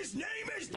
His name is...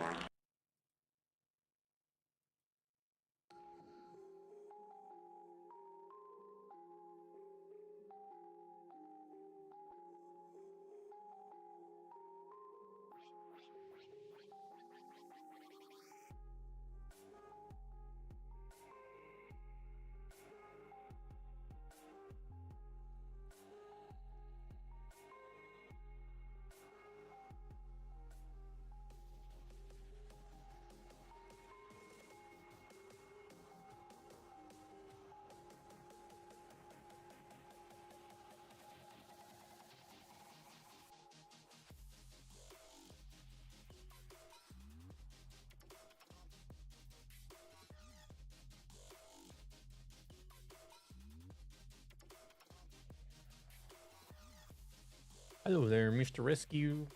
Hello there, Mr. Rescue.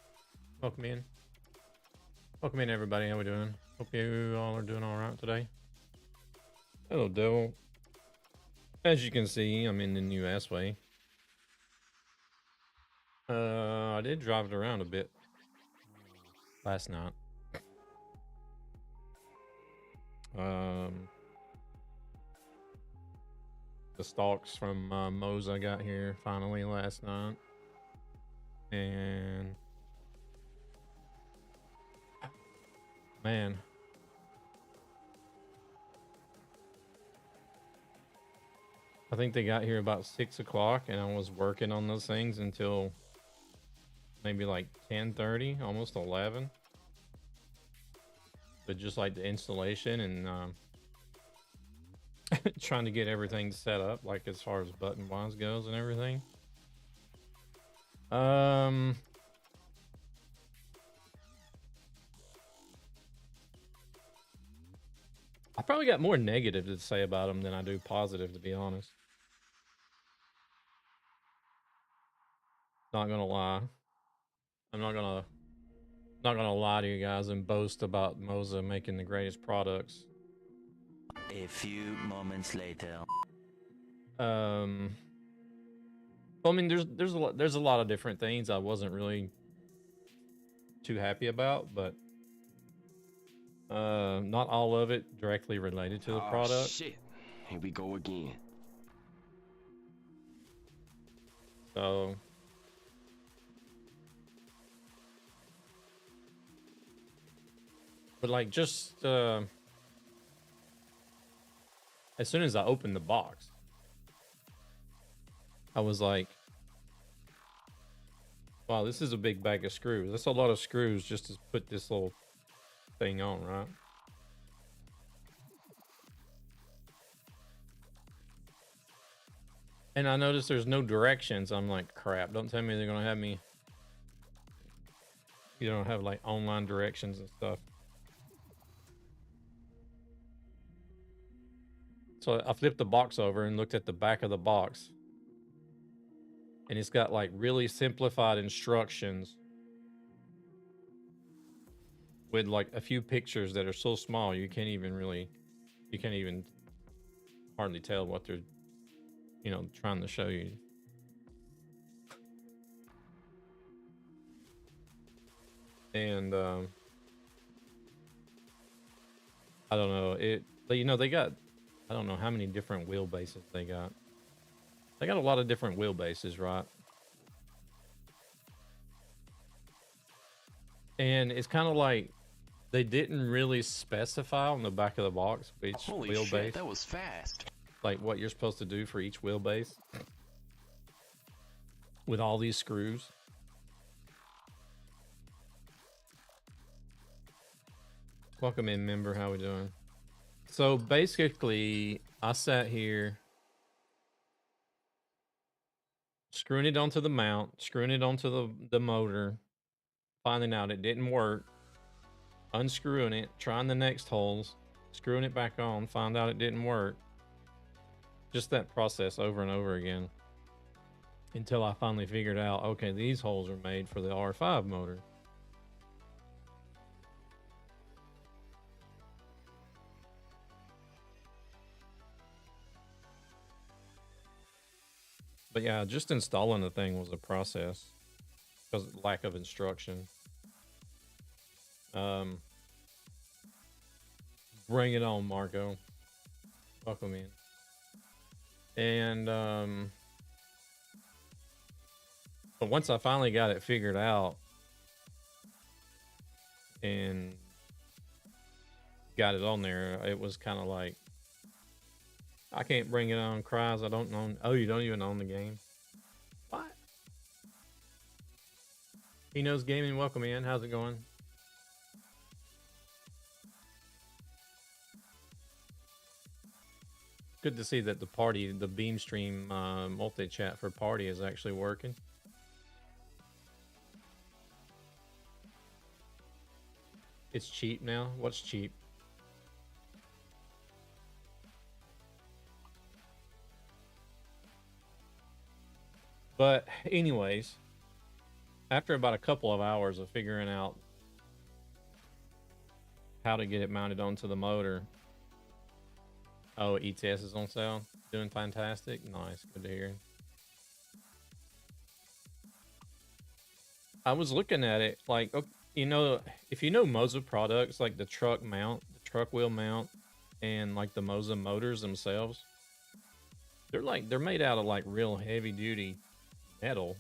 Welcome in. Welcome in, everybody. How we doing? Hope you all are doing all right today. Hello, Devil. As you can see, I'm in the new S-Way. I did drive it around a bit last night. The stalks from Moza got here finally last night. And man, I think they got here about 6 o'clock, and I was working on those things until maybe like 10:30, almost 11. But just like the installation and trying to get everything set up, like as far as button wise goes and everything. I probably got more negative to say about them than I do positive, to be honest. Not gonna lie. I'm not gonna lie to you guys and boast about Moza making the greatest products. A few moments later. Well, I mean, there's a lot of different things I wasn't really too happy about, but not all of it directly related to the product. Shit. Here we go again. So but like just as soon as I opened the box, I was like, wow, this is a big bag of screws. That's a lot of screws just to put this little thing on, right? And I noticed there's no directions. I'm like, crap, don't tell me they're gonna have me, you don't have like online directions and stuff. So I flipped the box over and looked at the back of the box, and it's got like really simplified instructions with like a few pictures that are so small you can't even hardly tell what they're, you know, trying to show you. And I don't know, but you know, they got, I don't know how many different wheelbases they got. They got a lot of different wheelbases, right? And it's kind of like they didn't really specify on the back of the box which Holy wheelbase. shit, that was fast. Like what you're supposed to do for each wheelbase with all these screws. Welcome in, member. How we doing? So basically, I sat here screwing it onto the mount, screwing it onto the motor, finding out it didn't work, unscrewing it, trying the next holes, screwing it back on, find out it didn't work. Just that process over and over again until I finally figured out, okay, these holes are made for the R5 motor. But yeah, just installing the thing was a process because of lack of instruction. Bring it on, Marco. Welcome in. And but once I finally got it figured out and got it on there, it was kind of like, I can't bring it on. Cries, I don't own. Oh, you don't even own the game? What? He knows gaming. Welcome in. How's it going? Good to see that the party, the Beam stream multi-chat for party is actually working. It's cheap now. What's cheap? But anyways, after about a couple of hours of figuring out how to get it mounted onto the motor. Oh, ETS is on sale. Doing fantastic. Nice. Good to hear. I was looking at it like, you know, if you know Moza products, like the truck mount, the truck wheel mount, and like the Moza motors themselves, they're made out of like real heavy duty metal.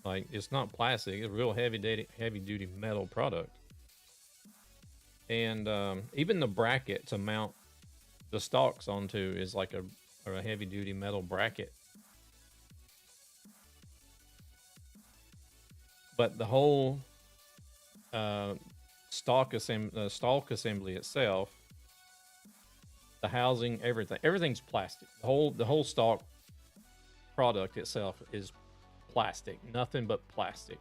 Like, it's not plastic, it's real heavy duty metal product. And even the bracket to mount the stalks onto is like a heavy duty metal bracket. But the whole stalk assembly itself, the housing, everything's plastic. The whole stalk product itself is plastic, nothing but plastic.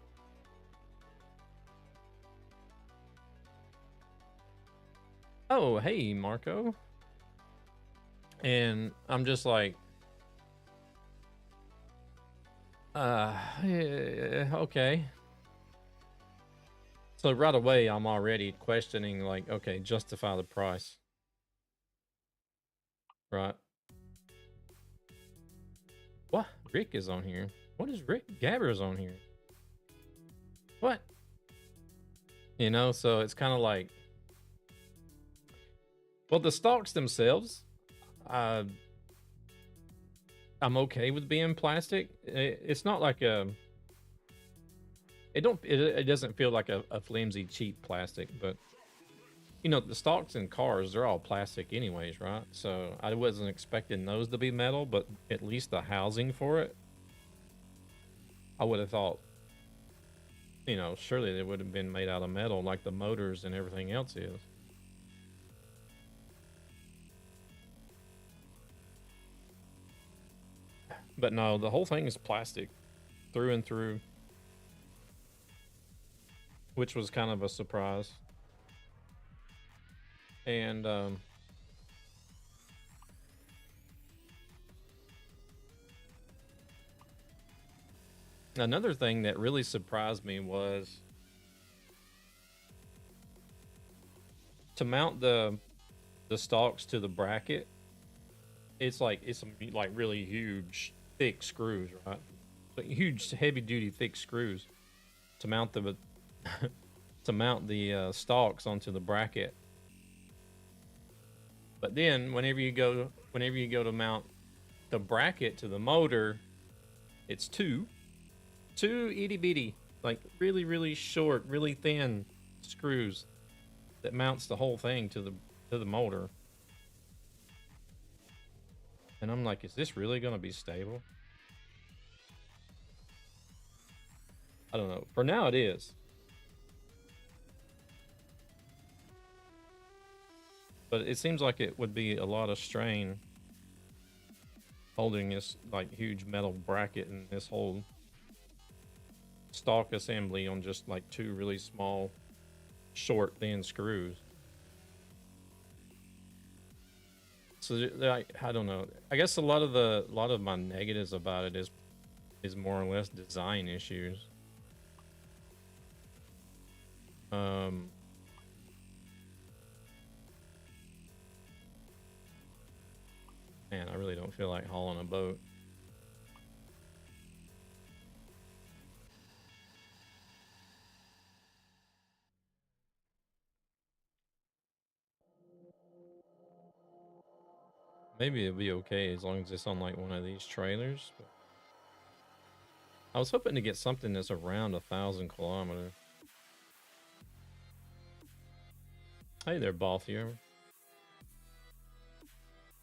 Oh, hey, Marco. And I'm just like, yeah, okay. So right away, I'm already questioning, like, okay, justify the price. Right. What? Rick is on here. What is Rick? Gabber's on here. What? You know, so it's kind of like, well, the stalks themselves, I'm okay with being plastic. It's not like a, it doesn't feel like a flimsy, cheap plastic, but you know, the stalks in cars, they're all plastic anyways, right? So I wasn't expecting those to be metal, but at least the housing for it, I would have thought, you know, surely they would have been made out of metal like the motors and everything else is. But no, the whole thing is plastic through and through, which was kind of a surprise. And another thing that really surprised me was to mount the stalks to the bracket. It's like really huge, thick screws, right? Like huge, heavy duty, thick screws to mount the to mount the stalks onto the bracket. But then whenever you go to mount the bracket to the motor, it's two itty bitty, like really short, really thin screws that mounts the whole thing to the motor. And I'm like, is this really gonna be stable? I don't know. For now it is. But it seems like it would be a lot of strain holding this like huge metal bracket and this whole stalk assembly on just like two really small, short, thin screws. So I don't know. I guess a lot of my negatives about it is more or less design issues. Man, I really don't feel like hauling a boat. Maybe it'll be okay as long as it's on like one of these trailers. But I was hoping to get something that's around 1,000 kilometers. Hey there, Balthier.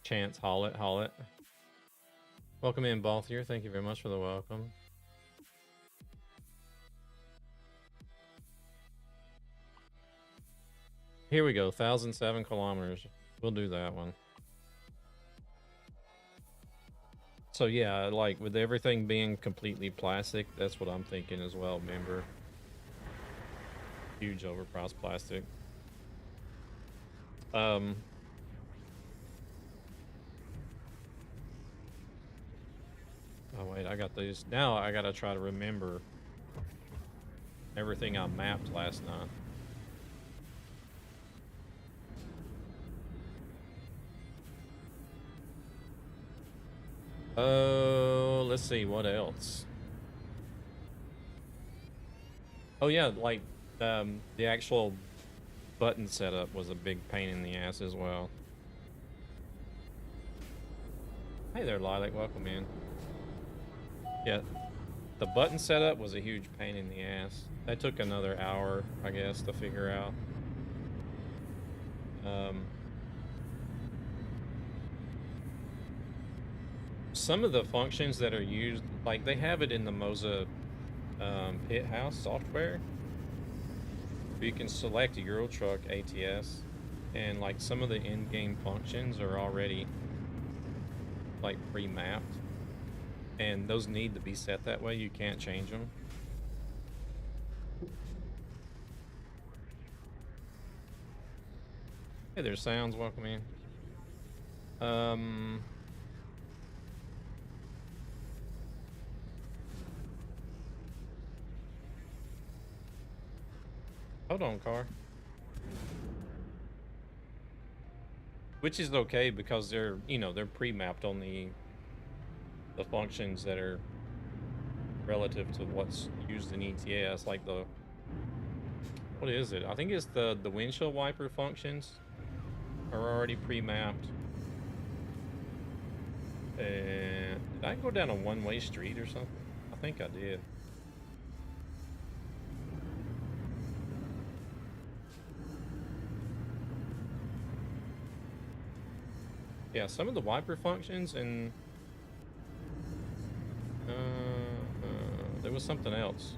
Chance, haul it, haul it. Welcome in, Balthier. Thank you very much for the welcome. Here we go, 1,007 kilometers. We'll do that one. So yeah, like with everything being completely plastic, that's what I'm thinking as well, remember? Huge overpriced plastic. Oh wait, I got these. Now I gotta try to remember everything I mapped last night. Oh, let's see, what else? Oh yeah, like the actual button setup was a big pain in the ass as well. Hey there, Lilac, welcome in. Yeah, the button setup was a huge pain in the ass. That took another hour, I guess, to figure out. Some of the functions that are used, like they have it in the Moza pit house software. You can select a Euro Truck ATS, and like some of the in-game functions are already like pre-mapped, and those need to be set that way. You can't change them. Hey there, Sounds, welcome in. Hold on, car. Which is okay because they're, you know, they're pre-mapped on the functions that are relative to what's used in ETS, like the, what is it? I think it's the windshield wiper functions are already pre-mapped. And did I go down a one-way street or something? I think I did. Yeah, some of the wiper functions and there was something else.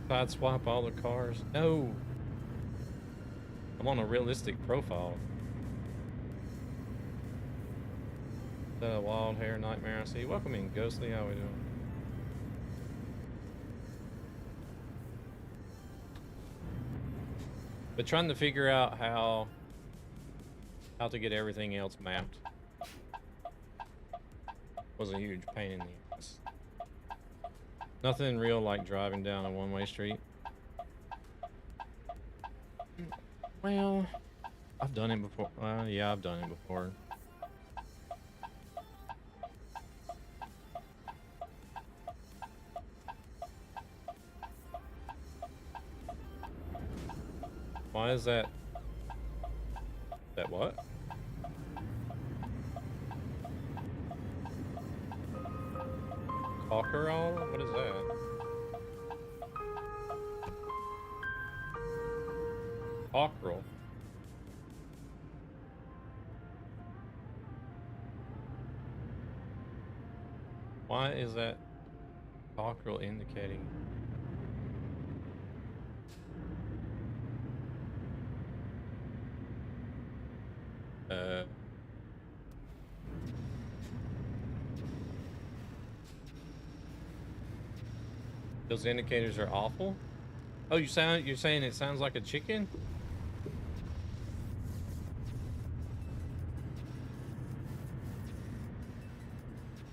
Side swap all the cars. No, I'm on a realistic profile. The wild hair nightmare I see. Welcome in, Ghostly. How we doing? But trying to figure out how to get everything else mapped was a huge pain in the ass. Nothing real like driving down a one-way street. Well, I've done it before. Well, yeah, I've done it before. Why is that? That what? Cockerel? What is that? Cockerel. Why is that cockerel indicating? Those indicators are awful? Oh, you're saying it sounds like a chicken?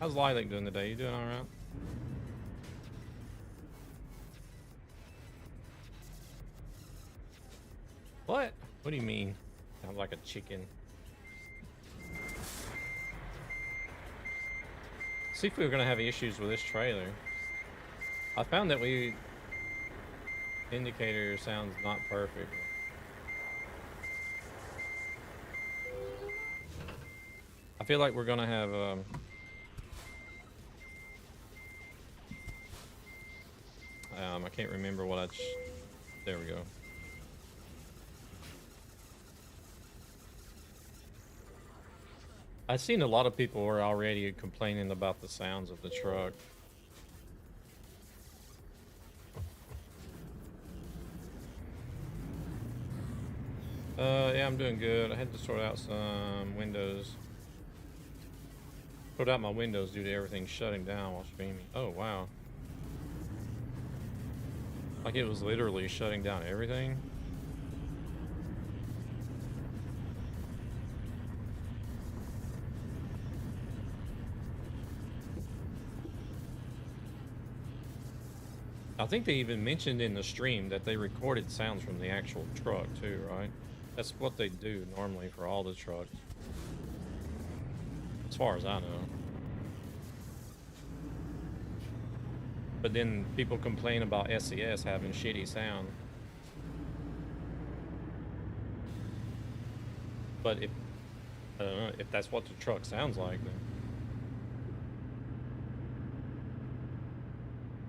How's Lilac doing today? You doing alright? What? What do you mean? Sounds like a chicken. See if we were gonna have issues with this trailer. I found that indicator sounds not perfect. I feel like we're gonna have I can't remember what there we go. I've seen a lot of people were already complaining about the sounds of the truck. Yeah, I'm doing good. I had to sort out some windows. Sort out my windows due to everything shutting down while streaming. Oh, wow. Like it was literally shutting down everything. I think they even mentioned in the stream that they recorded sounds from the actual truck too, right? That's what they do normally for all the trucks. As far as I know. But then people complain about SES having shitty sound. But if I don't know, if that's what the truck sounds like, then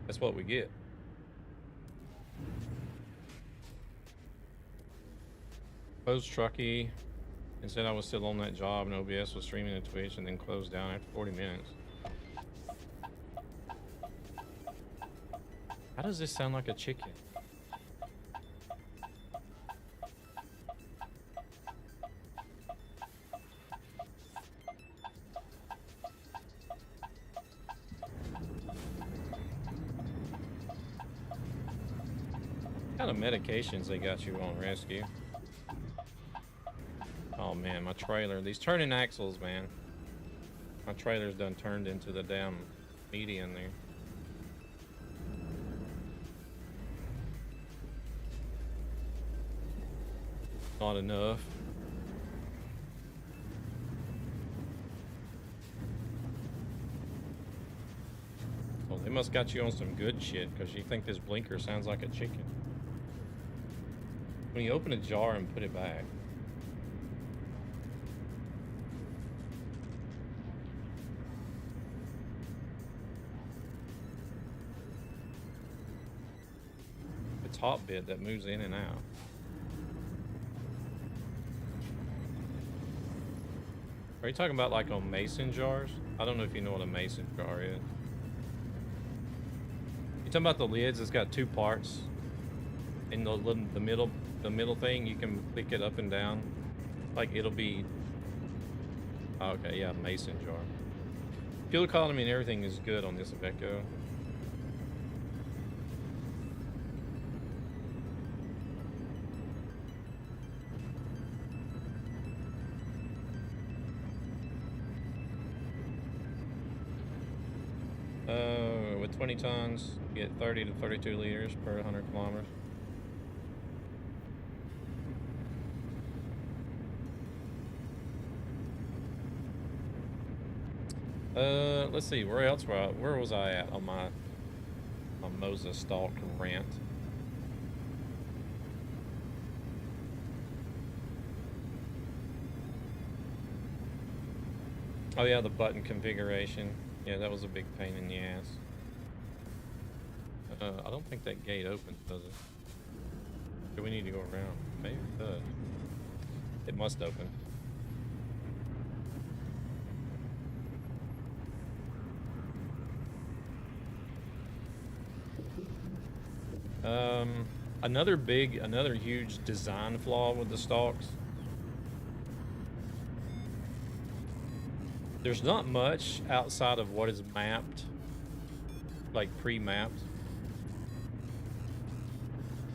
that's what we get. Closed Trucky and said I was still on that job, and OBS was streaming to Twitch and then closed down after 40 minutes. How does this sound like a chicken? What kind of medications they got you on rescue? Oh man, my trailer. These turning axles, man. My trailer's done turned into the damn median there. Not enough. Well, they must got you on some good shit, because you think this blinker sounds like a chicken. When you open a jar and put it back. The top bit that moves in and out. Are you talking about like on mason jars? I don't know if you know what a mason jar is. You talking about the lids? It's got two parts. In the middle thing, you can click it up and down. Like it'll be. Oh, okay, yeah, mason jar. Fuel economy and everything is good on this Iveco. With 20 tons, you get 30 to 32 liters per 100 kilometers. Let's see, where was I at on my Moza Stalk rant? Oh yeah, the button configuration. Yeah, that was a big pain in the ass. I don't think that gate opens, does it? Do we need to go around? Maybe it does. It must open. Another huge design flaw with the stalks. There's not much outside of what is mapped, like pre-mapped,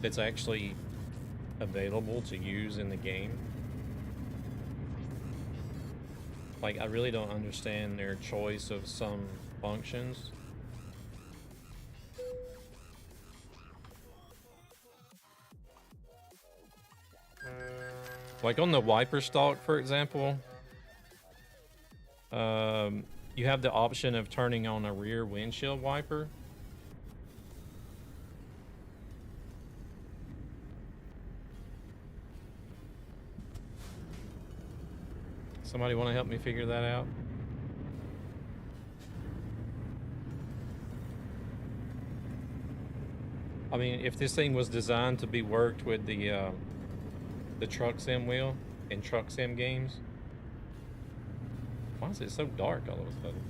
that's actually available to use in the game. Like, I really don't understand their choice of some functions. Like on the wiper stalk, for example, you have the option of turning on a rear windshield wiper. Somebody want to help me figure that out? I mean, if this thing was designed to be worked with the truck sim wheel in truck sim games, why is it so dark all of a sudden?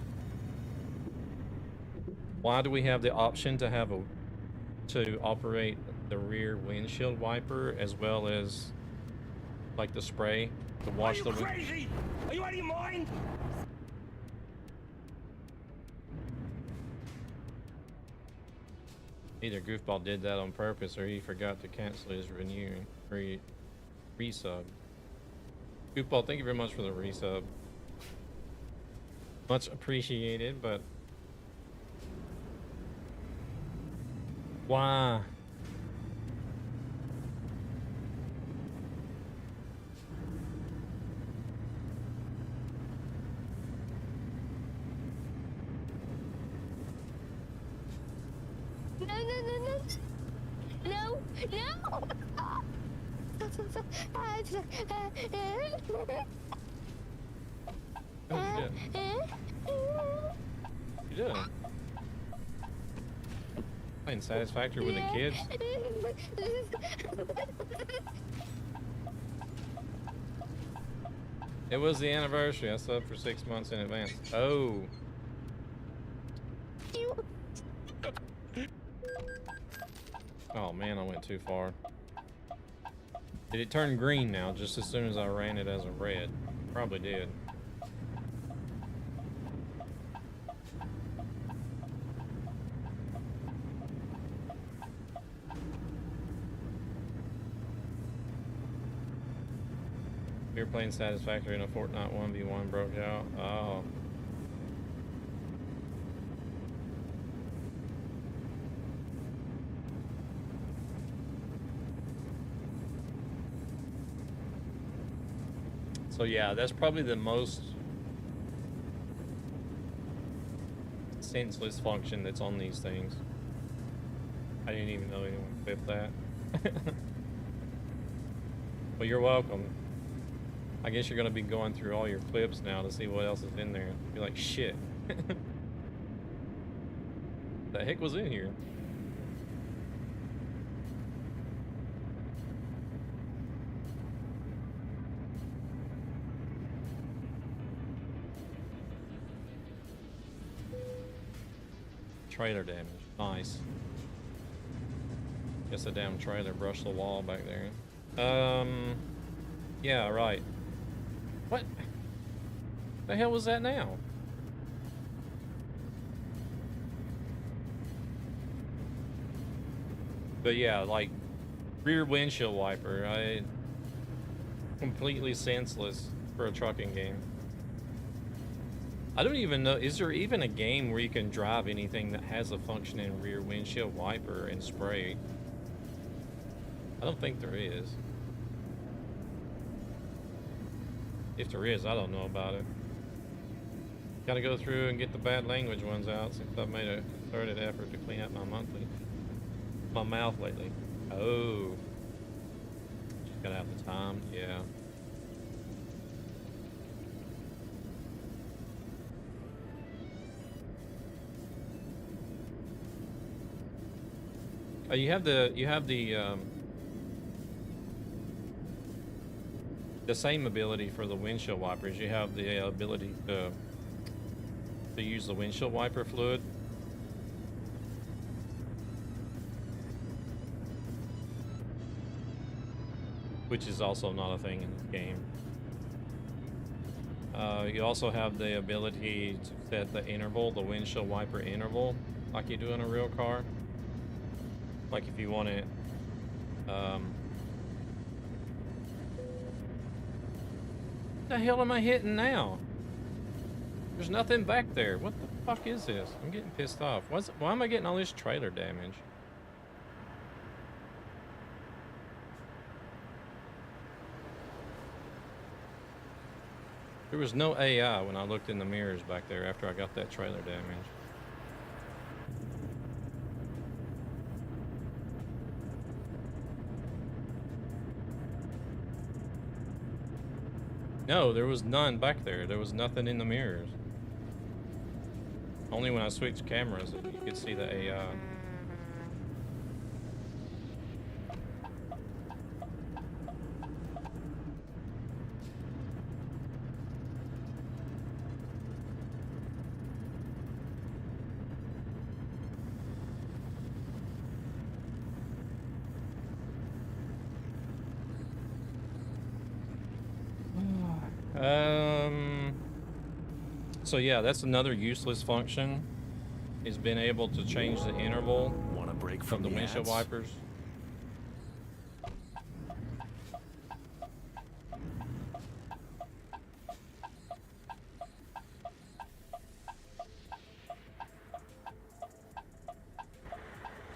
Why do we have the option to have to operate the rear windshield wiper as well as like the spray to wash the? Are you crazy? Are you out of your mind? Either Goofball did that on purpose or he forgot to cancel his resub. Goofball, thank you very much for the resub. Much appreciated, but why? No. You doing? Playing Satisfactory with the kids? It was the anniversary. I subbed for 6 months in advance. Oh. Oh man, I went too far. Did it turn green now just as soon as I ran it as a red? Probably did. We were playing Satisfactory in a Fortnite 1v1 broke out. Oh. So yeah, that's probably the most senseless function that's on these things. I didn't even know anyone clipped that. Well, you're welcome. I guess you're gonna be going through all your clips now to see what else is in there. Be like, shit. The heck was in here? Trailer damage. Nice. Guess the damn trailer brushed the wall back there. Yeah, right. What the hell was that now? But yeah, like rear windshield wiper, completely senseless for a trucking game. I don't even know, is there even a game where you can drive anything that has a functioning rear windshield wiper and spray? I don't think there is. If there is, I don't know about it. Gotta go through and get the bad language ones out since I've made a concerted effort to clean up my mouth lately. Oh. Just gotta have the time, yeah. You have the same ability for the windshield wipers. You have the ability to use the windshield wiper fluid. Which is also not a thing in this game. You also have the ability to set the interval, the windshield wiper interval, like you do in a real car. Like if you want it, what the hell am I hitting now? There's nothing back there. What the fuck is this? I'm getting pissed off. Why am I getting all this trailer damage? There was no AI when I looked in the mirrors back there after I got that trailer damage. No, there was none back there. There was nothing in the mirrors. Only when I switched cameras you could see the AI. So yeah, that's another useless function, is being able to change the interval Want a break from from the the windshield ads? wipers.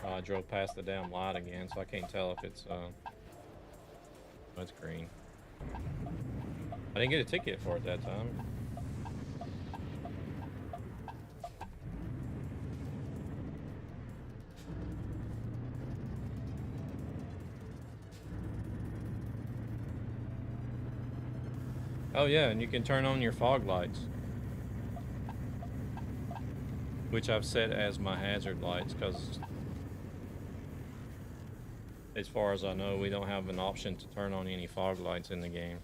I drove past the damn light again, so I can't tell if it's oh, it's green. I didn't get a ticket for it that time. Oh yeah, and you can turn on your fog lights, which I've set as my hazard lights, because as far as I know, we don't have an option to turn on any fog lights in the game.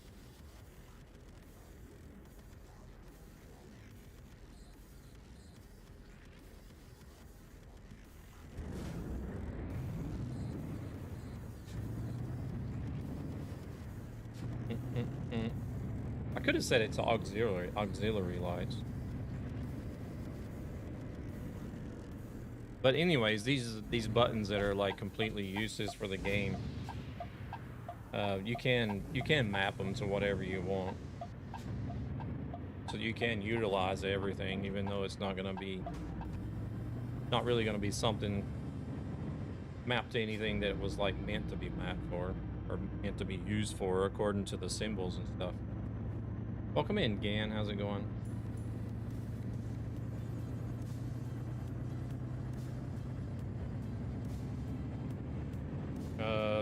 I could have set it to auxiliary lights. But anyways, these buttons that are like completely useless for the game, you can map them to whatever you want. So you can utilize everything, even though it's not really gonna be something mapped to anything that was like meant to be mapped for, or meant to be used for according to the symbols and stuff. Welcome in, Gan. How's it going?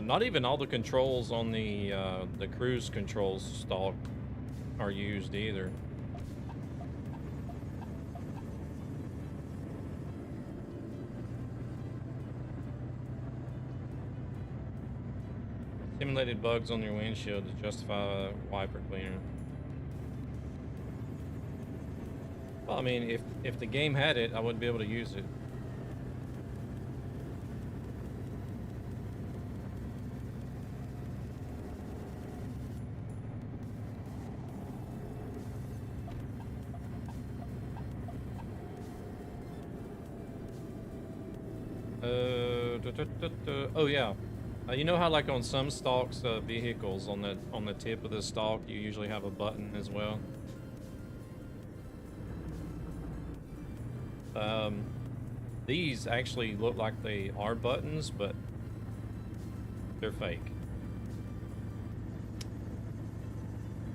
Not even all the controls on the cruise controls stalk are used either. Simulated bugs on your windshield to justify a wiper cleaner. Well, I mean, if the game had it, I wouldn't be able to use it. Oh yeah, you know how like on some stalks, vehicles on the tip of the stalk, you usually have a button as well. These actually look like they are buttons, but they're fake.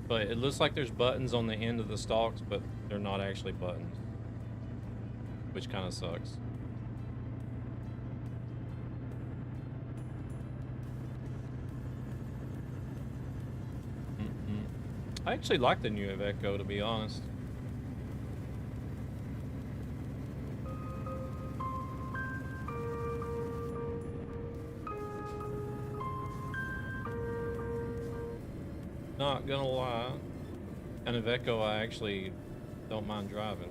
But it looks like there's buttons on the end of the stalks, but they're not actually buttons, which kind of sucks. I actually like the new Iveco, to be honest. Not gonna lie, an Iveco I actually don't mind driving.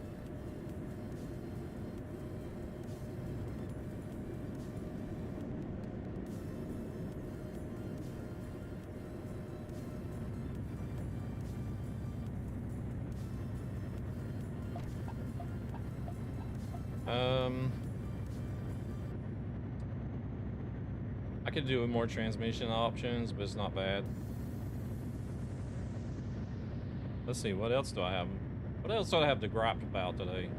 I could do with more transmission options, but it's not bad. Let's see, what else do I have? What else do I have to gripe about today?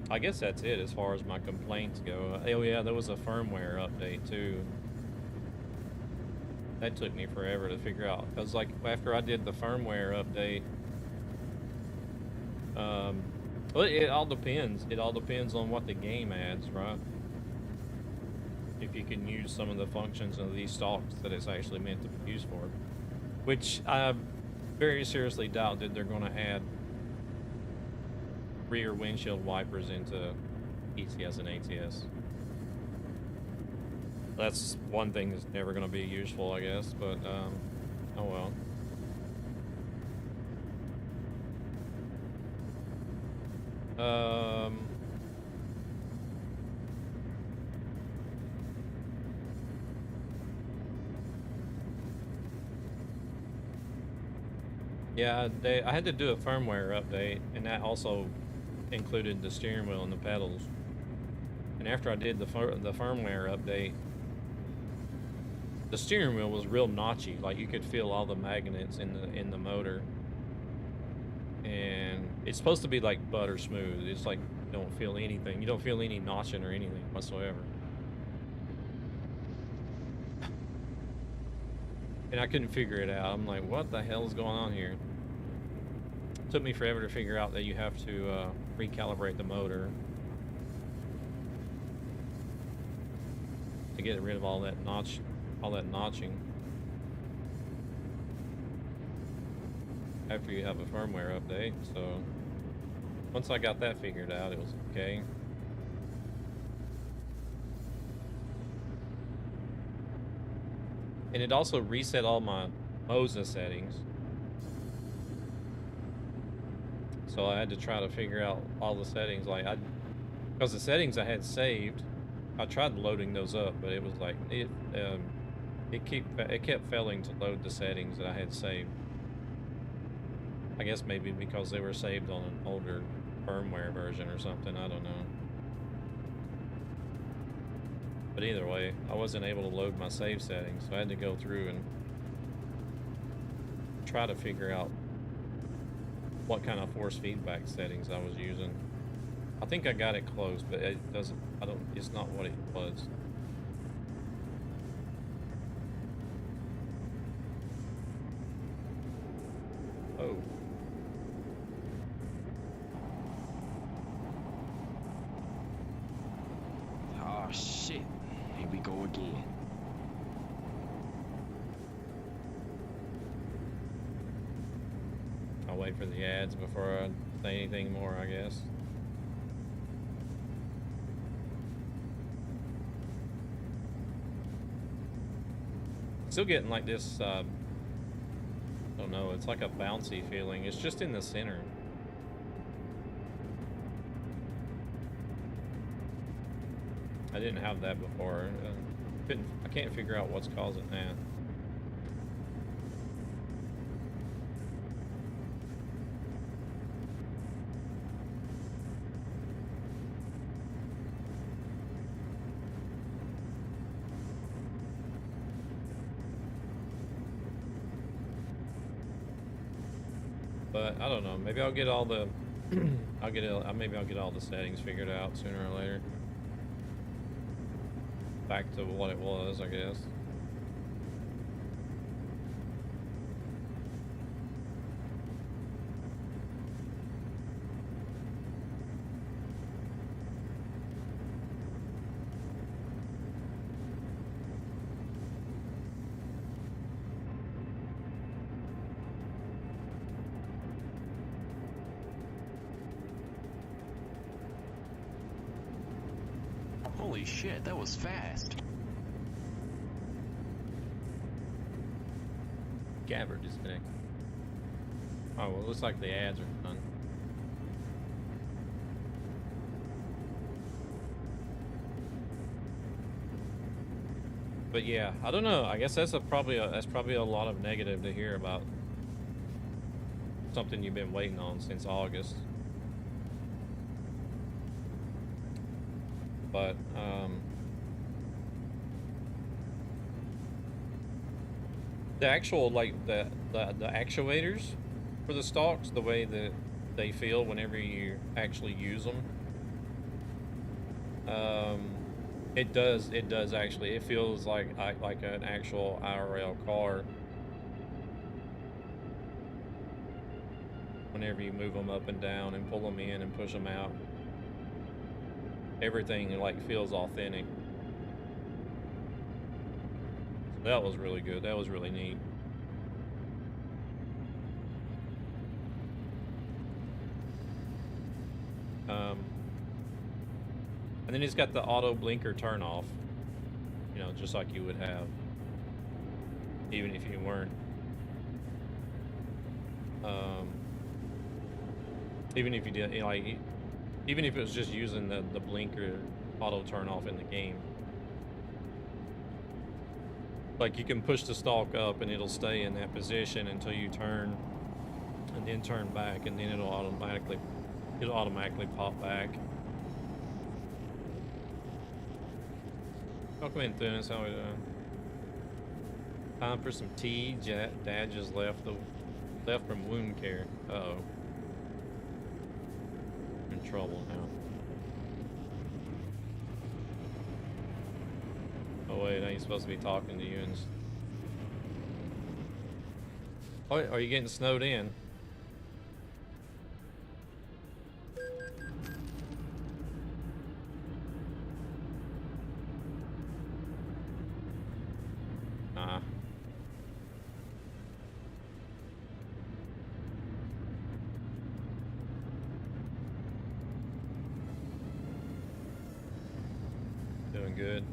I guess that's it as far as my complaints go. Oh yeah, there was a firmware update too. That took me forever to figure out. Because like after I did the firmware update, Well, it all depends. It all depends on what the game adds, right? If you can use some of the functions of these stalks that it's actually meant to be used for. Which I very seriously doubt that they're going to add rear windshield wipers into ETS and ATS. That's one thing that's never going to be useful, I guess, but oh well. Yeah, I had to do a firmware update, and that also included the steering wheel and the pedals. And after I did the firmware update, the steering wheel was real notchy. Like you could feel all the magnets in the motor, and it's supposed to be like butter smooth. It's like you don't feel anything. You don't feel any notching or anything whatsoever. And I couldn't figure it out. I'm like, what the hell is going on here? It took me forever to figure out that you have to recalibrate the motor to get rid of all that notching after you have a firmware update. So once I got that figured out, it was okay. And it also reset all my Moza settings. So I had to try to figure out all the settings, because the settings I had saved, I tried loading those up, but it was like it kept failing to load the settings that I had saved. I guess maybe because they were saved on an older firmware version or something, I don't know. But either way, I wasn't able to load my save settings, so I had to go through and try to figure out what kind of force feedback settings I was using. I think I got it close, but it doesn't, it's not what it was. Oh. Oh shit. Here we go again. I'll wait for the ads before I say anything more, I guess. Still getting like this, I don't know, it's like a bouncy feeling. It's just in the center. I didn't have that before. I can't figure out what's causing that. But I don't know. Maybe I'll get all the maybe I'll get all the settings figured out sooner or later. Back to what it was, I guess. Holy shit, that was fast. Gabber disconnected. Oh, well, it looks like the ads are done. But yeah, I don't know. I guess that's probably a lot of negative to hear about something you've been waiting on since August. But the actual the actuators for the stalks, the way that they feel whenever you actually use them, it does actually, it feels like an actual IRL car. whenever you move them up and down and pull them in and push them out. Everything like feels authentic. So that was really good. That was really neat. And then it's got the auto blinker turn off, you know, just like you would have, even if you weren't, even if you did, you know, like, even if it was just using the blinker auto turn off in the game. Like, you can push the stalk up and it'll stay in that position until you turn, and then turn back, and then it'll automatically pop back. Welcome in, Thunis. How are we doing? Time for some tea. Dad just left from wound care. Uh-oh. In trouble now. Oh wait, I ain't supposed to be talking to you. And... Oh, are you getting snowed in? Doing good.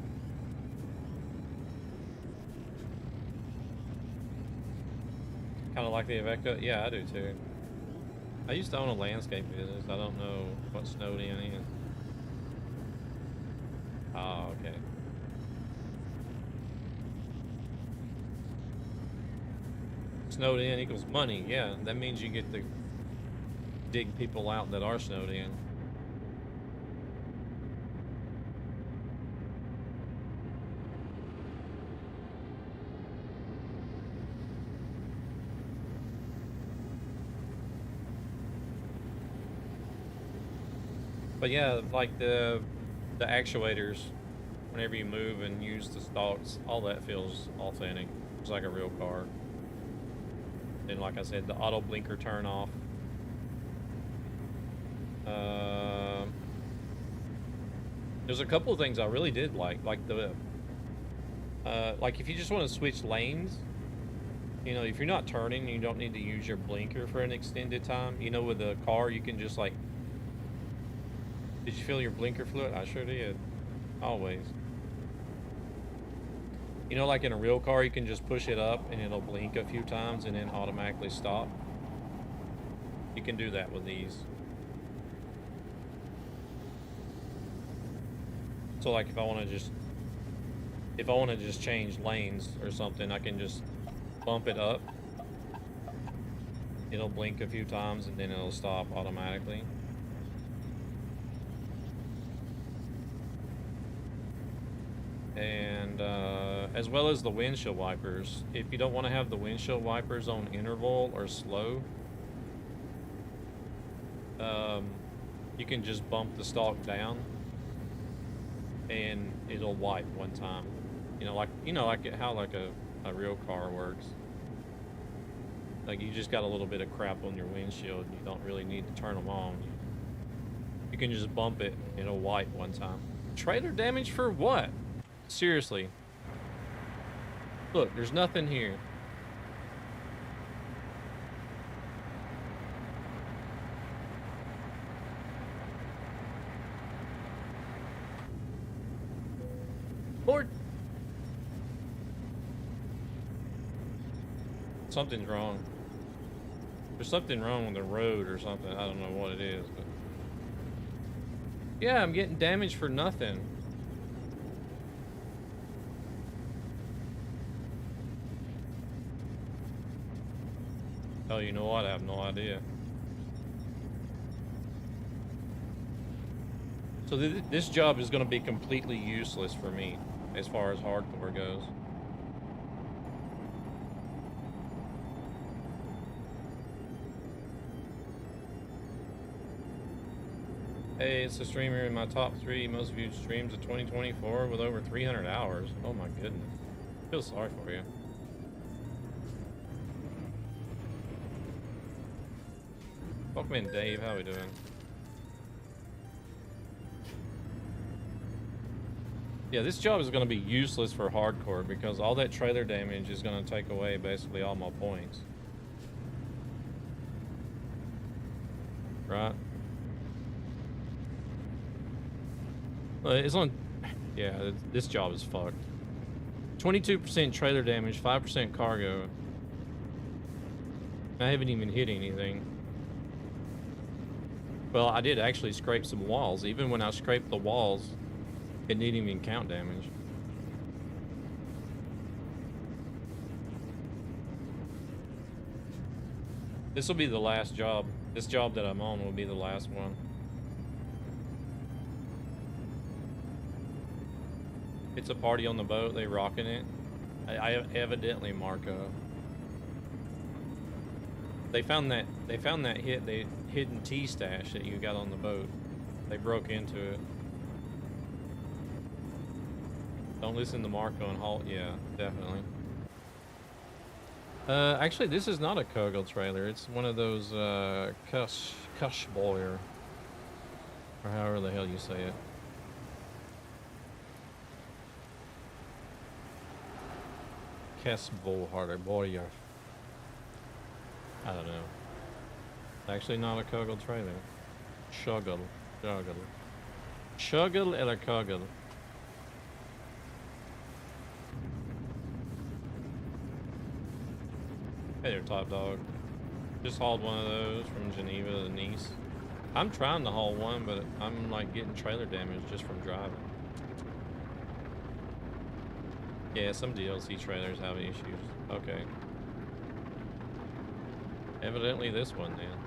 Kind of like the Iveco? Yeah, I do too. I used to own a landscape business. I don't know what snowed in is. Ah, okay. Snowed in equals money. Yeah, that means you get to dig people out that are snowed in. But yeah, like the actuators, whenever you move and use the stalks, all that feels authentic. It's like a real car. And like I said, the auto blinker turn off. There's a couple of things I really did like the like if you just want to switch lanes, you know, if you're not turning, you don't need to use your blinker for an extended time. You know, with a car, you can just like. Did you feel your blinker fluid? I sure did. Always. You know, like in a real car, you can just push it up and it'll blink a few times and then automatically stop. You can do that with these. So like if I want to just change lanes or something, I can just bump it up. It'll blink a few times and then it'll stop automatically. And as well as the windshield wipers. If you don't want to have the windshield wipers on interval or slow, you can just bump the stalk down and it'll wipe one time. You know, like how a real car works. Like you just got a little bit of crap on your windshield. You don't really need to turn them on. You can just bump it, it'll wipe one time. Trailer damage for what? Seriously. Look, there's nothing here. Lord. Something's wrong. There's something wrong with the road or something. I don't know what it is, but yeah, I'm getting damage for nothing. Oh, you know what? I have no idea. So this job is going to be completely useless for me as far as hardcore goes. Hey, it's a streamer in my top 3 most viewed streams of 2024 with over 300 hours. Oh my goodness. I feel sorry for you. Welcome in, Dave. How we doing? Yeah, this job is going to be useless for hardcore because all that trailer damage is going to take away basically all my points. Right? It's on... Yeah, this job is fucked. 22% trailer damage, 5% cargo. I haven't even hit anything. Well, I did actually scrape some walls. Even when I scraped the walls, it didn't even count damage. This will be the last job. This job that I'm on will be the last one. It's a party on the boat. They rocking it. I evidently Marco. They found that hidden tea stash that you got on the boat. They broke into it. Don't listen to Marco and halt. Yeah, definitely. Actually, this is not a Kogel trailer. It's one of those Kush boiler, or however the hell you say it. Kessboharder boiler. I don't know. Actually, not a Kogel trailer. Shuggle. Shuggle eller Kogel. Hey there, Top Dog. Just hauled one of those from Geneva to Nice. I'm trying to haul one, but I'm like getting trailer damage just from driving. Yeah, some DLC trailers have issues. Okay. Evidently this one then.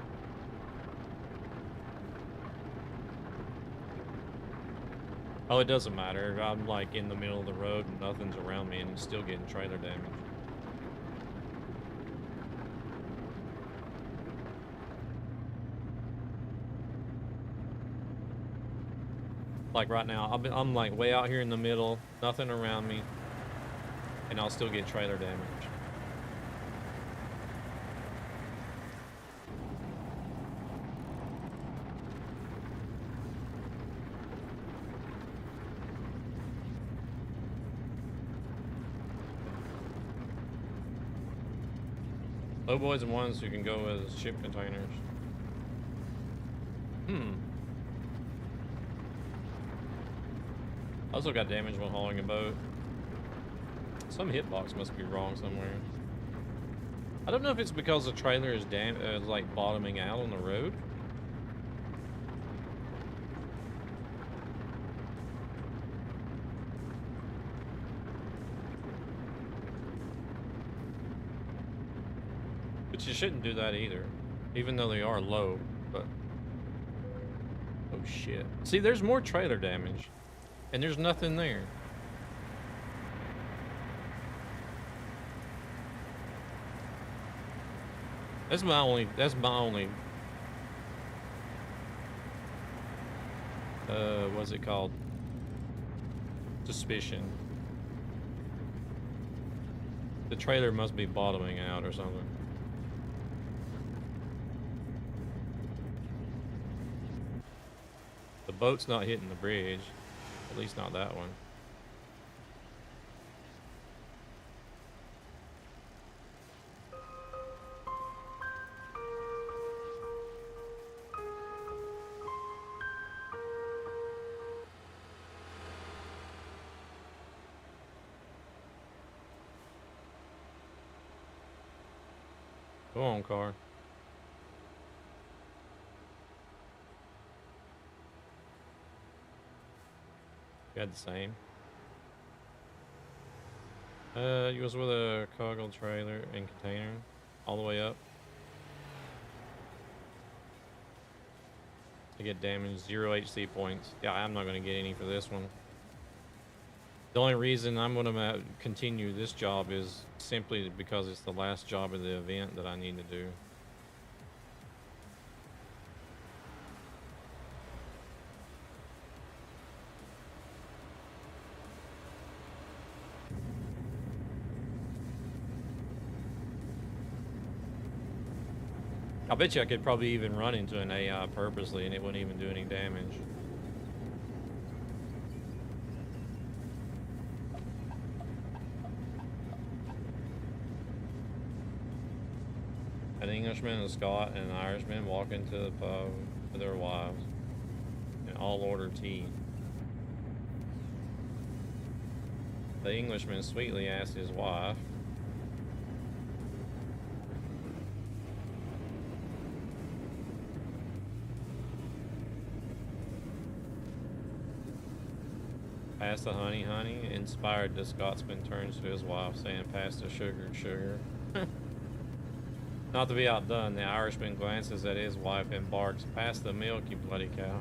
Oh, it doesn't matter. I'm like in the middle of the road and nothing's around me and it's still getting trailer damage. Like right now, I'm like way out here in the middle, nothing around me, and I'll still get trailer damage. Low boys and ones who can go as ship containers. Also got damage when hauling a boat. Some hitbox must be wrong somewhere. I don't know if it's because the trailer is like bottoming out on the road. But you shouldn't do that either, even though they are low, but... Oh shit. See, there's more trailer damage. And there's nothing there. That's my only what's it called? Suspicion. The trailer must be bottoming out or something. The boat's not hitting the bridge. At least not that one. Go on, car. Got the same. You was with a cargo trailer and container all the way up. I get damage, 0 HC points. Yeah, I'm not going to get any for this one. The only reason I'm going to continue this job is simply because it's the last job of the event that I need to do. I bet you I could probably even run into an AI purposely and it wouldn't even do any damage. An Englishman, a Scot, and an Irishman walk into the pub with their wives and all order tea. The Englishman sweetly asked his wife, "Pass the honey, honey." Inspired, the Scotsman turns to his wife, saying, "Pass the sugar, sugar." Not to be outdone, the Irishman glances at his wife and barks, "Pass the milk, you bloody cow."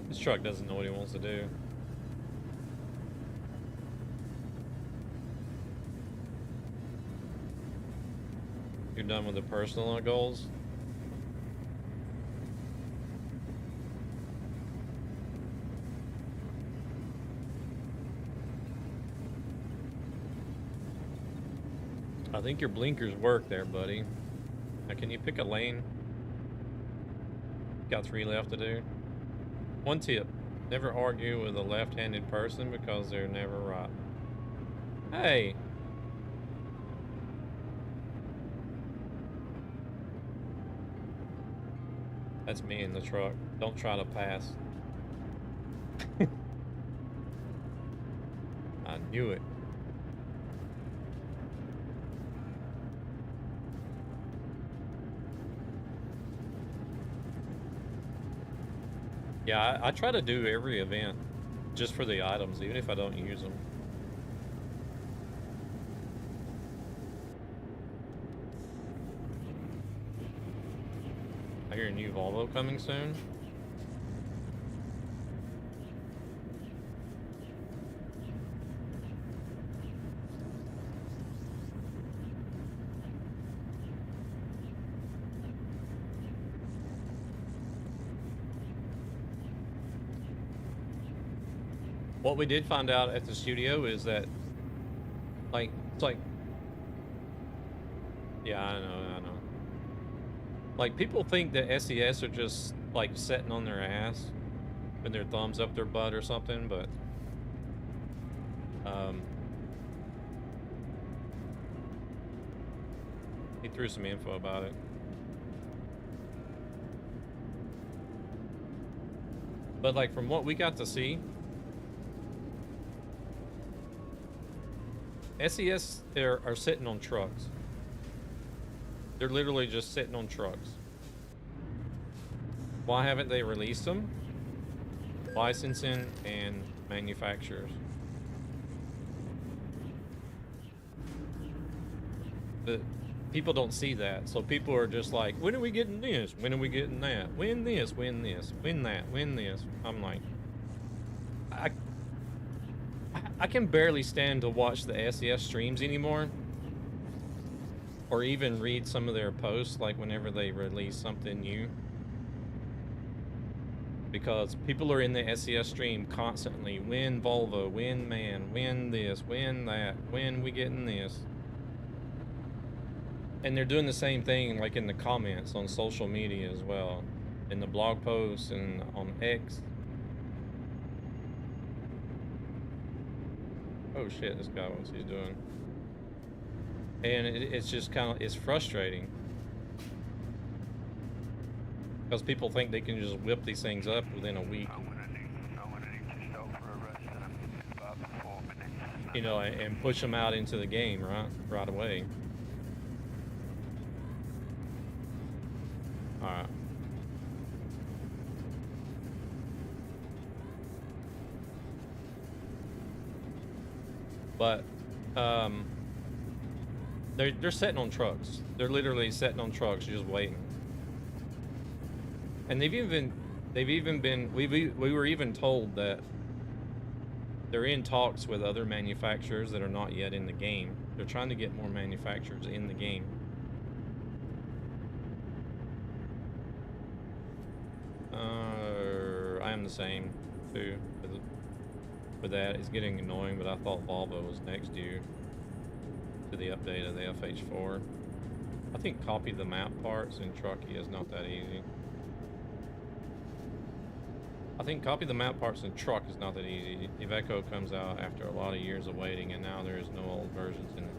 This truck doesn't know what he wants to do. You're done with the personal goals? I think your blinkers work there, buddy. Now, can you pick a lane? Got 3 left to do. One tip, never argue with a left-handed person because they're never right. Hey! That's me in the truck. Don't try to pass. I knew it. Yeah, I try to do every event just for the items, even if I don't use them. I hear a new Volvo coming soon. What we did find out at the studio is that, like, it's like, yeah, I know. Like, people think that SES are just, like, sitting on their ass with their thumbs up their butt or something, but, he threw some info about it. But, like, from what we got to see, SES are sitting on trucks. They're literally just sitting on trucks. Why haven't they released them? Licensing and manufacturers. But people don't see that, so people are just like, when are we getting this? When are we getting that? When this? When this? When that? When this? I'm like, I can barely stand to watch the SES streams anymore, or even read some of their posts, like whenever they release something new, because people are in the SES stream constantly. When Volvo, when man, when this, when that, when we getting this. And they're doing the same thing, like in the comments on social media as well, in the blog posts and on X. Oh shit, this guy wants he's doing. And it's just kind of, it's frustrating. Because people think they can just whip these things up within a week. You know, and push them out into the game, right away. Alright. But, they're sitting on trucks. They're literally sitting on trucks, just waiting. And we were even told that they're in talks with other manufacturers that are not yet in the game. They're trying to get more manufacturers in the game. the same too. With that, it's getting annoying, but I thought Volvo was next due to the update of the FH4. I think copy the map parts in Trucky is not that easy. I think copy the map parts in Truck is not that easy. Iveco comes out after a lot of years of waiting, and now there is no old versions in it.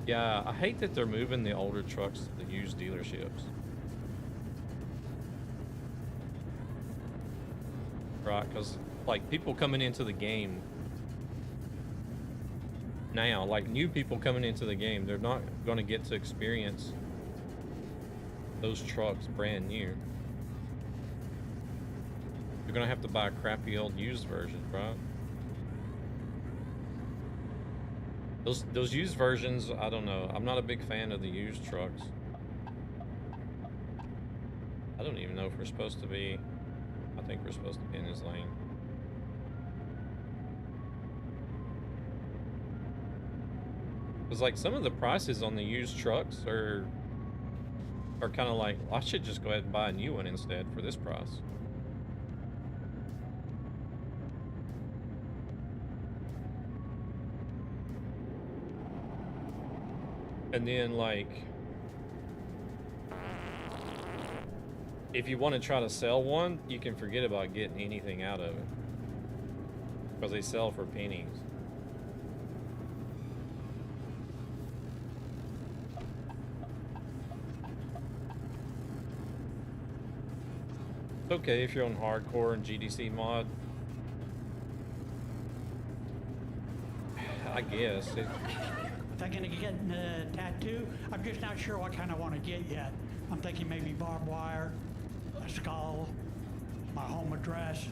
Yeah, I hate that they're moving the older trucks to the used dealerships. Right, because like people coming into the game now, like new people coming into the game, they're not going to get to experience those trucks brand new. You're going to have to buy a crappy old used version, right? Those used versions, I don't know. I'm not a big fan of the used trucks. I don't even know if we're supposed to be... I think we're supposed to be in this lane. Because like some of the prices on the used trucks are kind of like, well, I should just go ahead and buy a new one instead for this price. And then like, if you want to try to sell one, you can forget about getting anything out of it. Because they sell for pennies. It's okay if you're on hardcore and GDC mod. I guess. Thinking of getting a tattoo. I'm just not sure what kind I want to get yet. I'm thinking maybe barbed wire, a skull, my home address.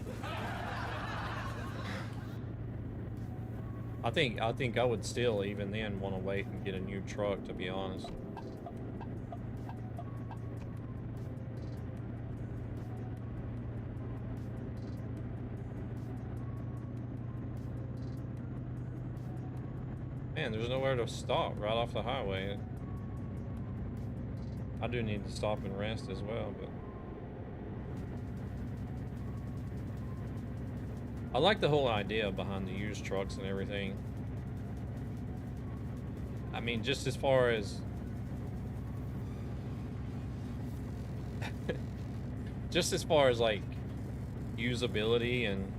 I think I would still even then want to wait and get a new truck, to be honest. Man, there's nowhere to stop right off the highway. I do need to stop and rest as well, but I like the whole idea behind the used trucks and everything. I mean, just as far as like usability and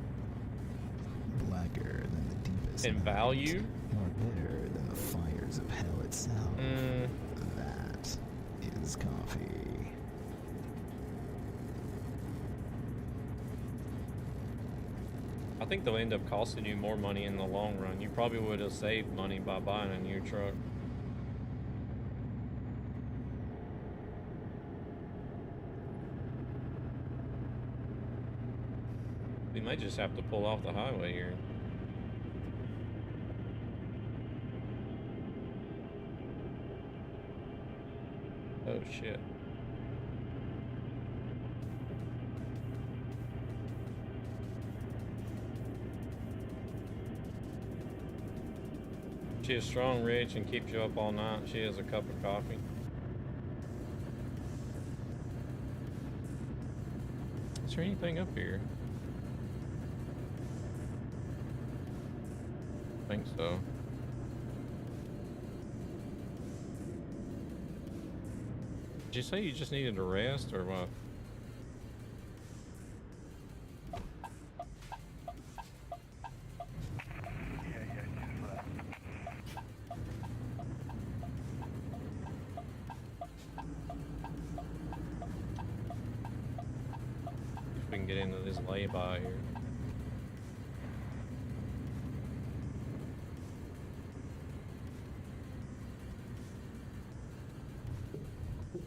blacker than the deepest and value. More bitter than the fires of hell itself. That is coffee. I think they'll end up costing you more money in the long run. You probably would have saved money by buying a new truck. We might just have to pull off the highway here. Oh shit. She is strong, rich, and keeps you up all night. She has a cup of coffee. Is there anything up here? I think so. Did you say you just needed to rest, or what? If we can get into this lay-by here.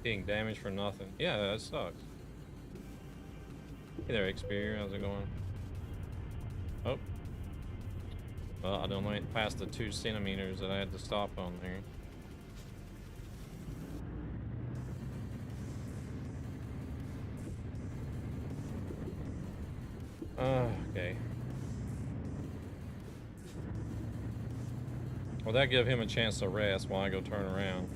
Being damaged for nothing. Yeah, that sucks. Hey there, Xperia. How's it going? Oh. Well, I don't went past the 2 centimeters that I had to stop on there. Okay. Well, that give him a chance to rest while I go turn around.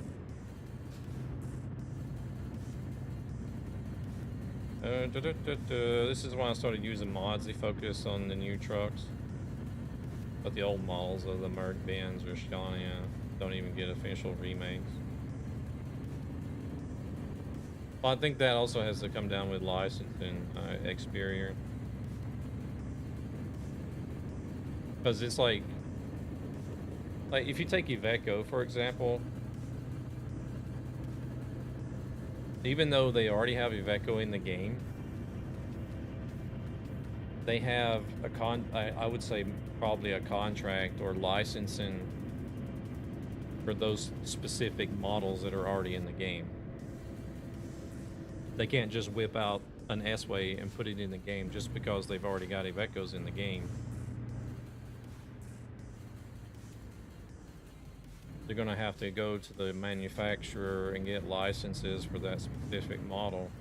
This is when I started using mods. They focus on the new trucks. But the old models of the Merc Benz or Scania don't even get official remakes. Well, I think that also has to come down with licensing experience. Because it's like if you take Iveco, for example, even though they already have Iveco in the game, they have I would say probably a contract or licensing for those specific models that are already in the game. They can't just whip out an S-Way and put it in the game just because they've already got Ivecos in the game. They're going to have to go to the manufacturer and get licenses for that specific model.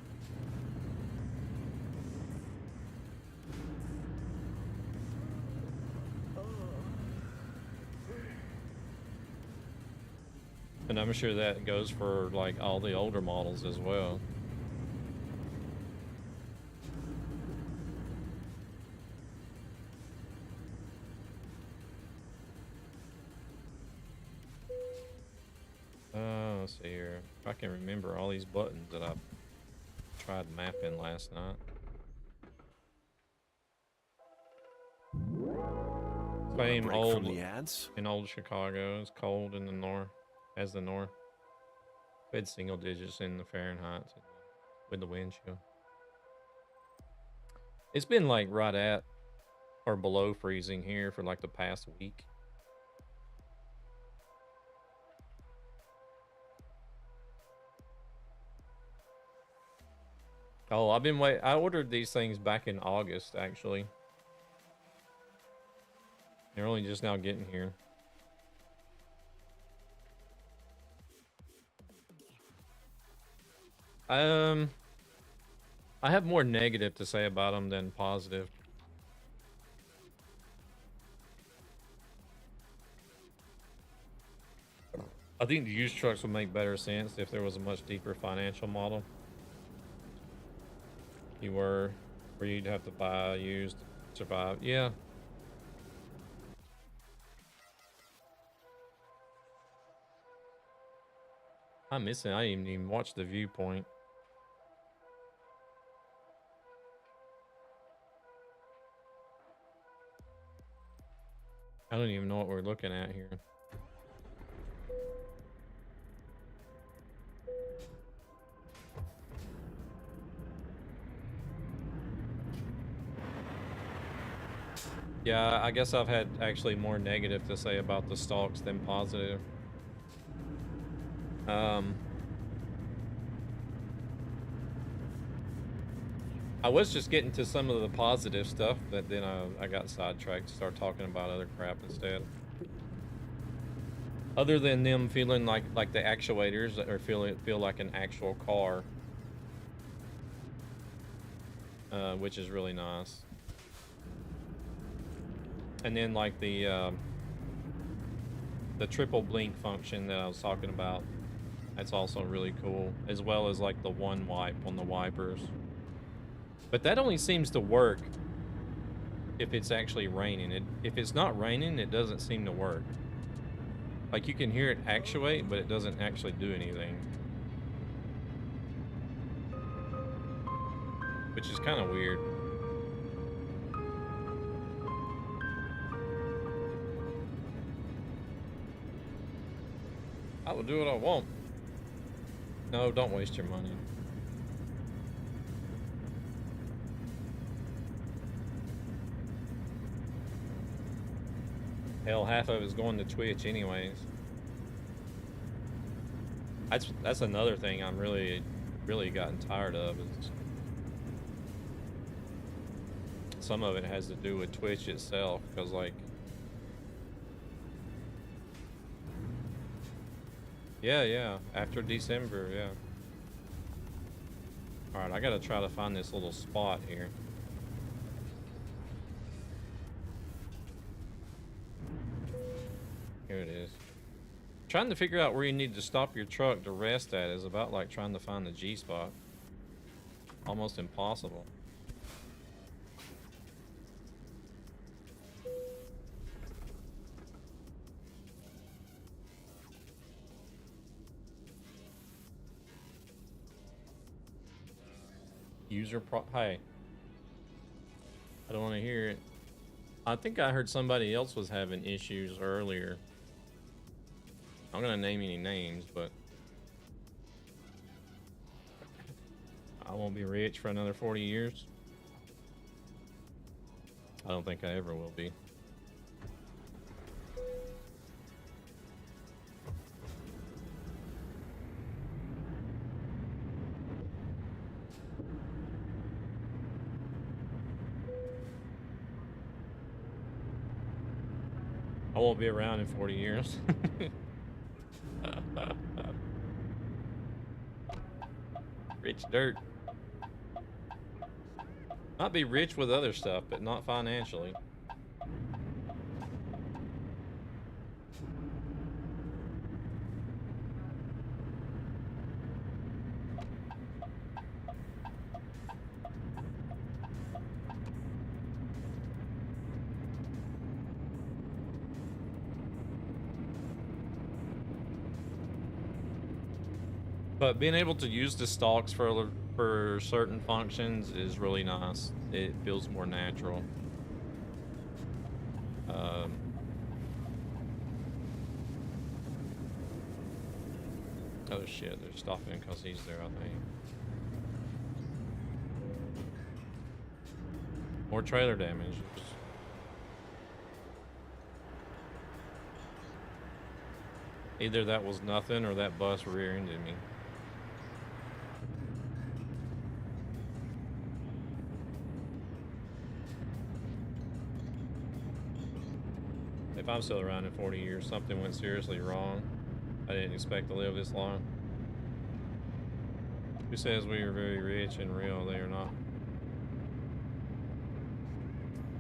And I'm sure that goes for like all the older models as well. Let's see here. If I can remember all these buttons that I tried mapping last night. Same Break old from the ads. in old Chicago. It's cold in the north, as the north. We had single digits in the Fahrenheit with the wind chill. It's been like right at or below freezing here for like the past week. Oh, I've been I ordered these things back in August, actually. They're only just now getting here. I have more negative to say about them than positive. I think the used trucks would make better sense if there was a much deeper financial model. Where you'd have to buy used to survive. Yeah. I'm missing. I didn't even watch the viewpoint. I don't even know what we're looking at here. Yeah, I guess I've had actually more negative to say about the stalks than positive. I was just getting to some of the positive stuff, but then I got sidetracked to start talking about other crap instead. Other than them feeling like the actuators or feel like an actual car, which is really nice. And then like the triple blink function that I was talking about, that's also really cool, as well as like the one wipe on the wipers. But that only seems to work if it's actually raining. If it's not raining, it doesn't seem to work. Like you can hear it actuate, but it doesn't actually do anything. Which is kind of weird. I will do what I want. No, don't waste your money. Hell, half of it's going to Twitch anyways. That's another thing I'm really gotten tired of, is some of it has to do with Twitch itself, because like yeah, after December, yeah. Alright, I gotta try to find this little spot here. Here it is. Trying to figure out where you need to stop your truck to rest at is about like trying to find the G spot. almost impossible. Hey, I don't want to hear it. I think I heard somebody else was having issues earlier. I'm gonna name any names, but I won't be rich for another 40 years. I don't think I ever will be. I won't be around in 40 years. Rich dirt. Might be rich with other stuff, but not financially. But being able to use the stalks for certain functions is really nice. It feels more natural. Oh shit, they're stopping because he's there, I think. More trailer damage. Either that was nothing or that bus rear-ended me. If I'm still around in 40 years, something went seriously wrong. I didn't expect to live this long. Who says we are very rich and real? They are not.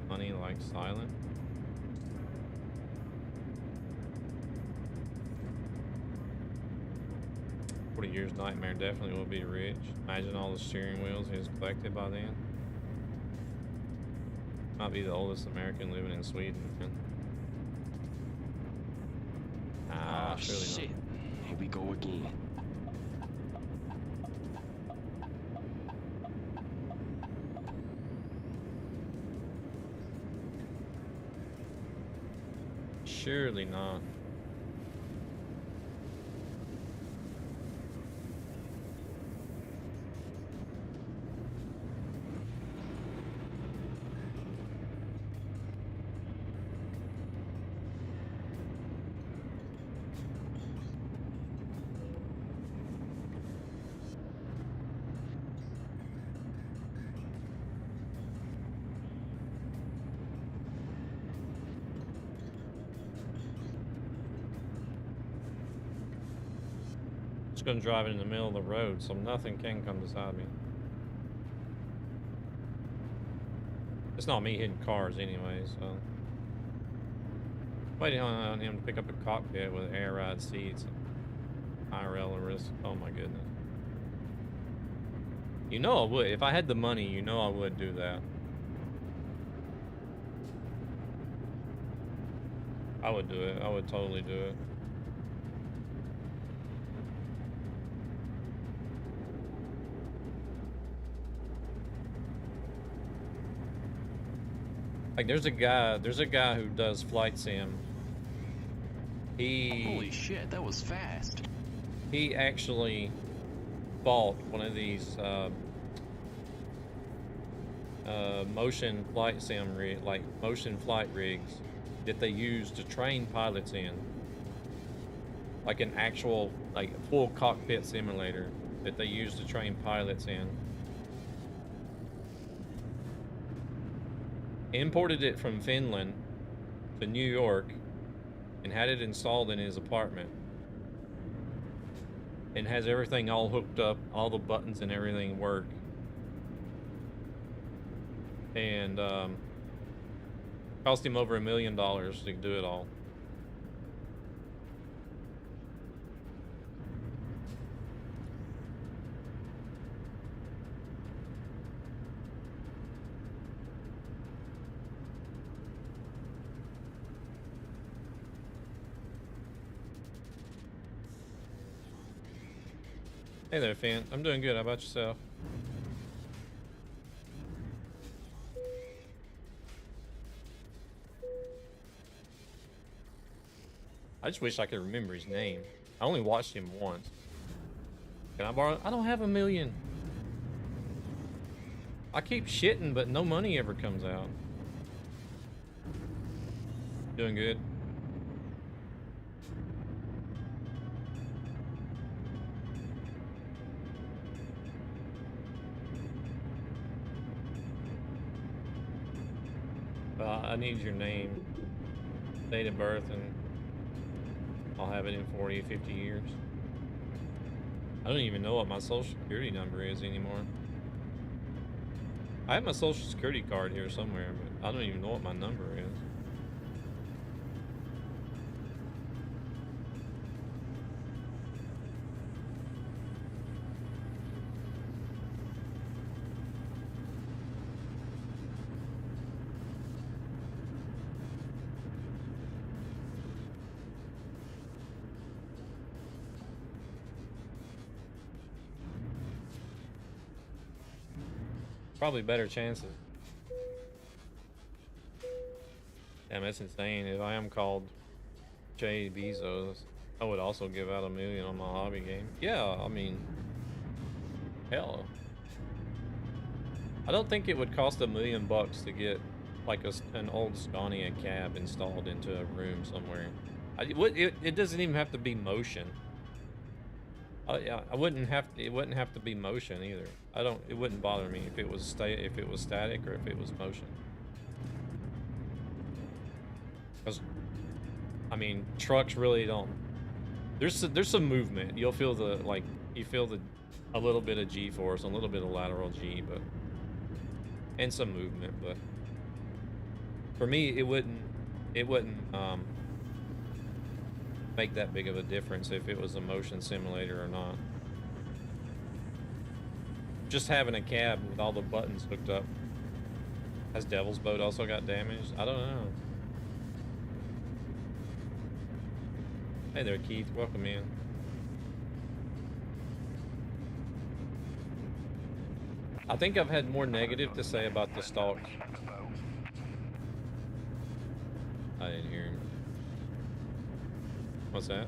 Money like silent. 40 years nightmare, definitely will be rich. Imagine all the steering wheels he's collected by then. Might be the oldest American living in Sweden. Oh shit, here we go again. Surely not. Gonna drive it in the middle of the road, so nothing can come beside me. It's not me hitting cars anyway, so. Waiting on him to pick up a cockpit with air ride seats and IRL risk. Oh my goodness. You know I would. If I had the money, you know I would do that. I would do it. I would totally do it. Like there's a guy who does flight sim. Holy shit, that was fast. He actually bought one of these motion flight sim motion flight rigs that they use to train pilots in. Like an actual full cockpit simulator that they use to train pilots in. Imported it from Finland to New York and had it installed in his apartment, and has everything all hooked up, all the buttons and everything work, and cost him over $1 million to do it all. Hey there, Finn. I'm doing good. How about yourself? I just wish I could remember his name. I only watched him once. Can I borrow? I don't have $1 million. I keep shitting, but no money ever comes out. Doing good. I need your name, date of birth, and I'll have it in 40, 50 years. I don't even know what my social security number is anymore. I have my social security card here somewhere, but I don't even know what my number is. Probably better chances. Damn, that's insane. If I am called Jay Bezos, I would also give out $1 million on my hobby game. Yeah, I mean, hell. I don't think it would cost $1 million to get like an old Scania cab installed into a room somewhere. It doesn't even have to be motion. Yeah, I wouldn't have to, it wouldn't have to be motion either. It wouldn't bother me if it was static or if it was motion. Cuz I mean, trucks really don't. There's some movement. You'll feel a little bit of G-force, a little bit of lateral G, and some movement, but for me it wouldn't make that big of a difference if it was a motion simulator or not. Just having a cab with all the buttons hooked up. Has Devil's Boat also got damaged? I don't know. Hey there, Keith. Welcome in. I think I've had more negative to say about the Stalks. I didn't hear him. What's that?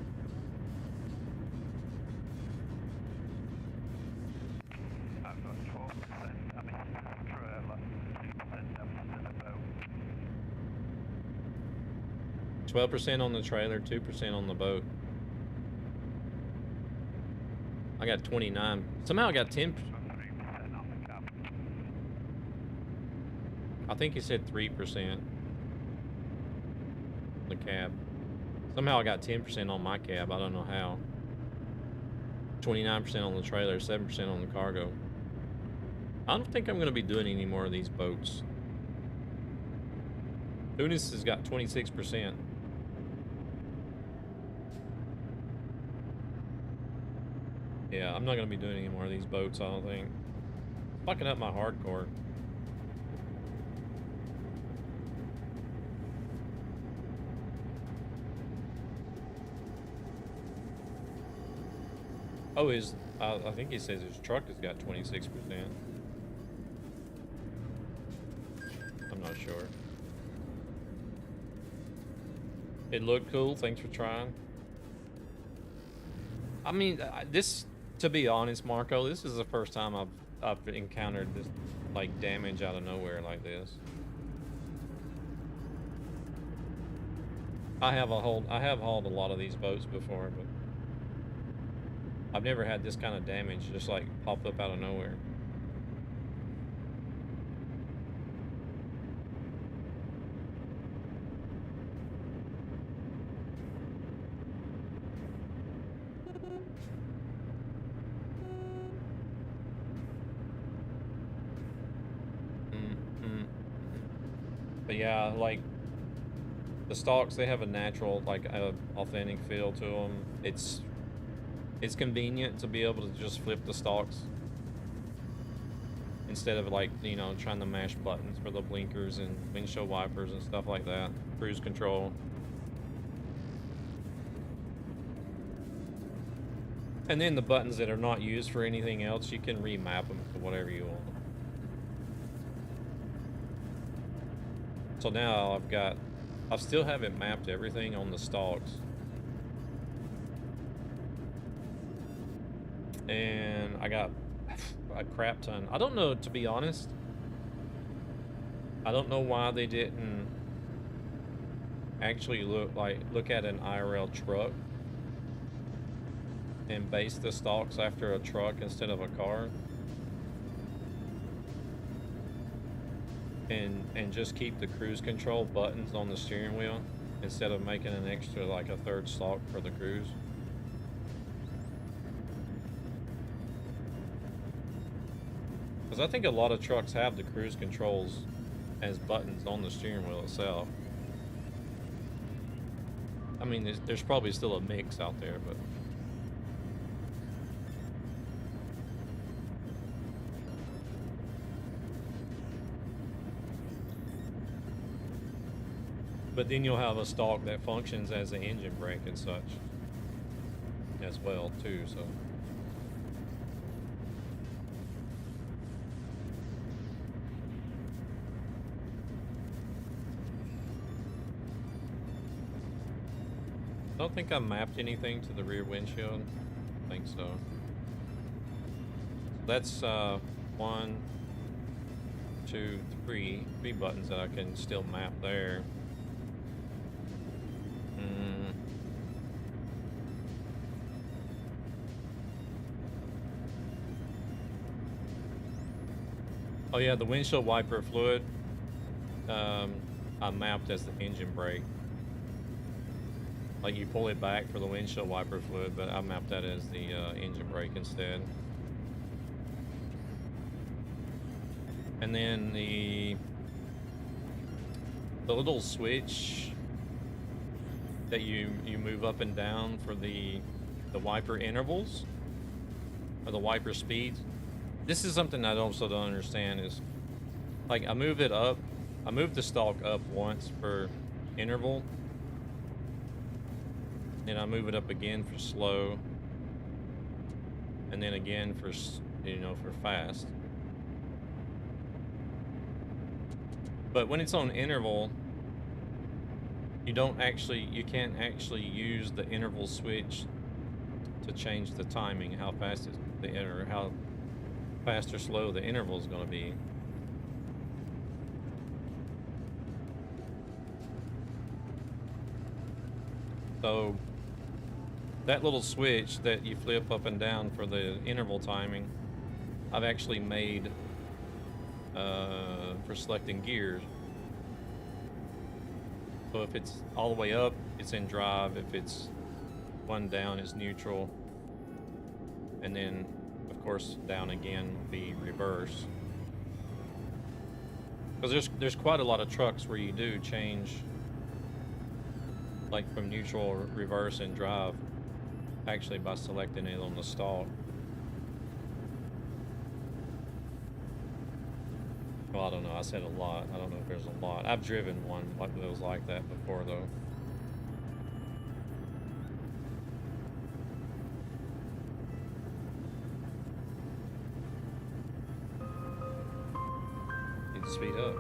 I've got 12%, I mean, trailer, 2% damage to the boat. 12% on the trailer, 2% on the boat. I got 29. Somehow I got 10. 3% on the cab. I think he said 3%. The cab. Somehow I got 10% on my cab. I don't know how. 29% on the trailer, 7% on the cargo. I don't think I'm going to be doing any more of these boats. Tunis has got 26%. Yeah, I'm not going to be doing any more of these boats, I don't think. Fucking up my hardcore. Oh, I think he says his truck has got 26%. I'm not sure. It looked cool. Thanks for trying. I mean, to be honest, Marco, this is the first time I've encountered this like damage out of nowhere like this. I have hauled a lot of these boats before, but I've never had this kind of damage just like pop up out of nowhere. But yeah, like the Stalks, they have a natural, like authentic feel to them. It's convenient to be able to just flip the Stalks instead of like, you know, trying to mash buttons for the blinkers and windshield wipers and stuff like that. Cruise control. And then the buttons that are not used for anything else, you can remap them to whatever you want. So now I still haven't mapped everything on the stalks. And I got a crap ton. I don't know, to be honest. I don't know why they didn't actually look at an IRL truck and base the stalks after a truck instead of a car. And just keep the cruise control buttons on the steering wheel instead of making an extra, like a third stalk for the cruise. Because I think a lot of trucks have the cruise controls as buttons on the steering wheel itself. I mean, there's probably still a mix out there, but... But then you'll have a stalk that functions as an engine brake and such as well too, so. I don't think I mapped anything to the rear windshield. I think so. That's 1, 2, 3 buttons that I can still map there. Oh yeah, the windshield wiper fluid, I mapped as the engine brake. Like you pull it back for the windshield wiper fluid, but I mapped that as the engine brake instead. And then the little switch that you move up and down for the wiper intervals or the wiper speeds. This is something I also don't understand is, like, I move the stalk up once per interval, then I move it up again for slow, and then again for, for fast. But when it's on interval, you can't actually use the interval switch to change the timing, how fast how fast or slow the interval is going to be. So that little switch that you flip up and down for the interval timing, I've actually made for selecting gears. So if it's all the way up, it's in drive. If it's one down, it's neutral. And then, of course, down again will be reverse. Because there's quite a lot of trucks where you do change, like from neutral, reverse, and drive, actually by selecting it on the stalk. Well, I don't know. I said a lot. I don't know if there's a lot. I've driven one that was like that before, though. Need to speed up.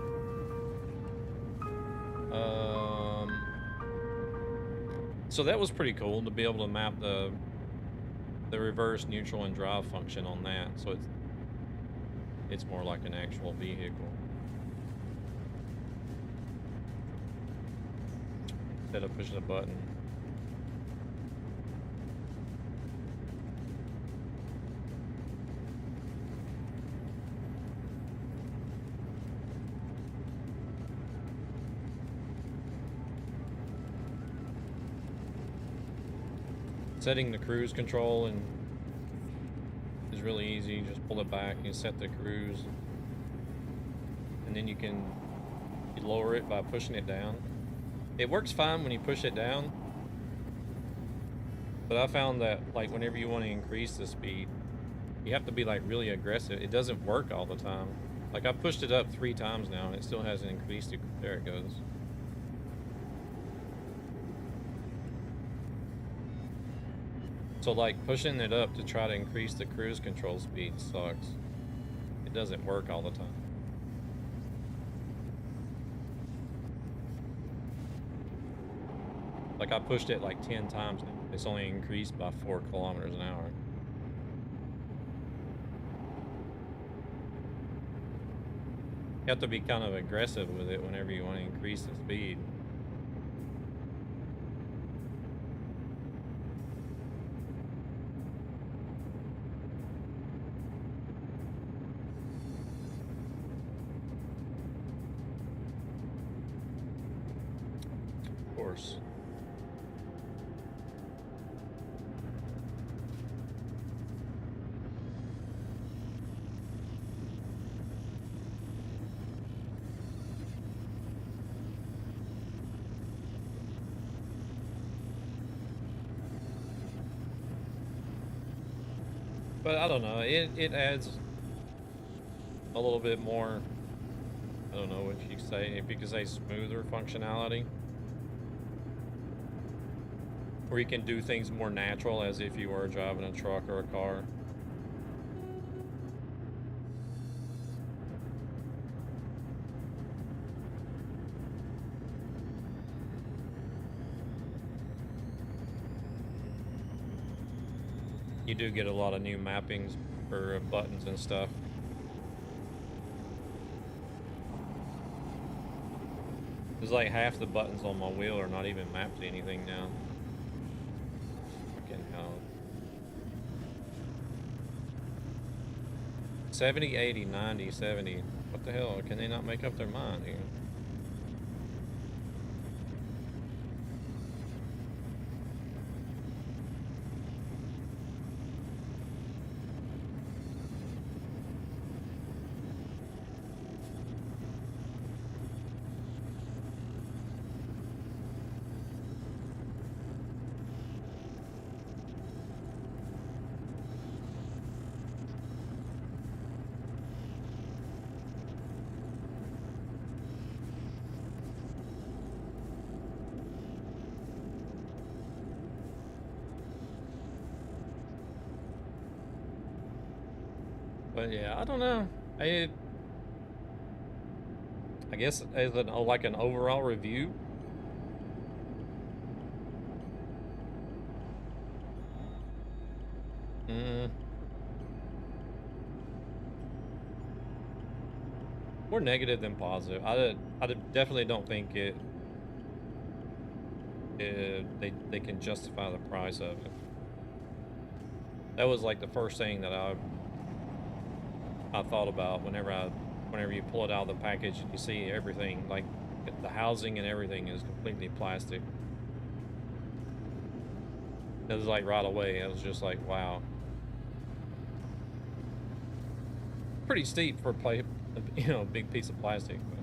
So that was pretty cool to be able to map the reverse, neutral, and drive function on that. So it's more like an actual vehicle instead of pushing a button. Setting the cruise control is really easy. You just pull it back, you set the cruise, and then you lower it by pushing it down. It works fine when you push it down, but I found that, like, whenever you want to increase the speed, you have to be, like, really aggressive. It doesn't work all the time. Like, I've pushed it up 3 times now and it still hasn't increased it. There it goes. So like pushing it up to try to increase the cruise control speed sucks. It doesn't work all the time. Like I pushed it like 10 times now. It's only increased by 4 kilometers an hour. You have to be kind of aggressive with it whenever you want to increase the speed. Of course. But I don't know, it adds a little bit more, I don't know what you could say, if you could say smoother functionality. Where you can do things more natural as if you were driving a truck or a car. You do get a lot of new mappings for buttons and stuff. There's like half the buttons on my wheel are not even mapped to anything now. Fucking hell. 70, 80, 90, 70. What the hell? Can they not make up their mind here? But yeah, I don't know. I guess as an like an overall review, more negative than positive. I definitely don't think they can justify the price of it. That was like the first thing that I thought about whenever you pull it out of the package and you see everything, like the housing and everything is completely plastic. It was like right away, I was just like, wow. Pretty steep for a big piece of plastic. But.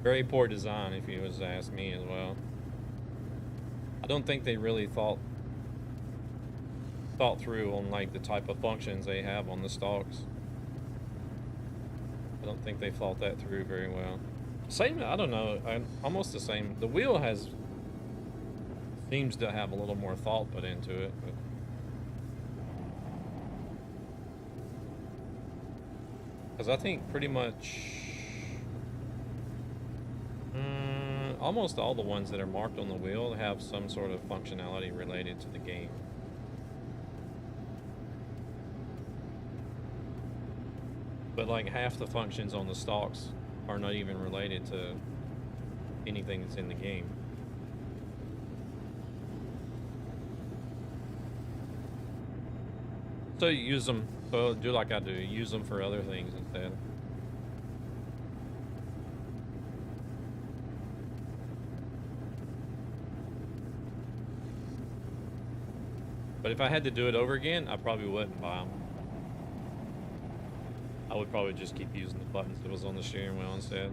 Very poor design, if you was to ask me as well. I don't think they really thought through on like the type of functions they have on the stalks. I don't think they thought that through very well. Same, I don't know, almost the same. The wheel seems to have a little more thought put into it, but because I think pretty much almost all the ones that are marked on the wheel have some sort of functionality related to the game. But like half the functions on the stalks are not even related to anything that's in the game. So you use them, so do like I do, use them for other things instead. But if I had to do it over again, I probably wouldn't buy them. I would probably just keep using the buttons that was on the steering wheel instead.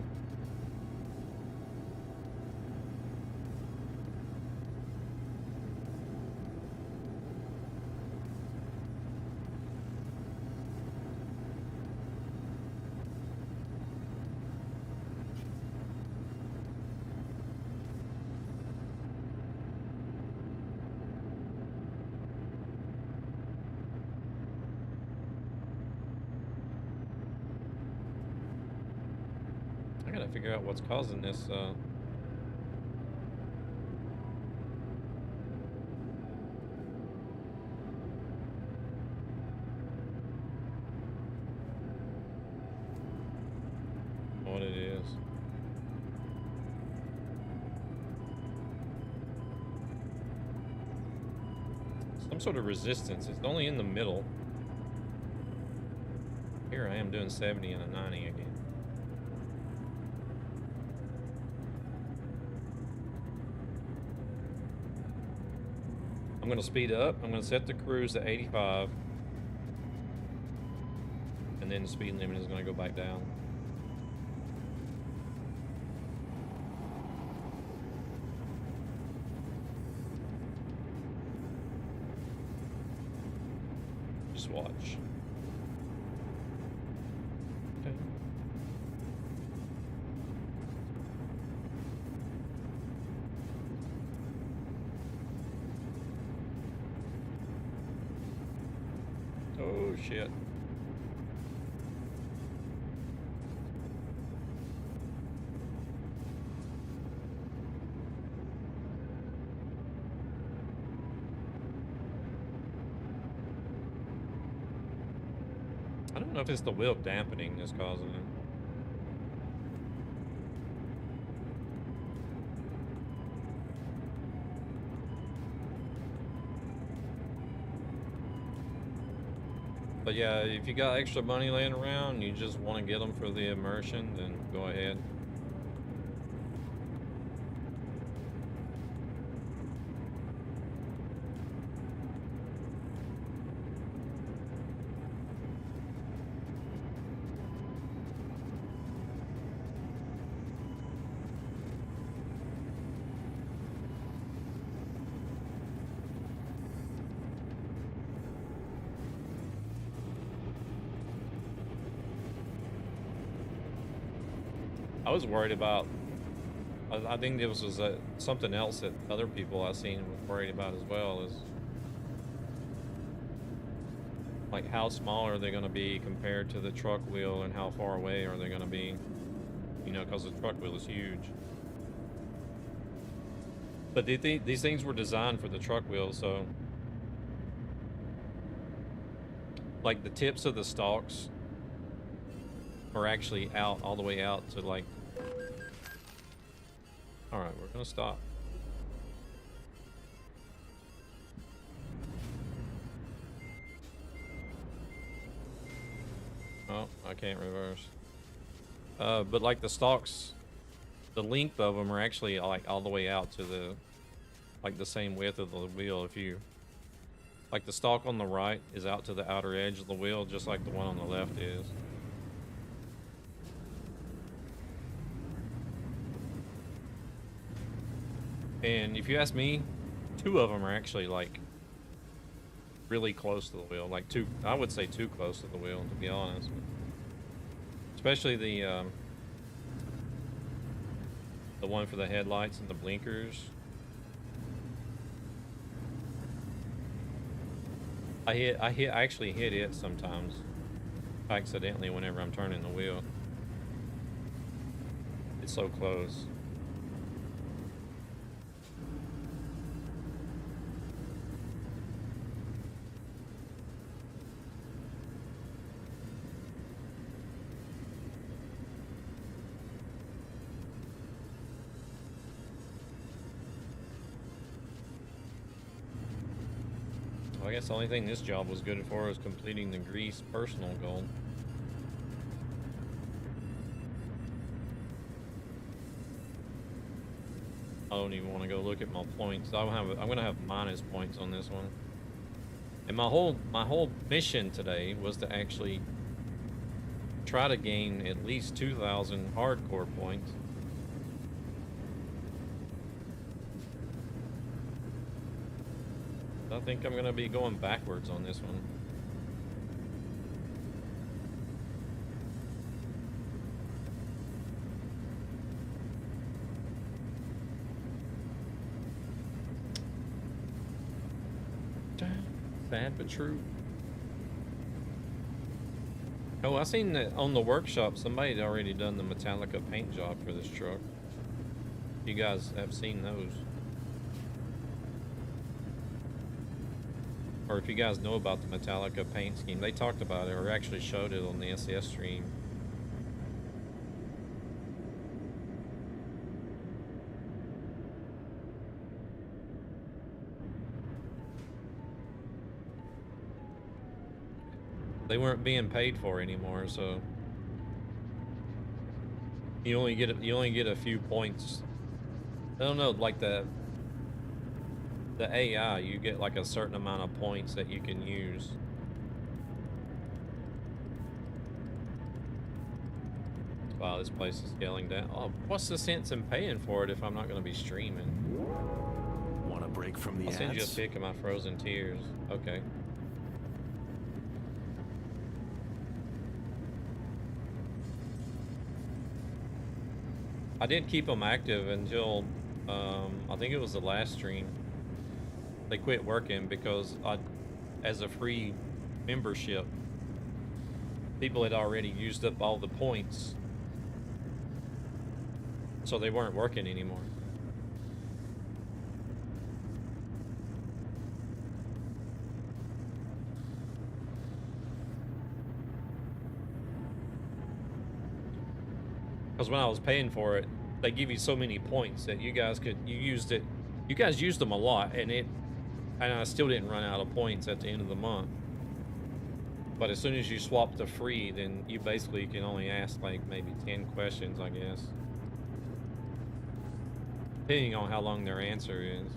Gotta figure out what's causing this. What it is. Some sort of resistance. It's only in the middle. Here I am doing 70 and a 90 again. I'm gonna speed up. I'm gonna set the cruise to 85. And then the speed limit is gonna go back down. Just watch. Okay. Oh shit. I don't know if it's the wheel dampening that's causing it. But yeah, if you got extra money laying around, you just want to get them for the immersion, then go ahead. I was worried about, I think this was something else that other people I've seen were worried about as well, is like how small are they going to be compared to the truck wheel, and how far away are they going to be, you know, because the truck wheel is huge. But these things were designed for the truck wheel, so like the tips of the stalks are actually out, all the way out to like, all right, we're gonna stop. Oh, I can't reverse. But like the stalks, the length of them are actually like all the way out to the, like the same width of the wheel. If you, like the stalk on the right is out to the outer edge of the wheel, just like the one on the left is. And if you ask me, two of them are actually like really close to the wheel, like I would say too close to the wheel, to be honest. Especially the one for the headlights and the blinkers. I actually hit it sometimes accidentally whenever I'm turning the wheel. It's so close. I guess the only thing this job was good for was completing the grease personal goal. I don't even want to go look at my points. I'm gonna have minus points on this one. And my whole mission today was to actually try to gain at least 2,000 hardcore points. I think I'm going to be going backwards on this one. Sad but true. Oh, I seen that on the workshop. Somebody had already done the Metallica paint job for this truck. You guys have seen those. Or if you guys know about the Metallica paint scheme, they talked about it or actually showed it on the SES stream. They weren't being paid for anymore, so you only get a few points. I don't know, like the AI, you get like a certain amount of points that you can use. Wow, this place is scaling down. Oh, what's the sense in paying for it if I'm not going to be streaming? Want a break from the I'll send you a ads? pic of my frozen tears. Okay. I did keep them active until I think it was the last stream. They quit working because as a free membership, people had already used up all the points, so they weren't working anymore. Because when I was paying for it, they give you so many points that you guys used them a lot, and I still didn't run out of points at the end of the month. But as soon as you swap to free, then you basically can only ask like maybe 10 questions, I guess. Depending on how long their answer is.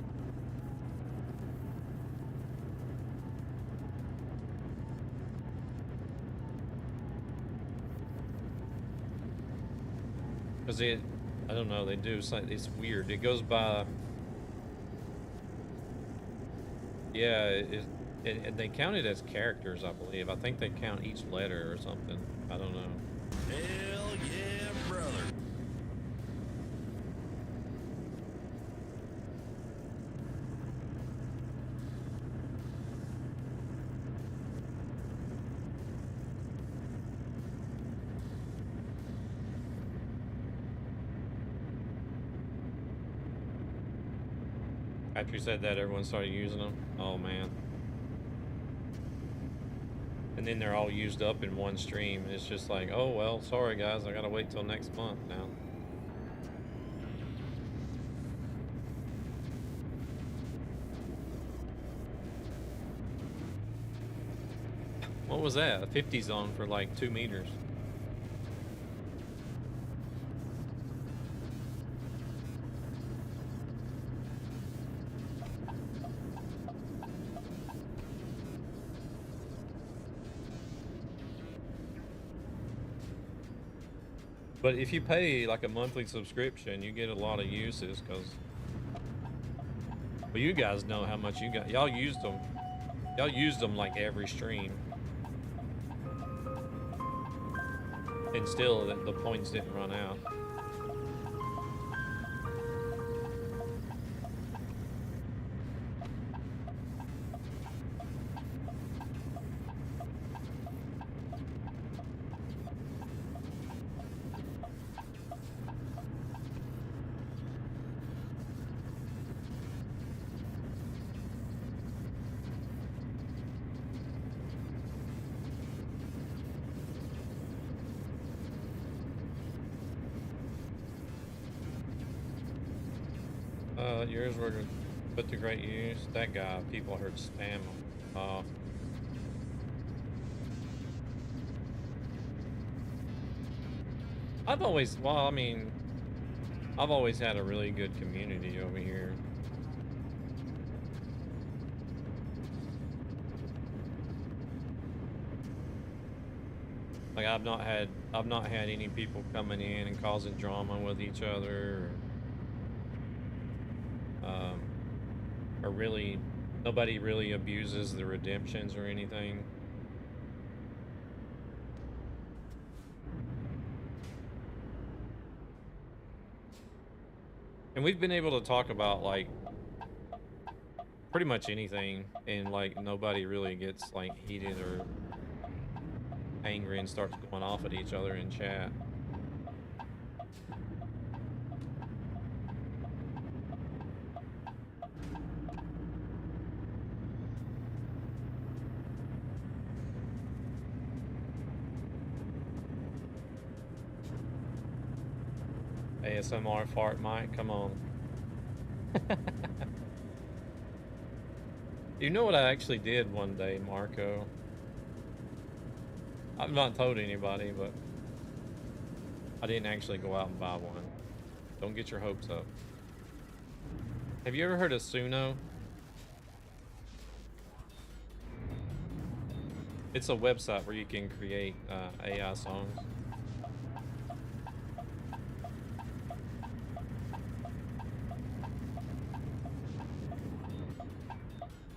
Because I don't know, they do something, it's weird. It goes by, yeah, and they count it as characters, I believe. I think they count each letter or something. I don't know. Hell yeah, brother. After you said that, everyone started using them. Oh man. And then they're all used up in one stream. It's just like, oh well, sorry guys, I gotta wait till next month now. What was that? A 50 zone for like 2 meters. But if you pay like a monthly subscription, you get a lot of uses because, well, you guys know how much you got. Y'all used them. Y'all used them like every stream. And still, the points didn't run out. Yours were put to great use. That guy, people heard spam him. I've always had a really good community over here. Like I've not had any people coming in and causing drama with each other. Or really, nobody really abuses the redemptions or anything. And we've been able to talk about like pretty much anything, and like nobody really gets like heated or angry and starts going off at each other in chat. ASMR fart mic, come on. You know what I actually did one day, Marco? I've not told anybody, but I didn't actually go out and buy one. Don't get your hopes up. Have you ever heard of Suno? It's a website where you can create AI songs.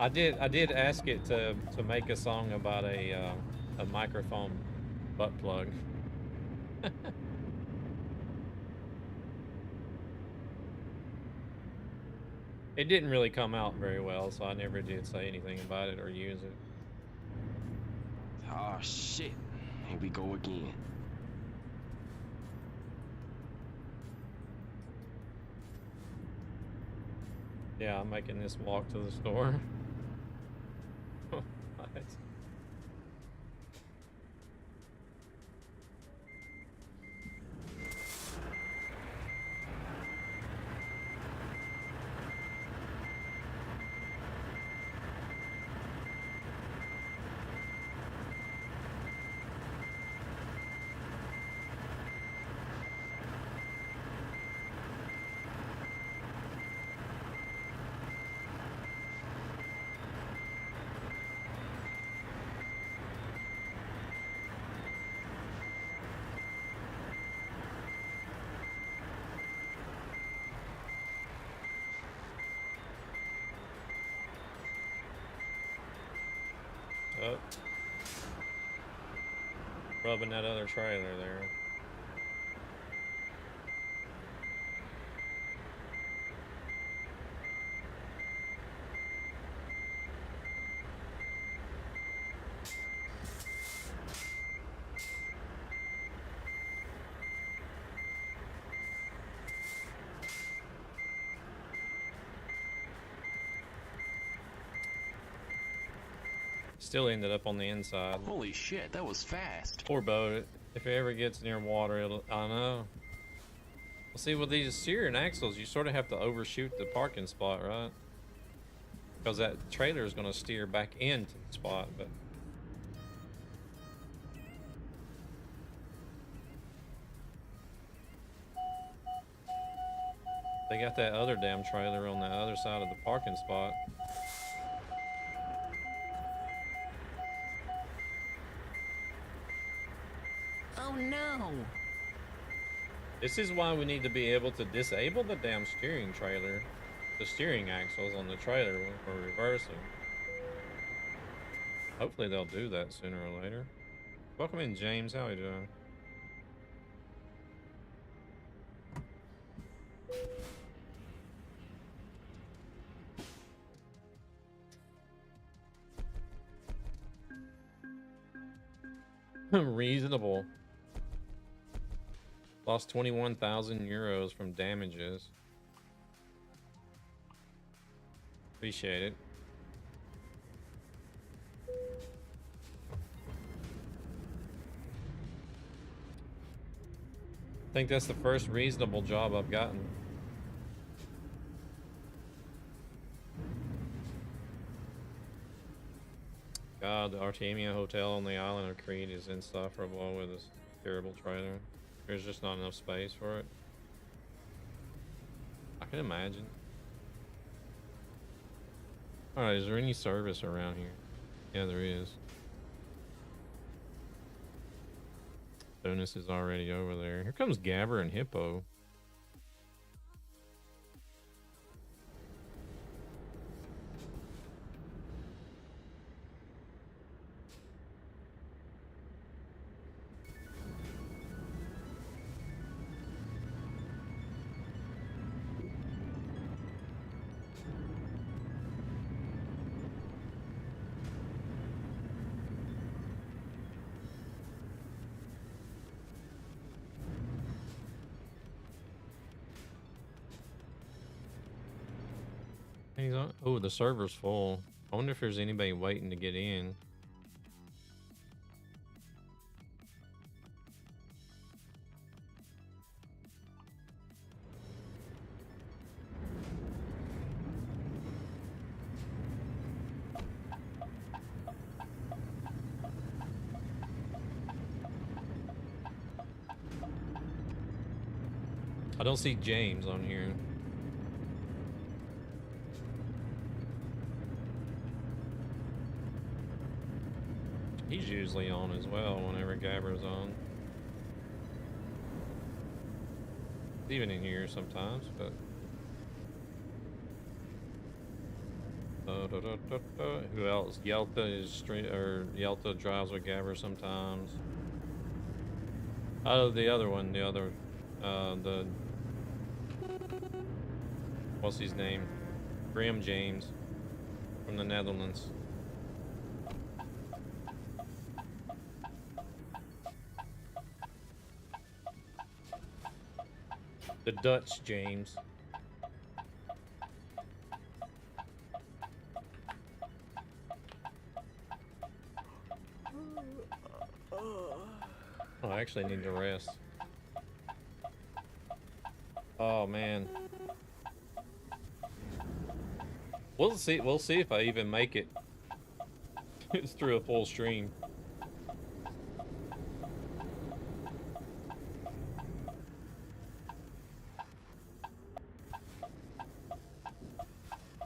I did ask it to make a song about a microphone butt plug. It didn't really come out very well, so I never did say anything about it or use it. Oh shit. Here we go again. Yeah, I'm making this walk to the store. What? Oh. Rubbing that other trailer there. Still ended up on the inside. Holy shit, that was fast. Poor boat. If it ever gets near water, it'll... I know. Well, see, with these steering axles, you sort of have to overshoot the parking spot, right? Because that trailer is going to steer back into the spot, but... They got that other damn trailer on the other side of the parking spot. Oh no! This is why we need to be able to disable the damn steering trailer, the steering axles on the trailer when we're reversing. Hopefully they'll do that sooner or later. Welcome in, James. How are you doing? Reasonable. Lost 21,000 euros from damages. Appreciate it. I think that's the first reasonable job I've gotten. God, the Artemia Hotel on the island of Crete is insufferable with this terrible trailer. There's just not enough space for it. I can imagine. Alright, is there any service around here? Yeah, there is. Bonus is already over there. Here comes Gabber and Hippo. He's on. Oh, the server's full. I wonder if there's anybody waiting to get in. I don't see James on here. He's usually on as well whenever Gabber's on. Even in here sometimes, but who else? Yelta is Yelta drives with Gabber sometimes. Oh, the other one, the what's his name? Graham James from the Netherlands. The Dutch James. Oh, I actually need to rest. Oh man. We'll see if I even make it. It's through a full stream.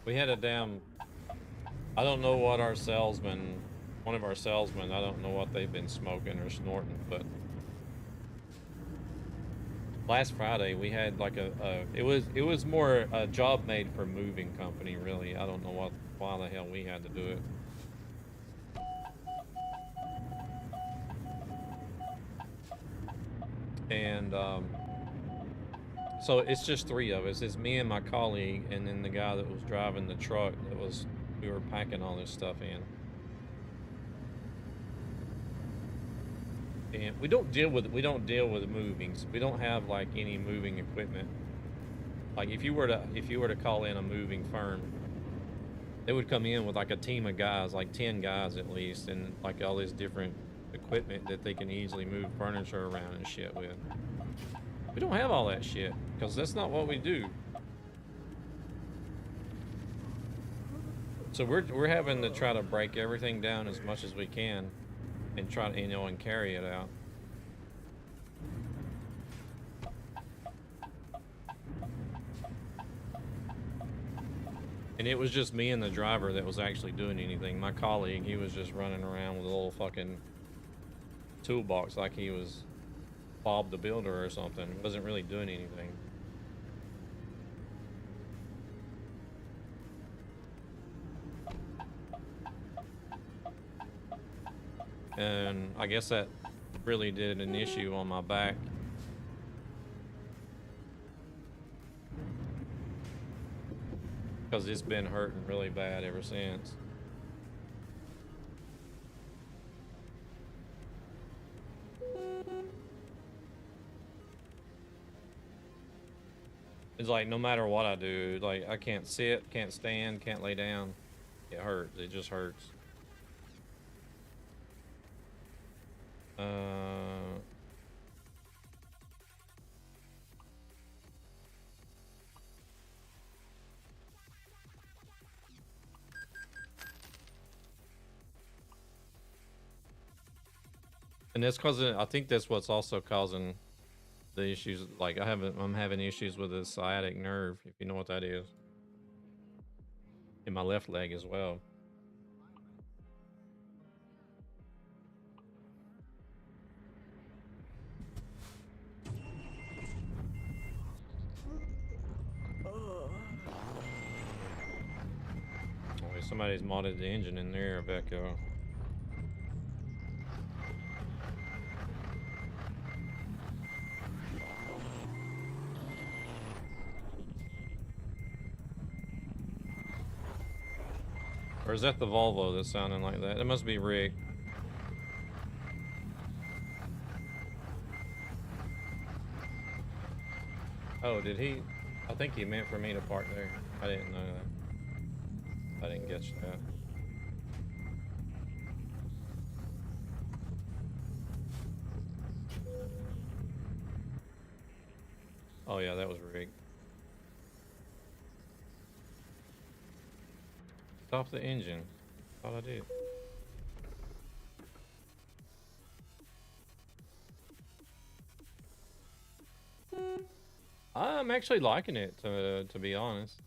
We had a damn, I don't know what our salesman, one of our salesmen, I don't know what they've been smoking or snorting, but last Friday we had like it was more a job made for moving company, really. I don't know why the hell we had to do it. And so it's just 3 of us. It's me and my colleague, and then the guy that was driving the truck we were packing all this stuff in. And we don't deal with movings. We don't have like any moving equipment. Like if you were to call in a moving firm, they would come in with like a team of guys, like 10 guys at least, and like all this different equipment that they can easily move furniture around and shit with. We don't have all that shit because that's not what we do. So we're having to try to break everything down as much as we can and try to, and carry it out. And it was just me and the driver that was actually doing anything. My colleague, he was just running around with a little fucking toolbox like he was Bob the Builder or something. Wasn't really doing anything. And I guess that really did an issue on my back. Because it's been hurting really bad ever since. It's like no matter what I do, like I can't sit, can't stand, can't lay down. It hurts. It just hurts. And that's causing, I think that's what's also causing the issues. Like I'm having issues with the sciatic nerve, if you know what that is, in my left leg as well. Oh, somebody's modded the engine in there, Becco. Or is that the Volvo that's sounding like that? It must be Rick. Oh, did he? I think he meant for me to park there. I didn't know that. I didn't get that. Oh yeah, that was rigged. Stop the engine. Thought I did. I'm actually liking it, to be honest.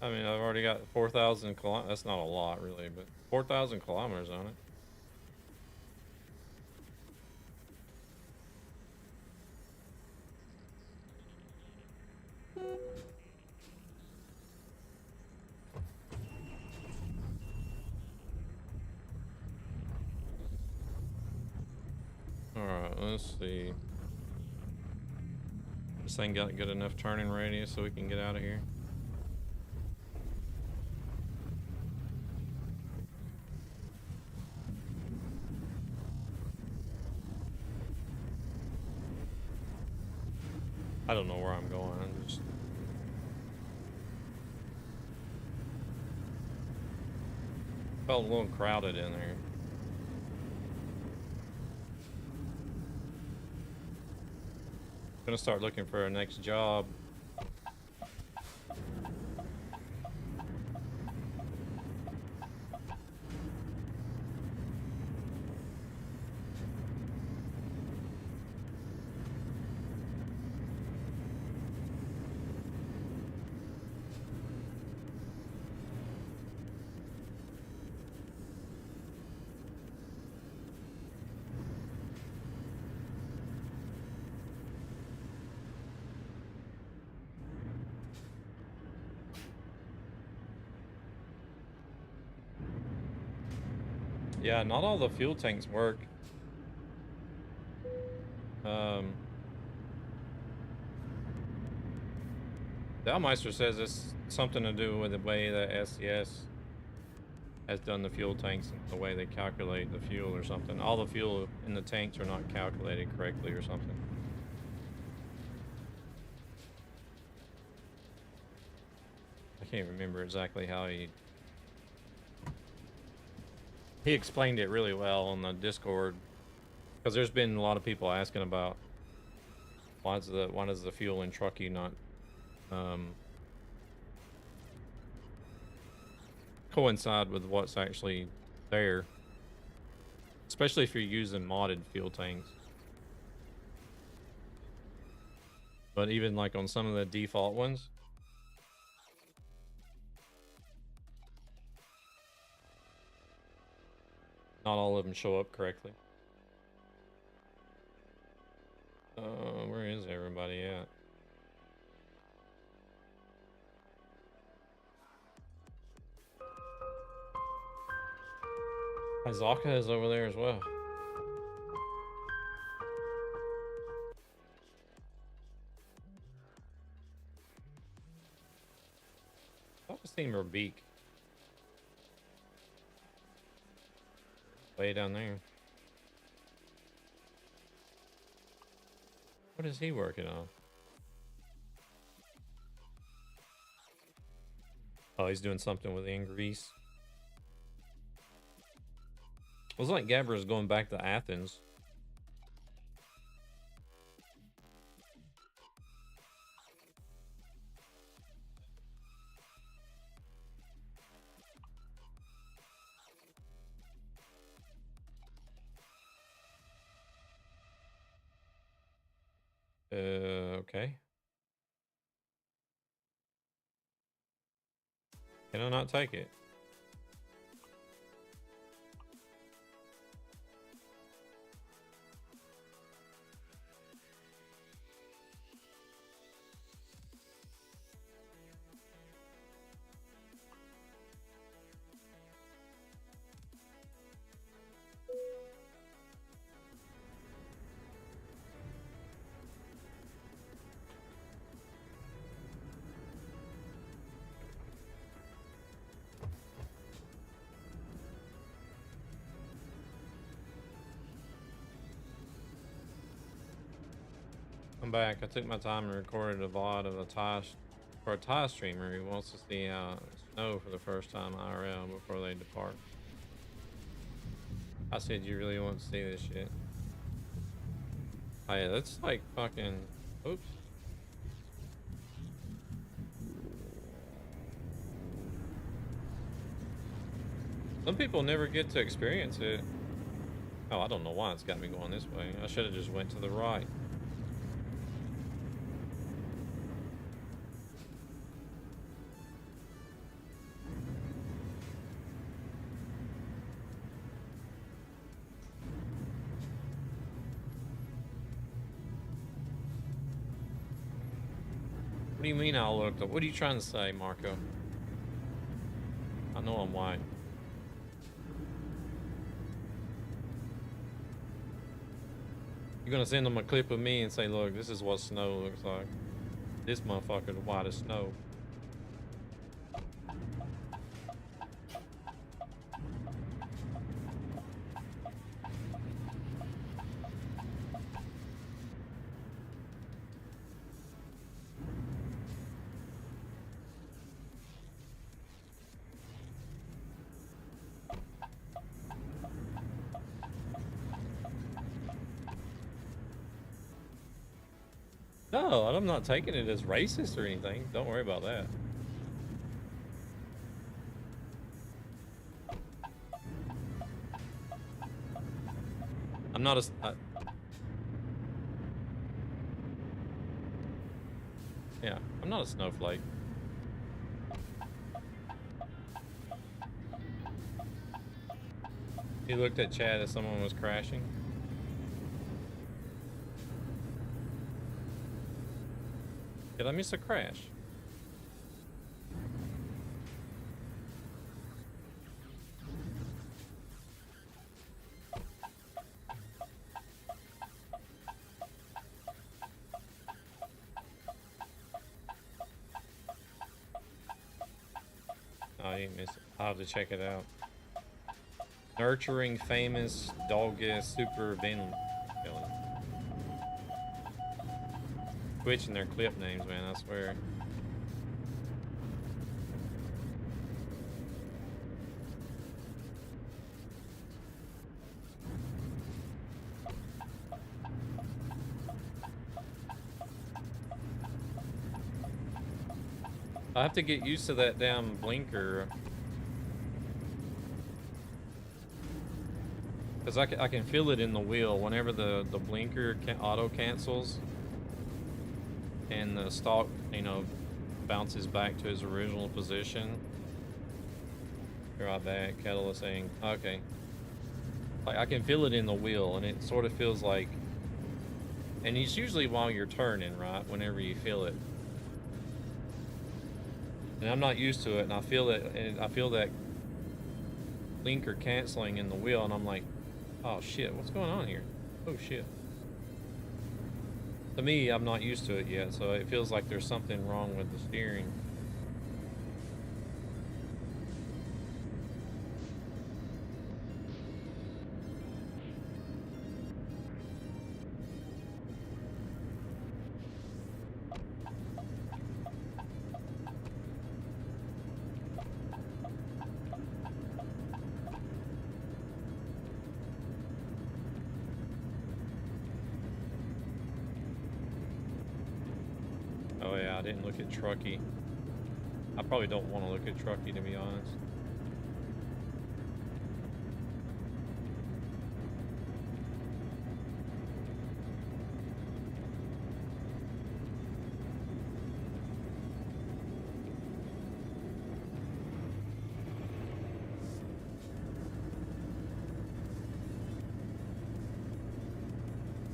I mean, I've already got 4,000 kilometers. That's not a lot, really, but 4,000 kilometers on it. Alright, let's see. This thing got good enough turning radius so we can get out of here. I don't know where I'm going. I'm just... felt a little crowded in there. Gonna start looking for our next job. Yeah, not all the fuel tanks work. Dalmeister says it's something to do with the way that SCS has done the fuel tanks and the way they calculate the fuel or something. All the fuel in the tanks are not calculated correctly or something. I can't remember exactly how he explained it really well on the Discord, because there's been a lot of people asking about why does the fuel in Trucky not coincide with what's actually there, especially if you're using modded fuel tanks. But even like on some of the default ones, not all of them show up correctly. Where is everybody at? Izaka is over there as well. I thought I seen Rabik way down there. What is he working on? Oh, he's doing something with Greece. It was like Gabriel's going back to Athens. Okay. Can I not take it? I'm back. I took my time and recorded a VOD of a Thai streamer who wants to see snow for the first time IRL before they depart. I said, you really want to see this shit? Oh yeah, that's like fucking, oops. Some people never get to experience it. Oh, I don't know why it's got me going this way. I should have just went to the right. What do you mean I looked up? What are you trying to say, Marco? I know I'm white. You're gonna send them a clip of me and say, look, this is what snow looks like. This motherfucker's white as snow. No, I'm not taking it as racist or anything. Don't worry about that. I'm not a... yeah, I'm not a snowflake. He looked at Chad as someone was crashing. Did I miss a crash? Oh, I didn't miss it. I'll have to check it out. Nurturing famous doggiest super villain. Switching their clip names, man, I swear. I have to get used to that damn blinker. Because I can feel it in the wheel whenever the blinker auto cancels. And the stalk, you know, bounces back to his original position. Be right back. Kettle is saying, okay. Like, I can feel it in the wheel, and it sort of feels like... And it's usually while you're turning, right? Whenever you feel it. And I'm not used to it, and I feel it, and I feel that blinker canceling in the wheel, and I'm like, oh shit, what's going on here? Oh shit. To me, I'm not used to it yet, so it feels like there's something wrong with the steering. Oh yeah, I didn't look at Trucky. I probably don't want to look at Trucky, to be honest.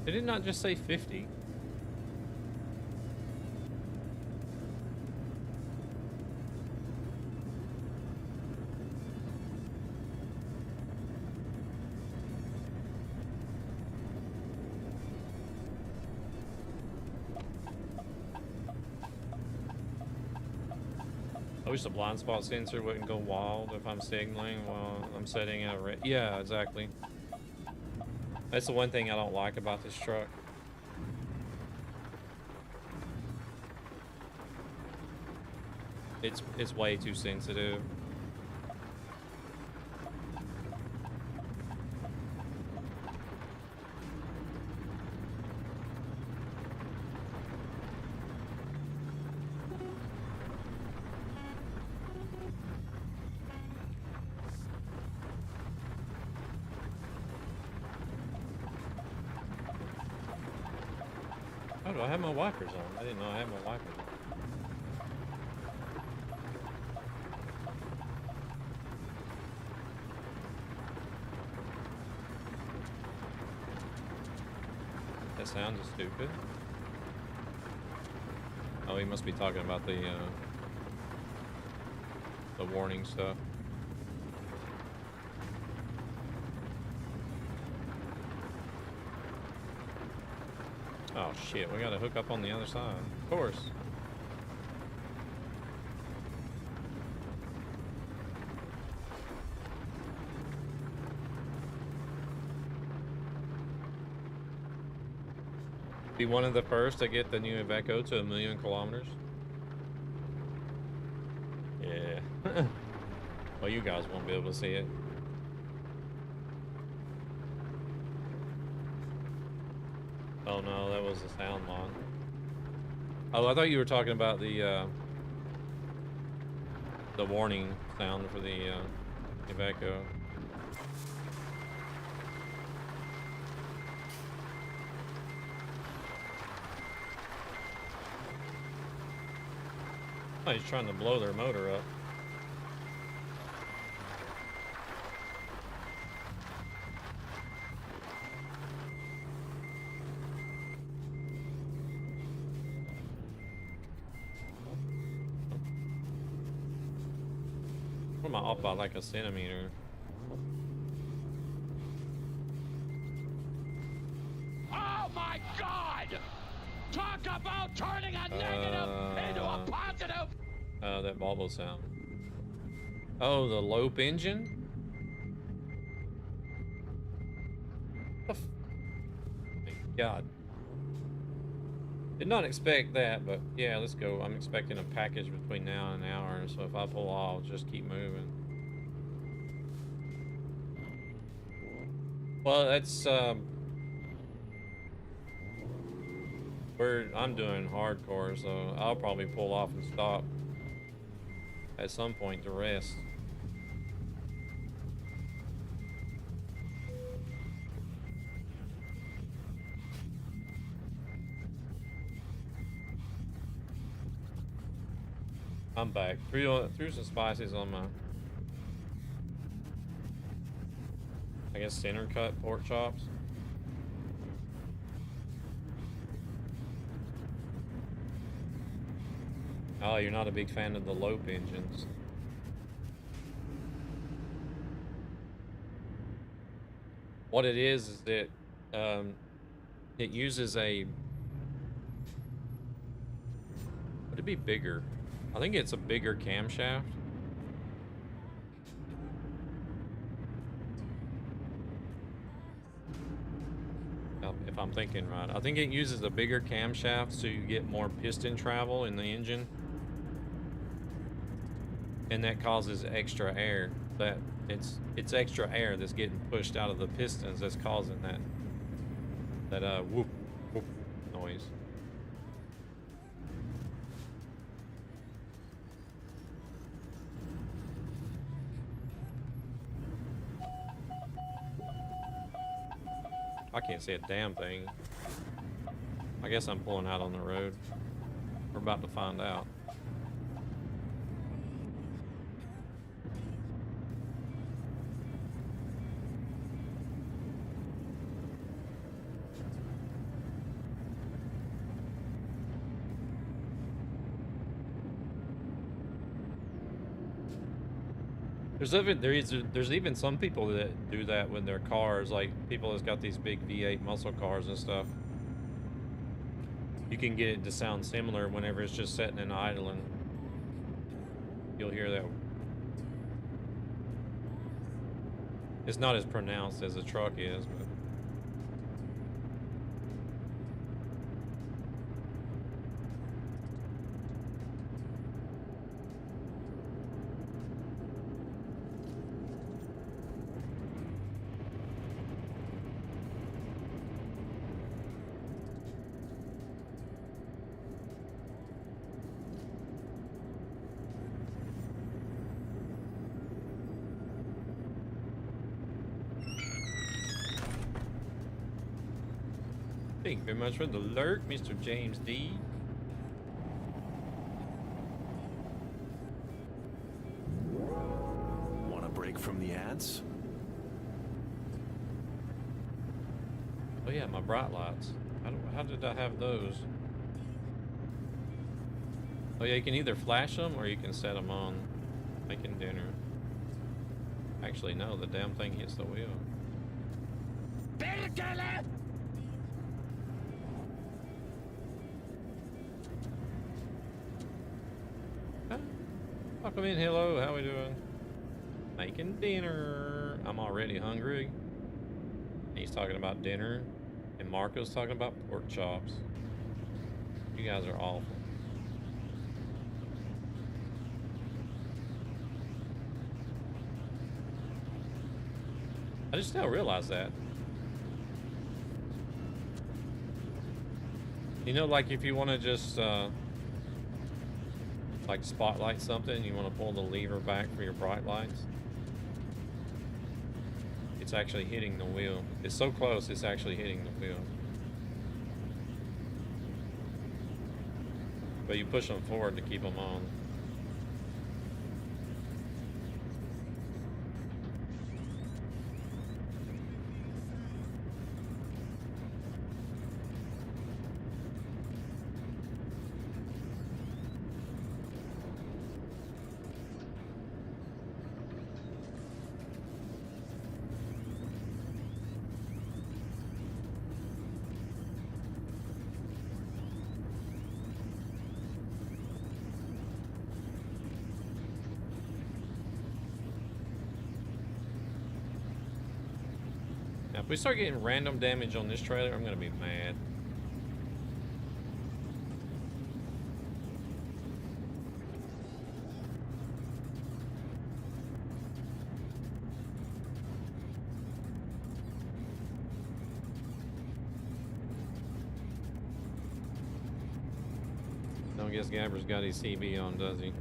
Did it not just say 50? I wish the blind spot sensor wouldn't go wild if I'm signaling while I'm setting a red. Yeah, exactly. That's the one thing I don't like about this truck. It's way too sensitive. Oh, do I have my wipers on? I didn't know I had my wipers on. That sound is stupid. Oh, he must be talking about the warning stuff. Oh shit, we gotta hook up on the other side. Of course. Be one of the first to get the new Iveco to 1,000,000 kilometers. Yeah. Well, you guys won't be able to see it. Oh no, that was the sound line. Oh, I thought you were talking about the warning sound for the Iveco. Oh, he's trying to blow their motor up. What am I off by like a centimeter? Oh my God! Talk about turning a negative into a positive! That Volvo sound. Oh, the Lope engine? God. Did not expect that, but yeah, let's go. I'm expecting a package between now and an hour, so if I pull off, I'll just keep moving. Well, that's I'm doing hardcore, so I'll probably pull off and stop at some point to rest. I'm back. Threw some spices on my, I guess, center cut pork chops. Oh, you're not a big fan of the Lope engines. What it is that it uses a, would it be bigger? I think it's a bigger camshaft. If I'm thinking right. I think it uses a bigger camshaft so you get more piston travel in the engine. And that causes extra air. It's extra air that's getting pushed out of the pistons that's causing that whoop whoop noise. I can't see a damn thing. I guess I'm pulling out on the road. We're about to find out. There's even some people that do that with their cars, like people that's got these big V8 muscle cars and stuff. You can get it to sound similar whenever it's just sitting and idling. You'll hear that. It's not as pronounced as a truck is, but Thank you very much for the alert, Mr. James D. Want a break from the ads? Oh yeah, my bright lights. How did I have those? Oh yeah, you can either flash them or you can set them on. Making dinner. Actually, no, the damn thing hits the wheel. Welcome in, hello, how we doing? Making dinner. I'm already hungry. He's talking about dinner, and Marco's talking about pork chops. You guys are awful. I just now realized that. You know, like if you want to just like spotlight something, you want to pull the lever back for your bright lights. It's actually hitting the wheel. It's so close, it's actually hitting the wheel. But you push them forward to keep them on. If we start getting random damage on this trailer, I'm gonna be mad. Don't guess Gabber's got his CB on, does he?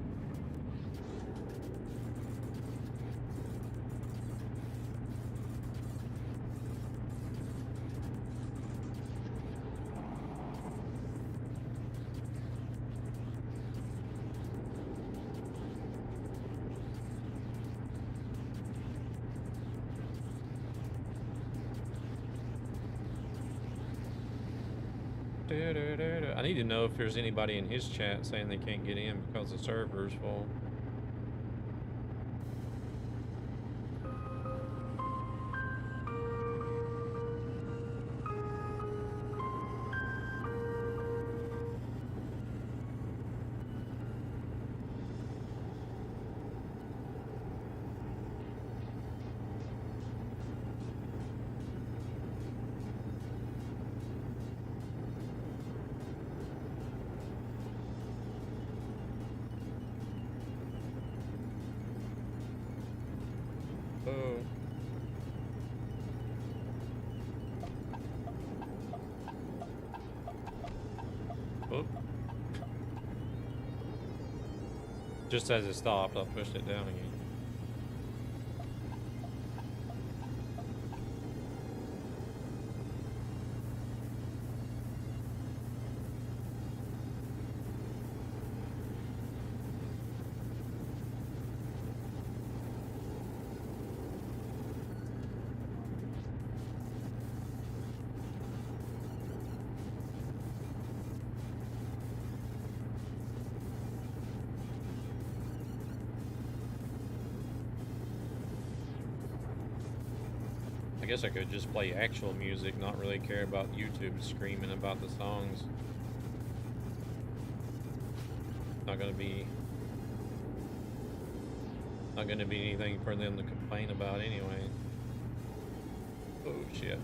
I need to know if there's anybody in his chat saying they can't get in because the server's full. Just as it stopped, I pushed it down again. I guess I could just play actual music, not really care about YouTube screaming about the songs. Not gonna be anything for them to complain about anyway. Oh shit.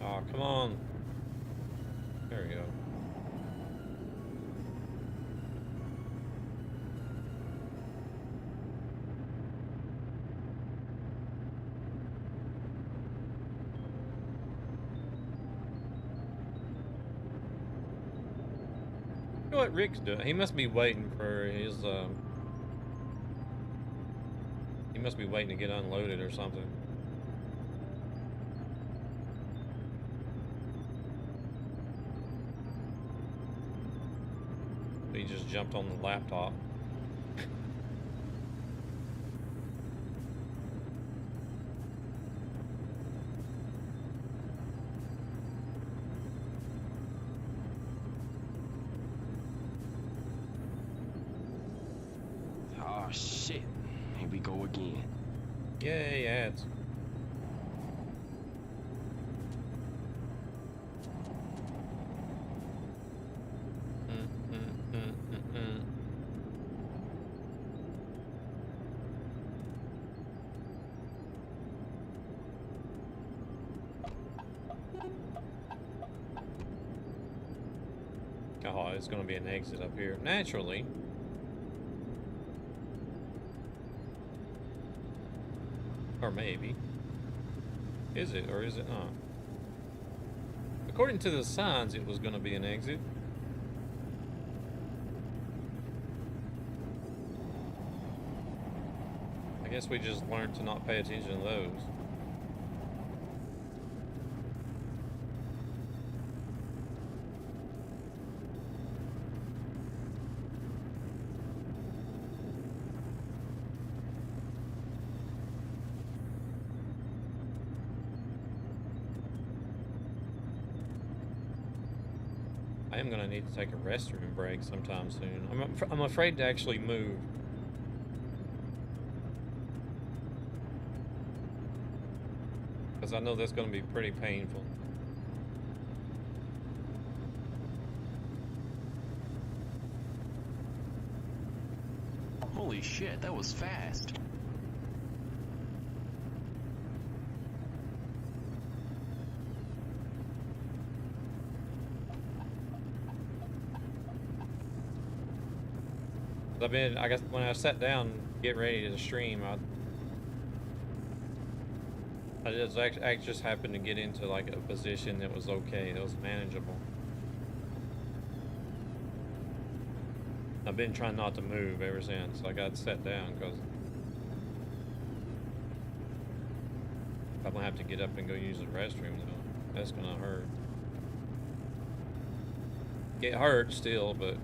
Oh, come on. There we go. You know what Rick's doing? He must be waiting for his, he must be waiting to get unloaded or something. He just jumped on the laptop. Oh shit. Here we go again. Yay, ads. Oh, it's gonna be an exit up here. Naturally. Or maybe. Is it, or is it not? According to the signs, it was gonna be an exit. I guess we just learned to not pay attention to those. I am gonna need to take a restroom break sometime soon. I'm afraid to actually move. Because I know that's gonna be pretty painful. Holy shit, that was fast. I guess when I sat down, get ready to stream, I just happened to get into like a position that was okay, that was manageable. I've been trying not to move ever since I got set down, because I'm gonna have to get up and go use the restroom though. That's gonna hurt. It hurts still, but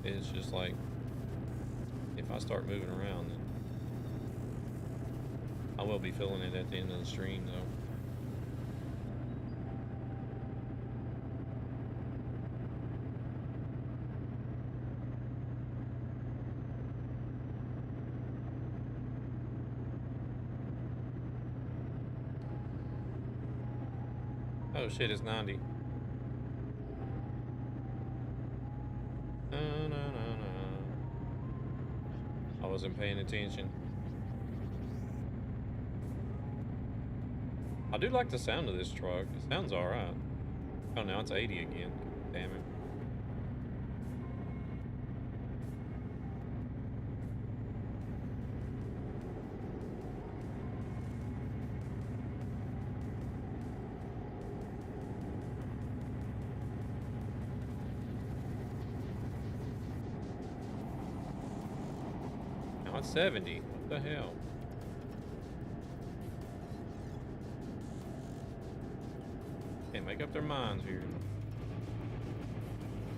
it's just like, if I start moving around, then I will be feeling it at the end of the stream, though. Oh shit, it's 90. No, no, no, no. I wasn't paying attention. I do like the sound of this truck. It sounds alright. Oh, now it's 80 again. Damn it. Now it's 70. What the hell? Can't make up their minds here.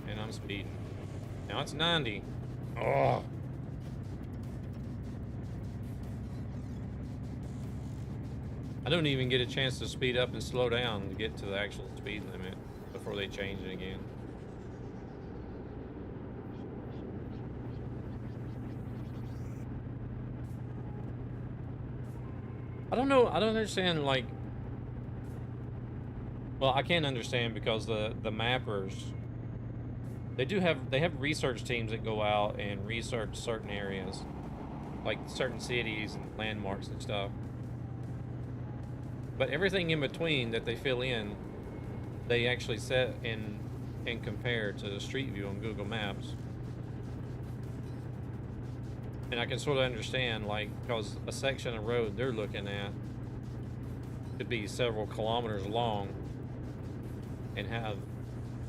And I'm speeding. Now it's 90. Oh. I don't even get a chance to speed up and slow down to get to the actual speed limit before they change it again. I don't know. I don't understand, like, well, I can't understand because the mappers, they have research teams that go out and research certain areas, like certain cities and landmarks and stuff. But everything in between that they fill in, they actually set and compare to Street View on Google Maps. And I can sort of understand, like, because a section of road they're looking at could be several kilometers long and have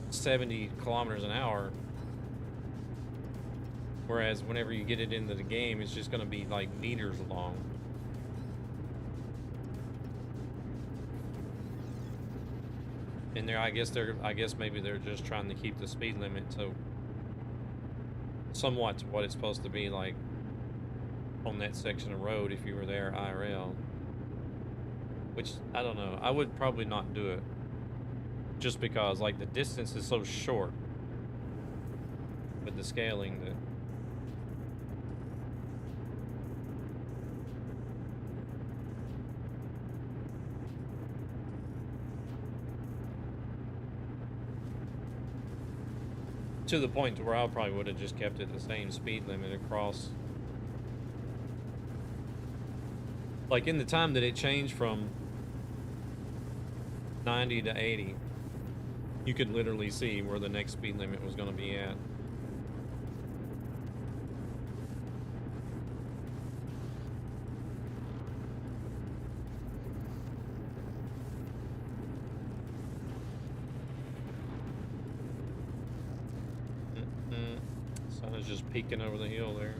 70 kilometers an hour, Whereas whenever you get it into the game, it's just going to be like meters long. And I guess maybe they're just trying to keep the speed limit to somewhat to what it's supposed to be like on that section of road if you were there IRL. Which, I don't know. I would probably not do it. Just because, like, the distance is so short with the scaling that... To the point to where I probably would have just kept it the same speed limit across. Like, in the time that it changed from 90 to 80, you could literally see where the next speed limit was going to be at. Sun is just peeking over the hill there.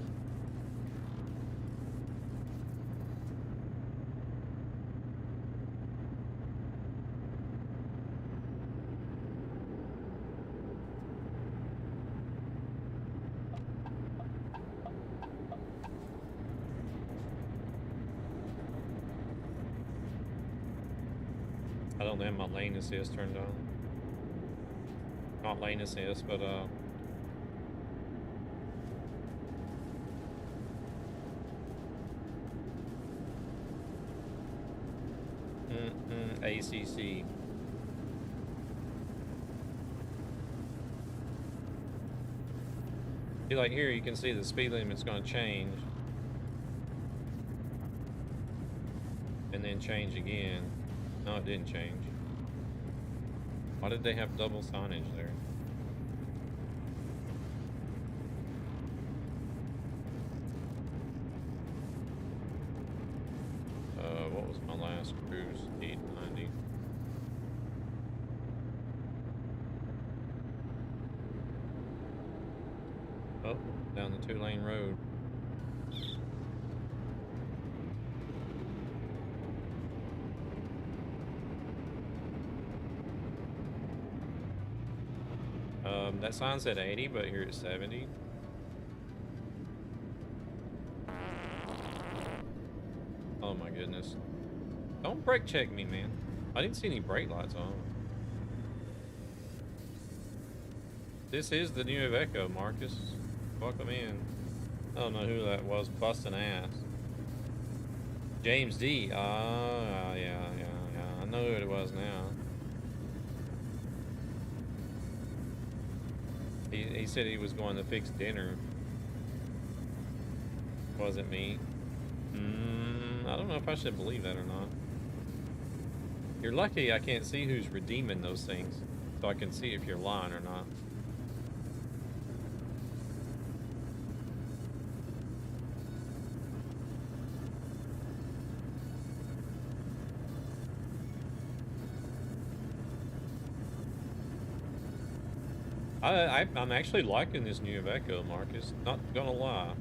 I don't have my lane assist turned on. Not lane assist, but ACC. See, like here you can see the speed limit's going to change. And then change again. No, it didn't change. Why did they have double signage there? What was my last cruise? 890. Oh, down the 2-lane road. That sign said 80, but here it's 70. Oh my goodness. Don't brake check me, man. I didn't see any brake lights on. This is the new Iveco, Marcus. Welcome in. I don't know who that was busting ass. James D. Yeah. I know who it was now. He said he was going to fix dinner. Wasn't me. I don't know if I should believe that or not. You're lucky I can't see who's redeeming those things, so I can see if you're lying or not. I'm actually liking this new Iveco, Marcus. Not gonna lie.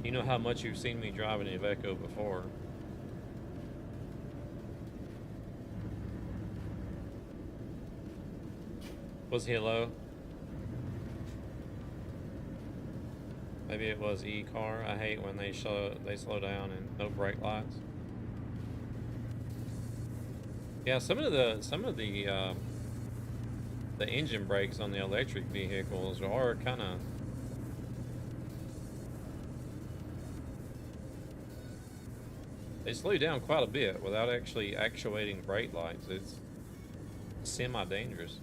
You know how much you've seen me driving an Iveco before. Was he low? Maybe it was E-car. I hate when they slow down and no brake lights. Yeah, some of the engine brakes on the electric vehicles are kind of... They slow down quite a bit without actually actuating brake lights. It's semi-dangerous.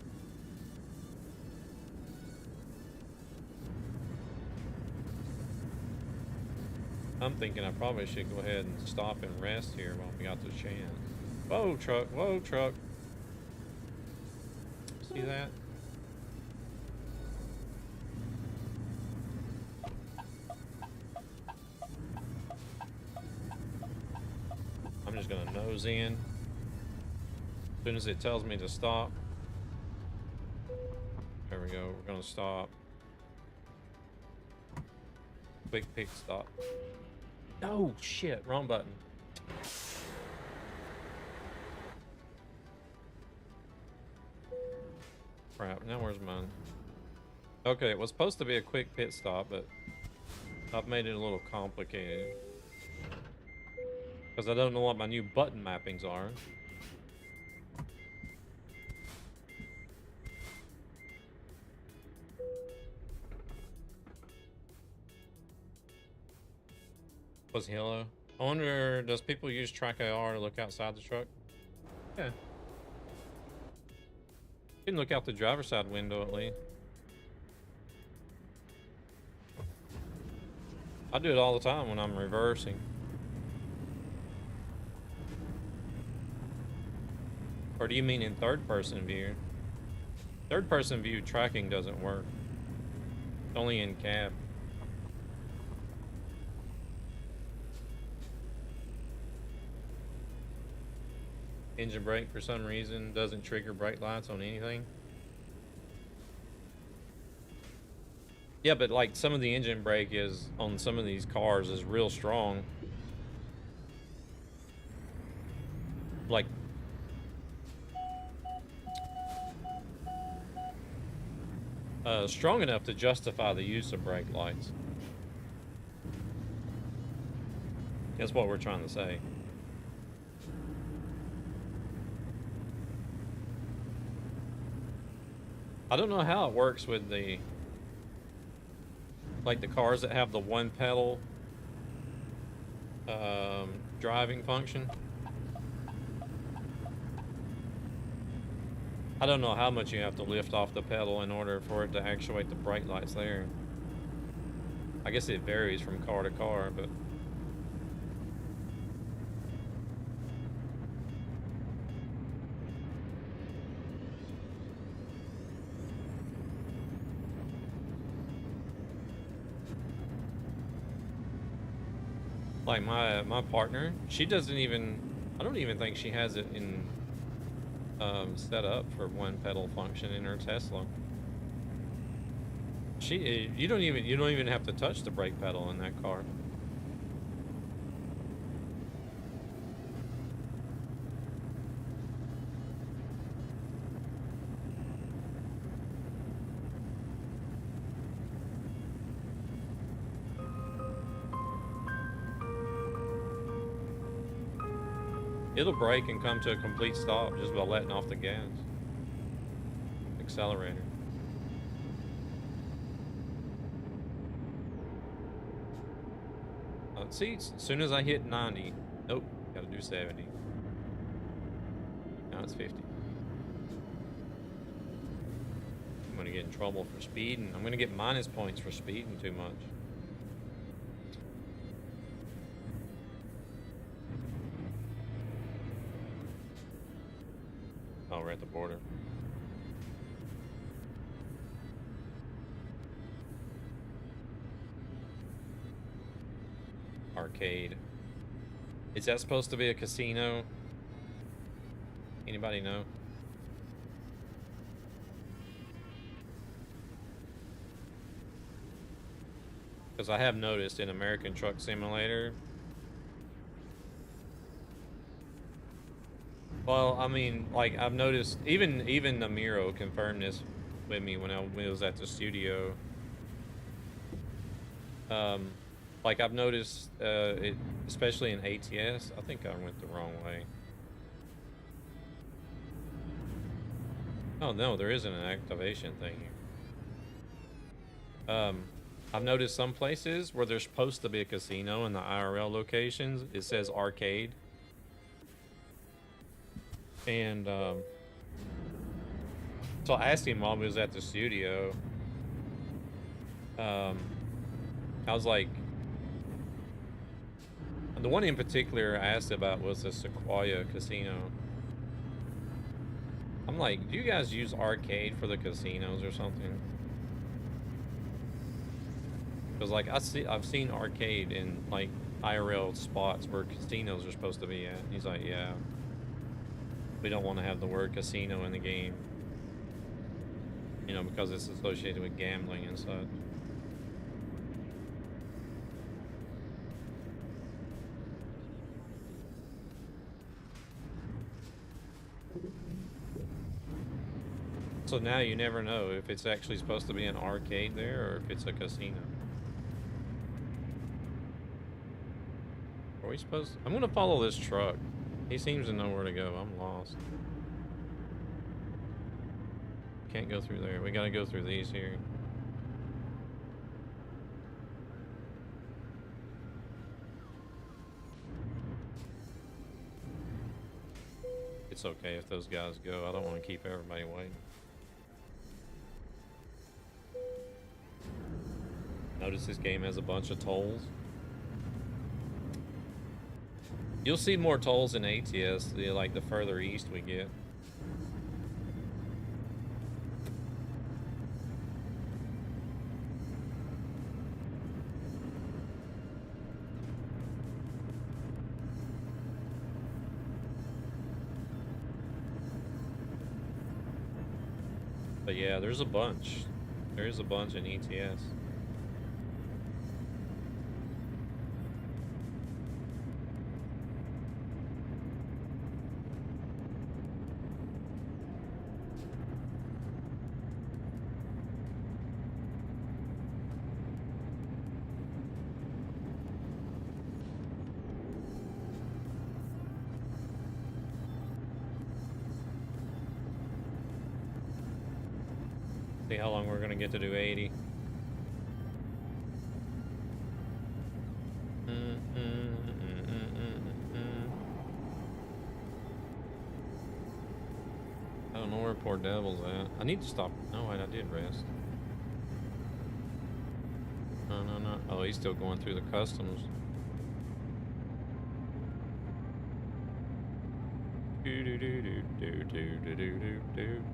I'm thinking I probably should go ahead and stop and rest here while we got the chance. Whoa, truck. Whoa, truck. See that? I'm just gonna nose in. As soon as it tells me to stop. There we go, we're gonna stop. quick pit stop. Oh shit, wrong button. Crap, now where's mine? Okay, it was supposed to be a quick pit stop, but I've made it a little complicated. Because I don't know what my new button mappings are. Was hello? I wonder, does people use track AR to look outside the truck? Yeah. You can look out the driver's side window at least. I do it all the time when I'm reversing. Or do you mean in third person view? Third person view tracking doesn't work. It's only in cab. Engine brake for some reason doesn't trigger brake lights on anything. Yeah, but like some of the engine brake is on some of these cars is real strong. Like strong enough to justify the use of brake lights. That's what we're trying to say. I don't know how it works with the like the cars that have the one pedal driving function. I don't know how much you have to lift off the pedal in order for it to actuate the brake lights there. I guess it varies from car to car, but like my partner, she doesn't even, I don't even think she has it in set up for one pedal function in her Tesla. You don't even have to touch the brake pedal in that car. It'll brake and come to a complete stop just by letting off the gas. Accelerator. See, as soon as I hit 90, nope, gotta do 70. Now it's 50. I'm gonna get in trouble for speeding. I'm gonna get minus points for speeding too much. Oh, we're at the border. Arcade. Is that supposed to be a casino? Anybody know? Because I have noticed in American Truck Simulator. Well, I mean, like I've noticed, even Namiro confirmed this with me when I was at the studio. Like I've noticed, it, especially in ATS, I think I went the wrong way. Oh no, there isn't an activation thing here. I've noticed some places where there's supposed to be a casino in the IRL locations, it says arcade. And so I asked him while we was at the studio. I was like, the one in particular I asked about was the Sequoia Casino. I'm like, do you guys use arcade for the casinos or something? Because like I've seen arcade in like IRL spots where casinos are supposed to be at. And he's like, yeah. We don't want to have the word casino in the game. You know, because it's associated with gambling and such. So now you never know if it's actually supposed to be an arcade there or if it's a casino. Are we supposed to... I'm gonna follow this truck. He seems to know where to go. I'm lost. Can't go through there. We gotta go through these here. It's okay if those guys go. I don't want to keep everybody waiting. Notice this game has a bunch of tolls. You'll see more tolls in ATS, like the further east we get. But yeah, there's a bunch. There's a bunch in ETS. See how long we're gonna get to do 80. I don't know where poor Devil's at. I need to stop. No, wait, I did rest. No. Oh, he's still going through the customs.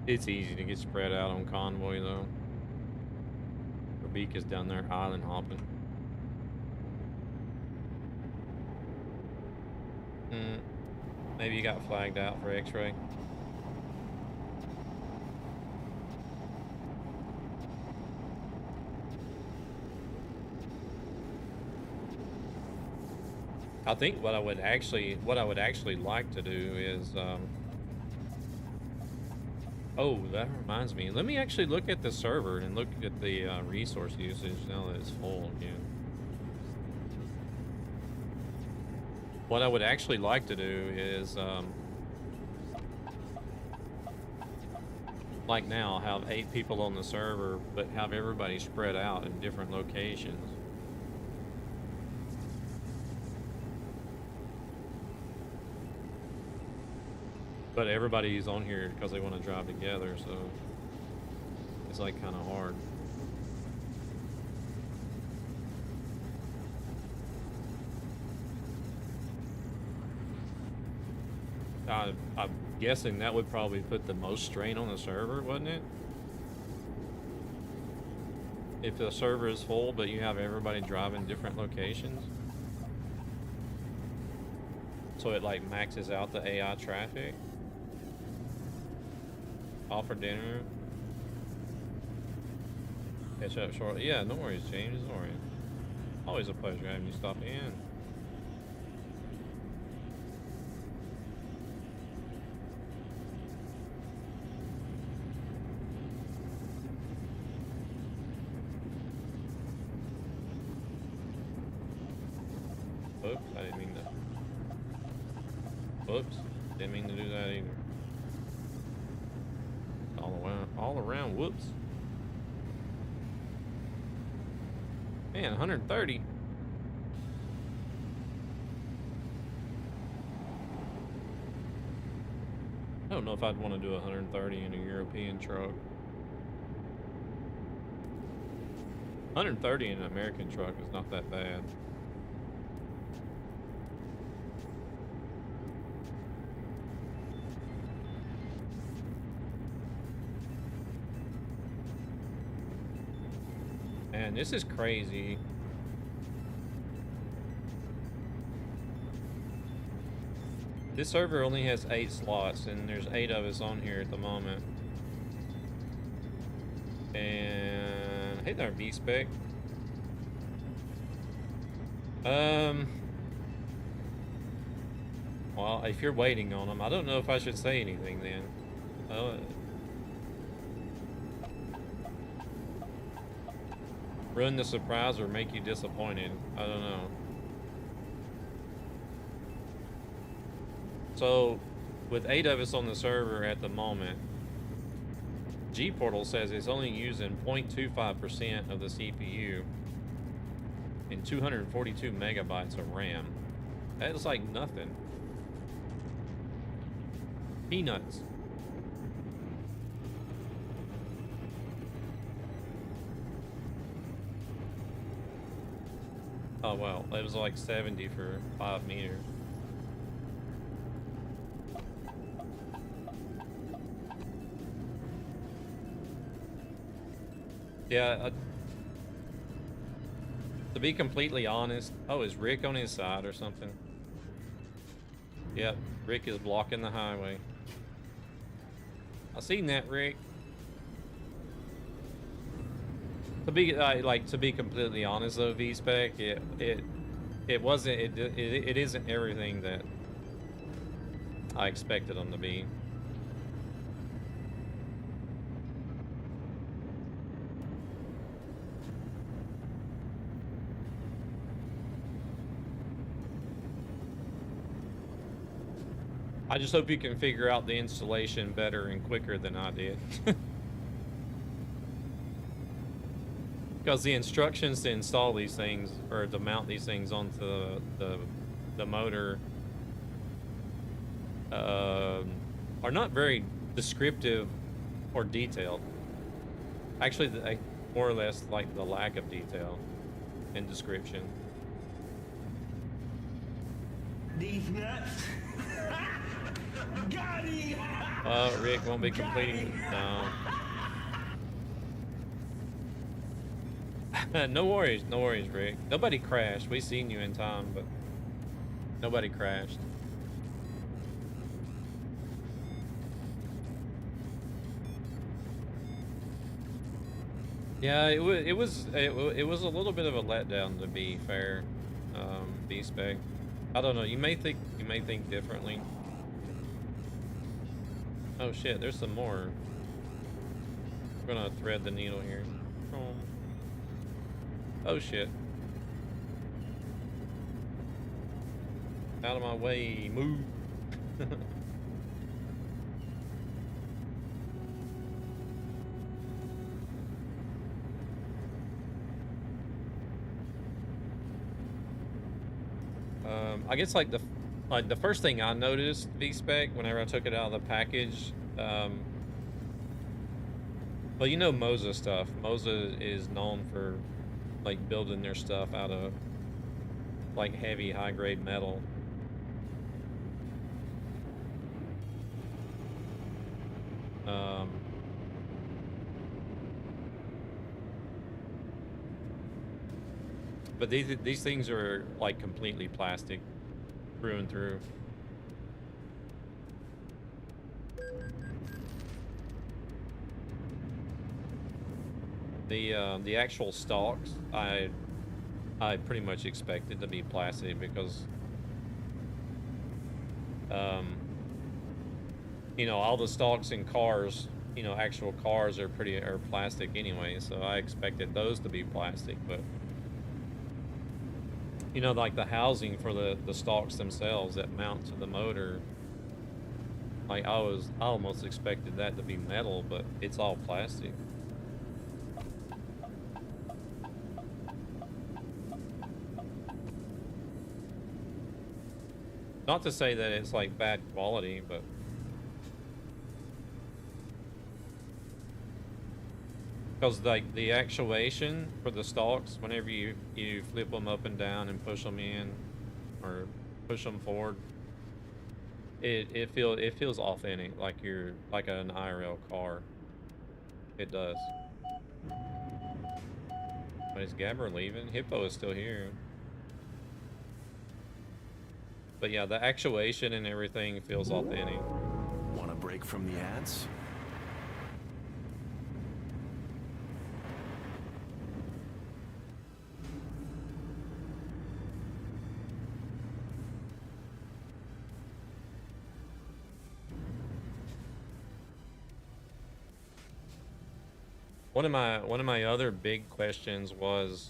It's easy to get spread out on convoy though. Rebecca's down there island hopping. Maybe you got flagged out for X-ray. I think what I would actually like to do is, oh, that reminds me. Let me actually look at the server and look at the resource usage now that it's full again. What I would actually like to do is, like now, have 8 people on the server, but have everybody spread out in different locations. But everybody's on here because they want to drive together, so it's like kind of hard. I'm guessing that would probably put the most strain on the server, wouldn't it? If the server is full, but you have everybody driving different locations. So it like maxes out the AI traffic. Offer dinner. Catch up shortly. Yeah, no worries, James. No worries. Always a pleasure having you stop in. Oops, I didn't mean to. Oops, didn't mean to do that either. All around, whoops. Man, 130. I don't know if I'd want to do 130 in a European truck. 130 in an American truck is not that bad. Man, this is crazy. This server only has 8 slots, and there's 8 of us on here at the moment. And hey there, B-Spec. Well, if you're waiting on them, I don't know if I should say anything then. ruin the surprise or make you disappointed. I don't know. So, with 8 of us on the server at the moment, G-Portal says it's only using 0.25% of the CPU and 242 megabytes of RAM. That is like nothing. Peanuts. Oh well, it was like 70 for 5 meters. Yeah, to be completely honest, oh, is Rick on his side or something? Yep, Rick is blocking the highway. I seen that, Rick. To be to be completely honest though, V-Spec, it wasn't it isn't everything that I expected them to be. I just hope you can figure out the installation better and quicker than I did. Because the instructions to install these things, or to mount these things onto the motor, are not very descriptive or detailed. Actually, more or less like the lack of detail and description. These nuts. Got him. Rick won't be completing. No. No worries, Rick. Nobody crashed. We seen you in time, but nobody crashed. Yeah, it was a little bit of a letdown, to be fair. B-Spec. I don't know. You may think differently. Oh shit, there's some more. We're gonna thread the needle here. Oh shit. Out of my way, move. I guess like the first thing I noticed, V-Spec, whenever I took it out of the package, well, you know Moza stuff. Moza is known for like building their stuff out of like heavy, high-grade metal. But these things are like completely plastic, through and through. The actual stalks, I pretty much expected to be plastic because you know, all the stalks in cars, you know, actual cars are plastic anyway, so I expected those to be plastic. But you know, like the housing for the stalks themselves that mount to the motor, like I almost expected that to be metal, but it's all plastic. Not to say that it's like bad quality, but because like the actuation for the stalks, whenever you flip them up and down and push them in or push them forward, it feels authentic, like you're like an IRL car. It does. But is Gabber leaving? Hippo is still here. But yeah, the actuation and everything feels authentic. Want a break from the ads? One of my other big questions was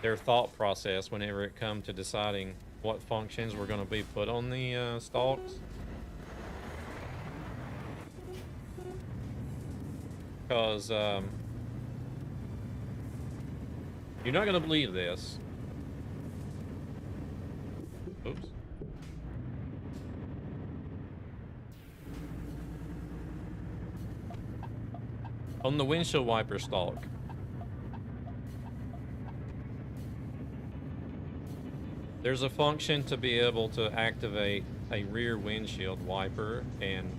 their thought process whenever it come to deciding what functions were going to be put on the stalks. Because you're not going to believe this. Oops. On the windshield wiper stalk, there's a function to be able to activate a rear windshield wiper and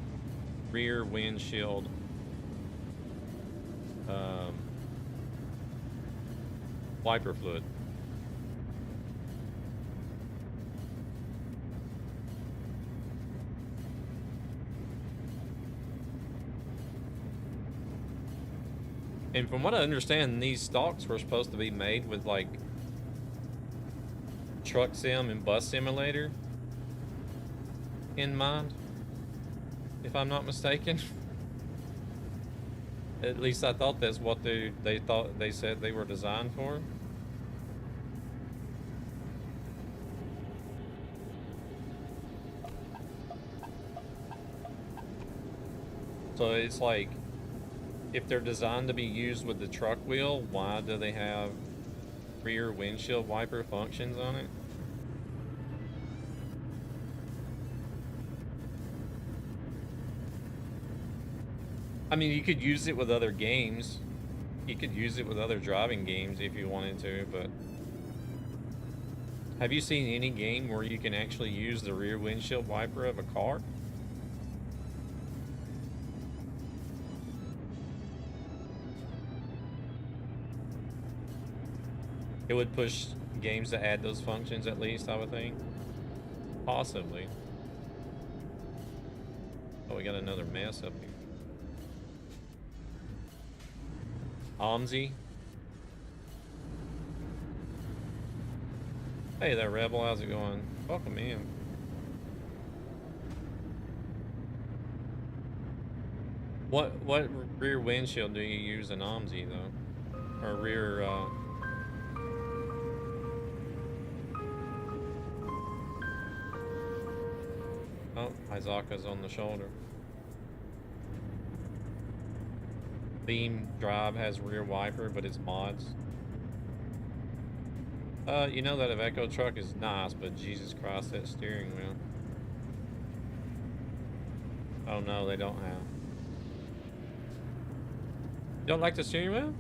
rear windshield wiper fluid. And from what I understand, these stalks were supposed to be made with like truck sim and bus simulator in mind, if I'm not mistaken. At least I thought that's what they said they were designed for. So it's like, if they're designed to be used with the truck wheel, why do they have rear windshield wiper functions on it? I mean, you could use it with other games. You could use it with other driving games if you wanted to, but have you seen any game where you can actually use the rear windshield wiper of a car? It would push games to add those functions, at least, I would think. Possibly. Oh, we got another mess up here. Omzi. Hey there, Rebel. How's it going? Welcome in. What rear windshield do you use in Omzi, though? Or rear, Oh, Izaka's on the shoulder. Beam Drive has rear wiper, but it's mods. You know that Iveco truck is nice, but Jesus Christ, that steering wheel. Oh no, they don't have. You don't like the steering wheel?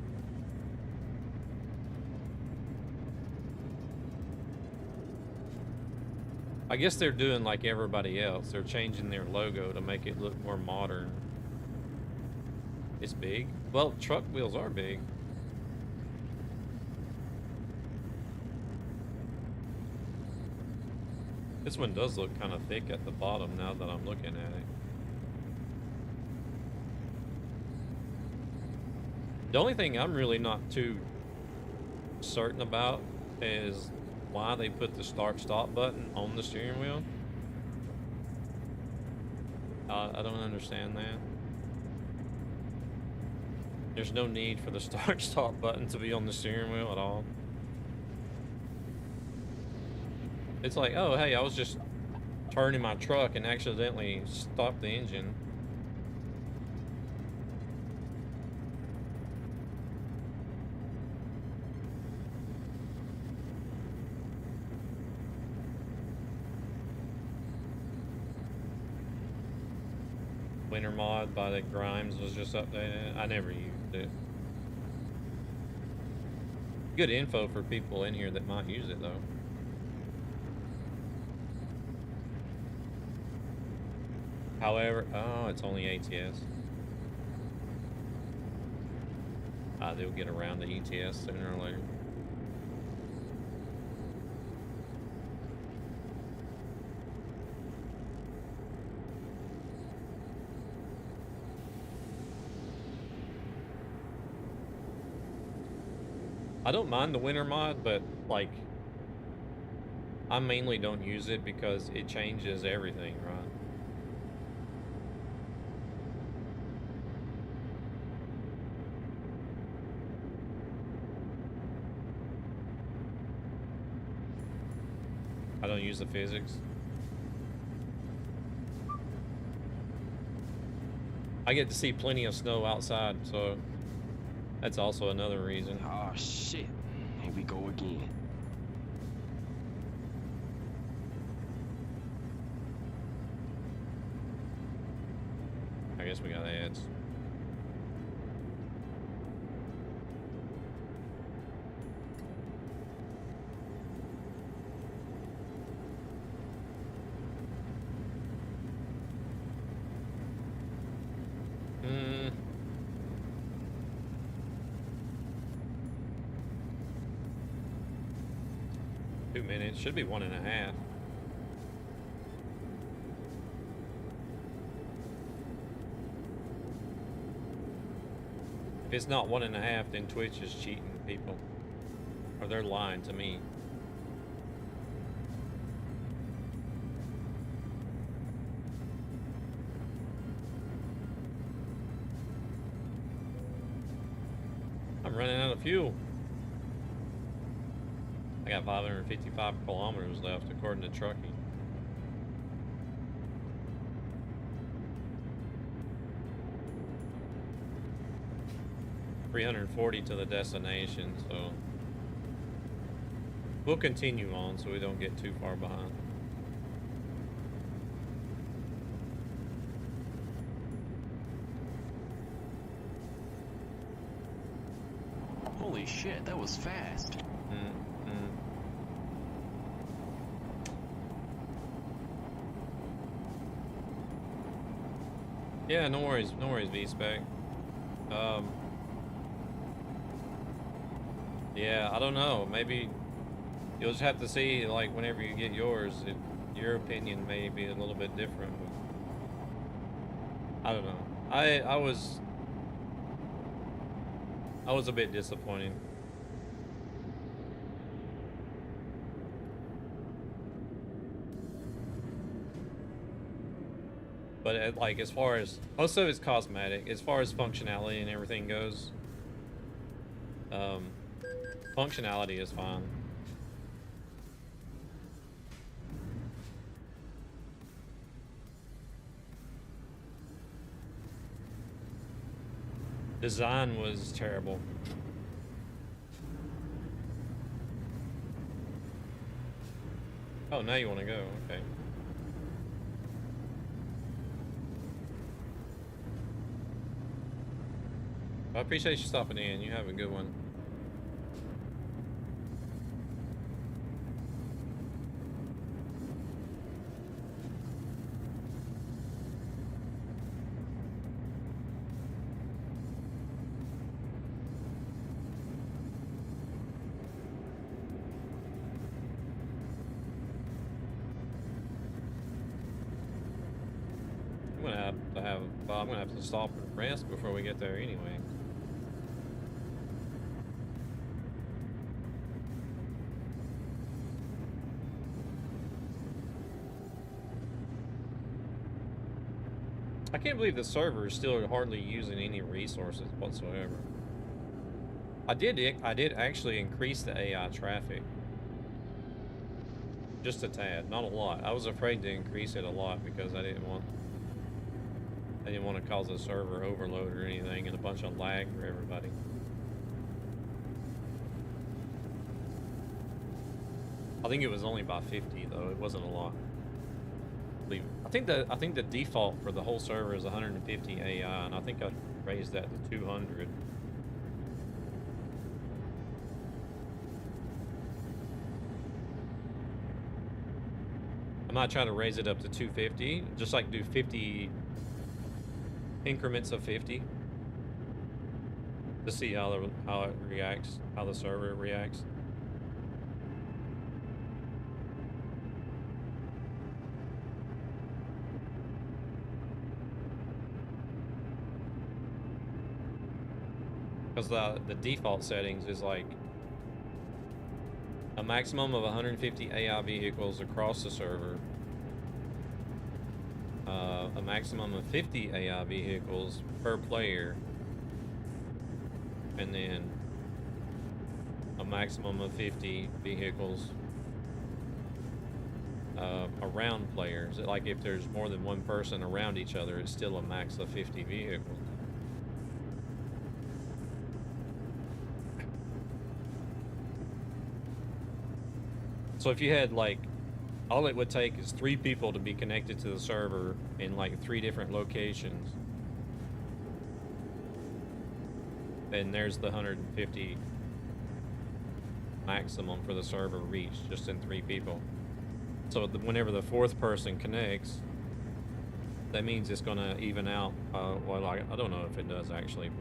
I guess they're doing like everybody else. They're changing their logo to make it look more modern. It's big. Well, truck wheels are big. This one does look kind of thick at the bottom now that I'm looking at it. The only thing I'm really not too certain about is why they put the start-stop button on the steering wheel. I don't understand that. There's no need for the start-stop button to be on the steering wheel at all. It's like, oh, hey, I was just turning my truck and accidentally stopped the engine. Winter mod by the Grimes was just updated. I never used it. Good info for people in here that might use it though. However, oh, it's only ATS. They'll get around to ETS sooner or later. I don't mind the winter mod, but like, I mainly don't use it because it changes everything, right? to use the physics. I get to see plenty of snow outside, so that's also another reason. Oh shit, here we go again. I guess we got ads. Hmm. 2 minutes. Should be 1.5. If it's not 1.5, then Twitch is cheating people. Or they're lying to me. I'm running out of fuel. I got 555 kilometers left according to Trucky. $340 to the destination, so we'll continue on so we don't get too far behind. Holy shit, that was fast. Yeah, no worries, V-Spec. Yeah, I don't know. Maybe you'll just have to see, like, whenever you get yours, your opinion may be a little bit different. I don't know. I was a bit disappointed. But like, as far as most of it's cosmetic, as far as functionality and everything goes, functionality is fine. Design was terrible. Oh, now you want to go? Okay. I appreciate you stopping in. You have a good one. I'm gonna have to stop and rest before we get there anyway. I can't believe the server is still hardly using any resources whatsoever. I did actually increase the AI traffic. Just a tad, not a lot. I was afraid to increase it a lot because I didn't want to cause a server overload or anything and a bunch of lag for everybody. I think it was only by 50 though. It wasn't a lot. I think the default for the whole server is 150 AI, and I think I raised that to 200. I might try to raise it up to 250, just like do 50 increments of 50 to see how it reacts, how the server reacts. Because the default settings is like a maximum of 150 AI vehicles across the server, a maximum of 50 AI vehicles per player, and then a maximum of 50 vehicles around players. Like if there's more than one person around each other, it's still a max of 50 vehicles. So if you had like, all it would take is 3 people to be connected to the server in like 3 different locations. And there's the 150 maximum for the server reached just in 3 people. So whenever the 4th person connects, that means it's going to even out. Well, I don't know if it does actually,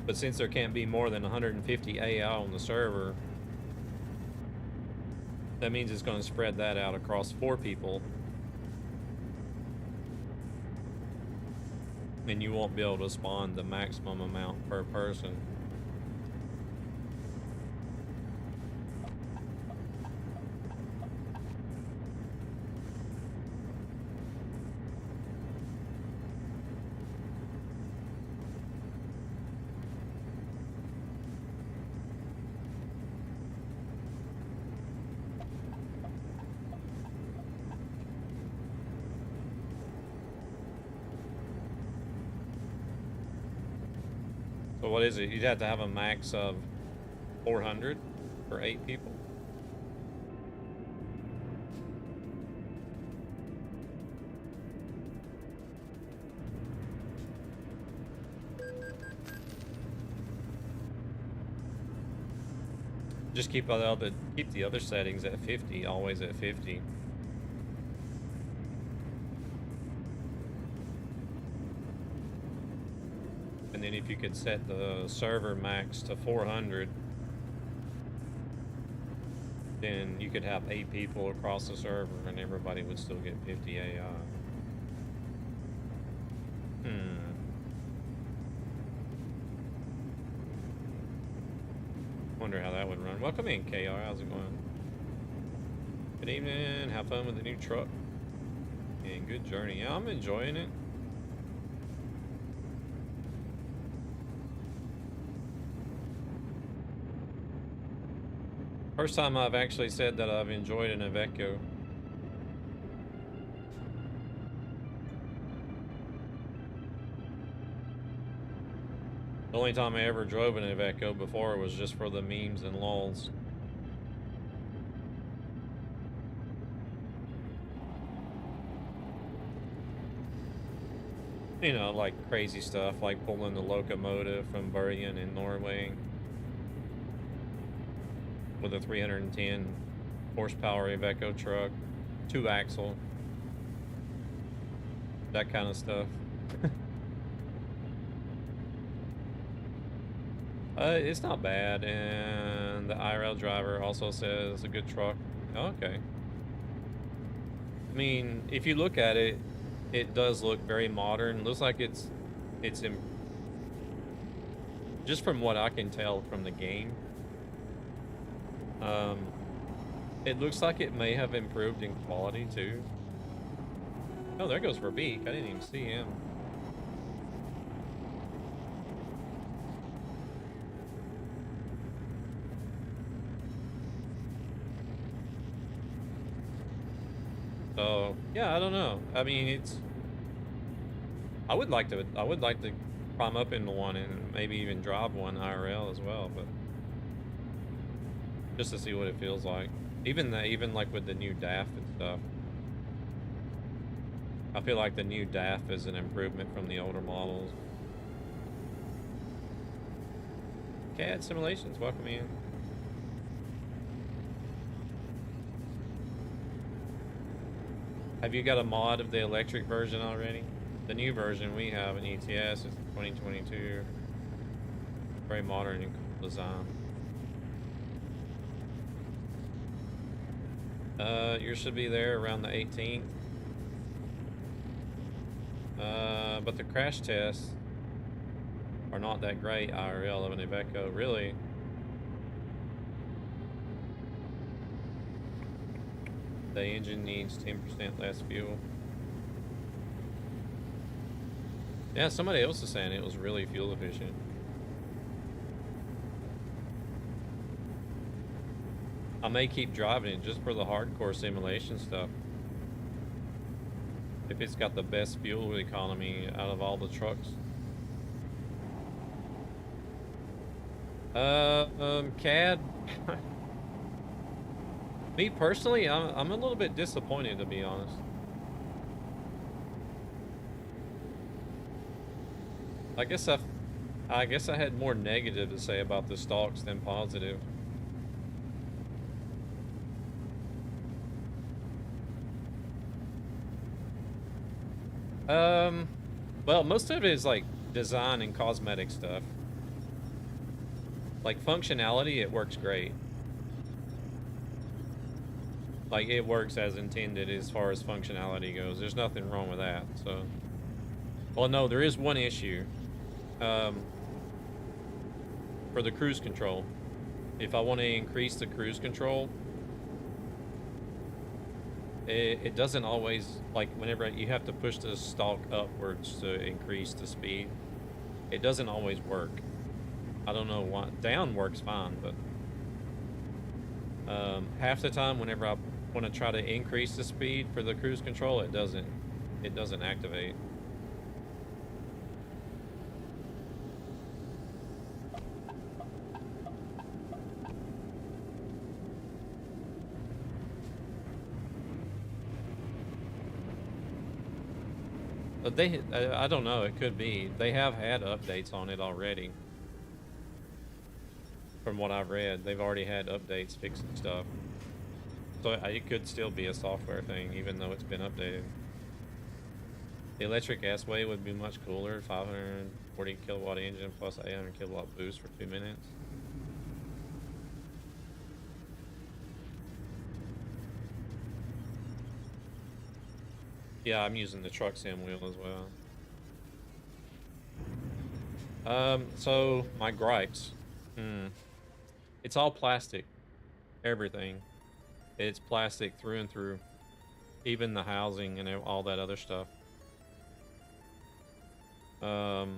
but since there can't be more than 150 AI on the server, that means it's going to spread that out across 4 people. And you won't be able to spawn the maximum amount per person. So what is it? You'd have to have a max of 400 for 8 people. Just keep the other settings at 50, always at 50. And then if you could set the server max to 400, then you could have 8 people across the server and everybody would still get 50 AI. Wonder how that would run. Welcome in, KR. How's it going? Good evening. Have fun with the new truck. And good journey. Yeah, I'm enjoying it. First time I've actually said that I've enjoyed an Iveco. The only time I ever drove an Iveco before was just for the memes and lols. You know, like crazy stuff, like pulling the locomotive from Bergen in Norway with a 310 horsepower Iveco truck, 2-axle, that kind of stuff. It's not bad, and the IRL driver also says a good truck. Okay. I mean, if you look at it, it does look very modern. Looks like it's just from what I can tell from the game. It looks like it may have improved in quality too. Oh, there goes Verbeek. I didn't even see him. So yeah, I don't know. I mean, I would like to climb up into one and maybe even drive one IRL as well, but just to see what it feels like. Even like with the new DAF and stuff. I feel like the new DAF is an improvement from the older models. CAD Simulations, welcome in. Have you got a mod of the electric version already? The new version we have in ETS is 2022. Very modern and cool design. Yours should be there around the 18th. But the crash tests are not that great IRL of an Iveco, really. The engine needs 10% less fuel. Yeah, somebody else is saying it was really fuel efficient. I may keep driving it just for the hardcore simulation stuff. If it's got the best fuel economy out of all the trucks. CAD. Me personally, I'm a little bit disappointed, to be honest. I guess I had more negative to say about the Stalks than positive. Well, most of it is like design and cosmetic stuff. Like functionality, it works great. Like it works as intended as far as functionality goes. There's nothing wrong with that. So, well, no, there is one issue. For the cruise control, if I want to increase the cruise control, it doesn't always, like whenever you have to push the stalk upwards to increase the speed, it doesn't always work. I don't know why. Down works fine, but half the time whenever I want to try to increase the speed for the cruise control, it doesn't activate. But I don't know, it could be. They have had updates on it already. From what I've read, they've already had updates fixing stuff. So it could still be a software thing, even though it's been updated. The electric S-Way would be much cooler. 540 kilowatt engine plus 800 kilowatt boost for 2 minutes. Yeah, I'm using the truck sim wheel as well. So my gripes. It's all plastic. Everything. It's plastic through and through. Even the housing and all that other stuff. The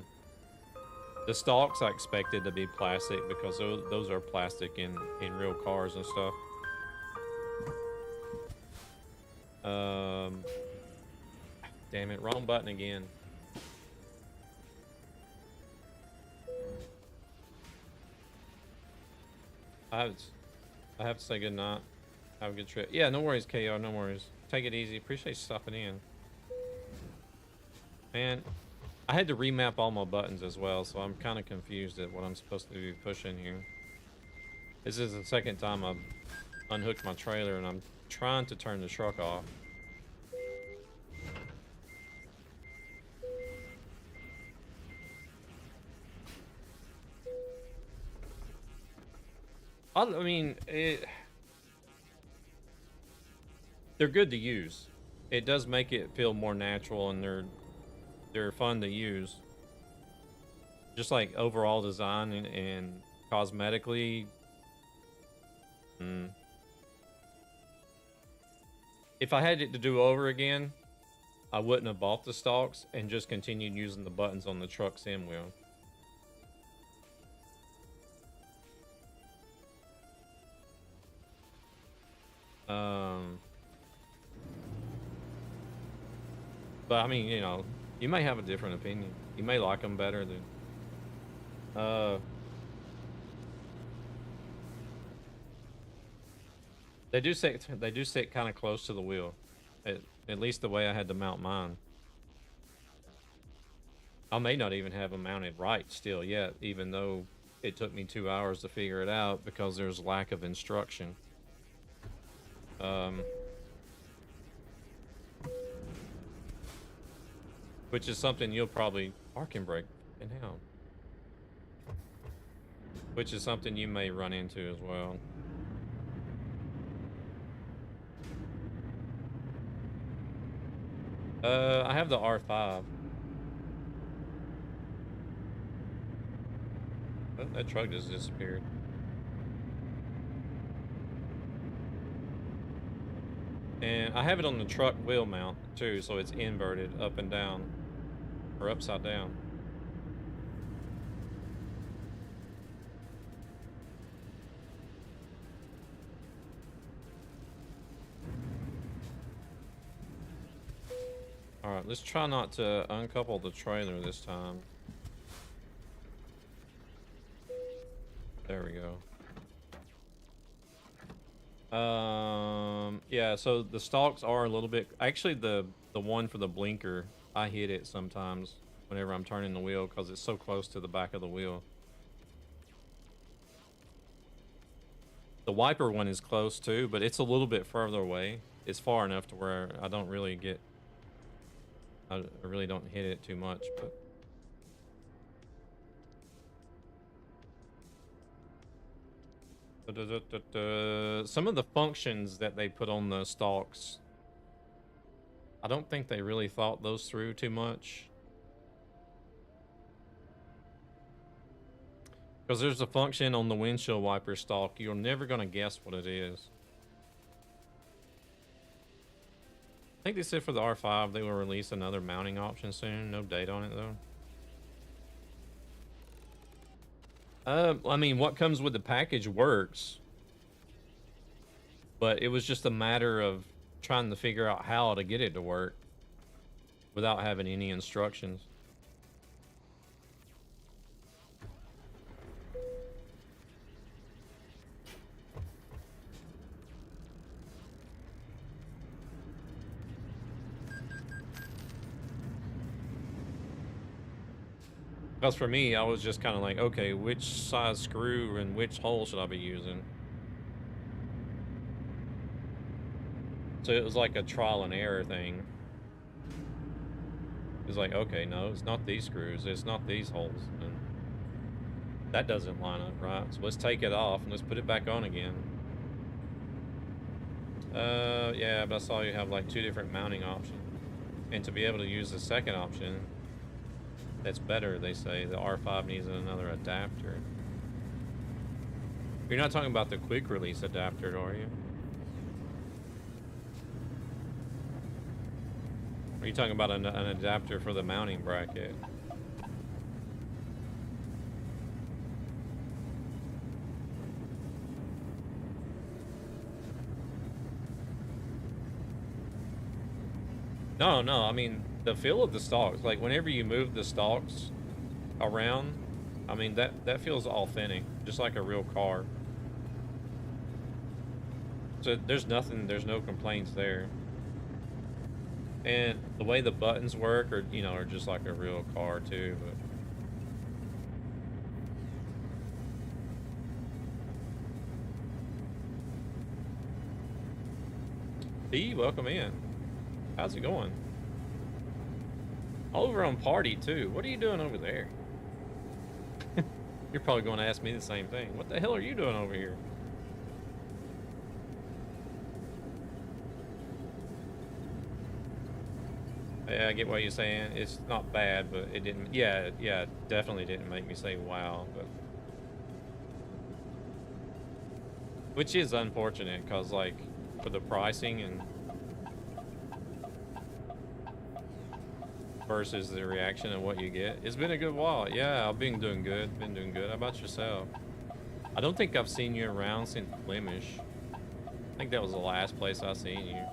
stalks I expected to be plastic because those are plastic in real cars and stuff. Damn it, wrong button again. I have to say good night. Have a good trip. Yeah, no worries, KR, no worries. Take it easy. Appreciate you stopping in. Man, I had to remap all my buttons as well, so I'm kind of confused at what I'm supposed to be pushing here. This is the second time I've unhooked my trailer and I'm trying to turn the truck off. I mean, they're good to use. It does make it feel more natural, and they're fun to use. Just like overall design and cosmetically. If I had it to do over again, I wouldn't have bought the stalks and just continued using the buttons on the truck sim wheel. But I mean, you know, you may have a different opinion. You may like them better than. They do sit kind of close to the wheel, at least the way I had to mount mine. I may not even have them mounted right still yet, even though it took me 2 hours to figure it out because there's lack of instruction. Which is something you'll probably parking brake and how. Which is something you may run into as well. I have the R5. Oh, that truck just disappeared. And I have it on the truck wheel mount too, so it's inverted up and down, or upside down. All right, let's try not to uncouple the trailer this time. There we go. Yeah, so the stalks are a little bit, actually the one for the blinker, I hit it sometimes whenever I'm turning the wheel because it's so close to the back of the wheel. The wiper one is close too, but it's a little bit further away. It's far enough to where I don't really get, I really don't hit it too much, but. Some of the functions that they put on the stalks, I don't think they really thought those through too much. Because there's a function on the windshield wiper stalk, you're never going to guess what it is. I think they said for the R5 they will release another mounting option soon. No date on it though. I mean, what comes with the package works, but it was just a matter of trying to figure out how to get it to work without having any instructions. Because for me, I was just kind of like, okay, which size screw and which hole should I be using? So it was like a trial and error thing. It was like, okay, no, it's not these screws, it's not these holes. And that doesn't line up right. So let's take it off and let's put it back on again. Yeah, but I saw you have like 2 different mounting options. And to be able to use the second option, that's better, they say. The R5 needs another adapter. You're not talking about the quick release adapter, are you? Or are you talking about an adapter for the mounting bracket? No, I mean, the feel of the stalks, like whenever you move the stalks around, I mean, that feels authentic, just like a real car. So there's no complaints there. And the way the buttons work are just like a real car too, but. P, welcome in. How's it going? Over on party too. What are you doing over there? You're probably going to ask me the same thing. What the hell are you doing over here? Yeah, I get what you're saying. It's not bad, but it didn't. Yeah, it definitely didn't make me say wow. But which is unfortunate, cause like for the pricing and versus the reaction and what you get, it's been a good while. Yeah, I've been doing good. How about yourself? I don't think I've seen you around since Flemish. I think that was the last place I seen you.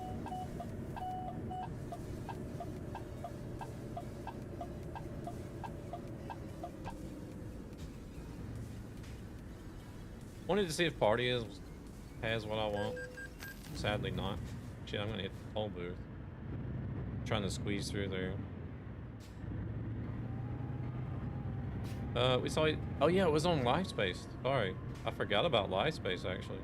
Wanted to see if party has what I want. Sadly not. Shit, I'm gonna hit the toll booth. Trying to squeeze through there. We saw it. Oh yeah, it was on LiveSpace. Sorry, I forgot about LiveSpace actually.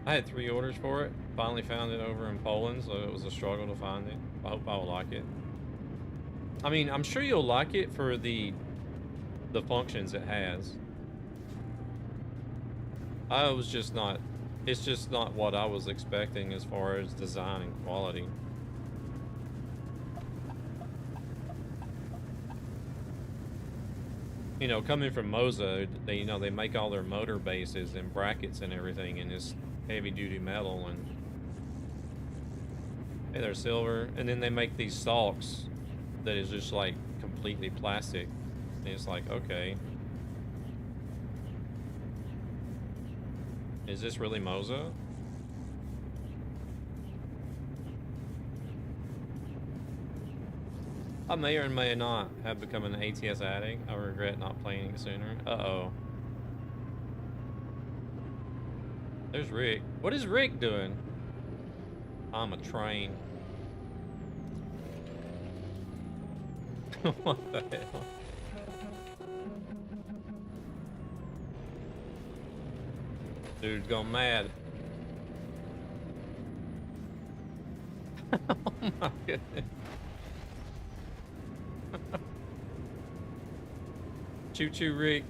I had 3 orders for it. Finally found it over in Poland, so it was a struggle to find it. I hope I will like it. I mean, I'm sure you'll like it for the functions it has. I was just not. It's just not what I was expecting as far as design and quality. You know, coming from Moza, they make all their motor bases and brackets and everything in this heavy-duty metal, and hey, they're silver. And then they make these stalks that is just like completely plastic. And it's like, okay, is this really Moza? I may or may not have become an ATS addict. I regret not playing it sooner. Uh-oh. There's Rick. What is Rick doing? I'm a train. What the hell? Dude's gone mad. Oh my goodness. Choo choo, Rick.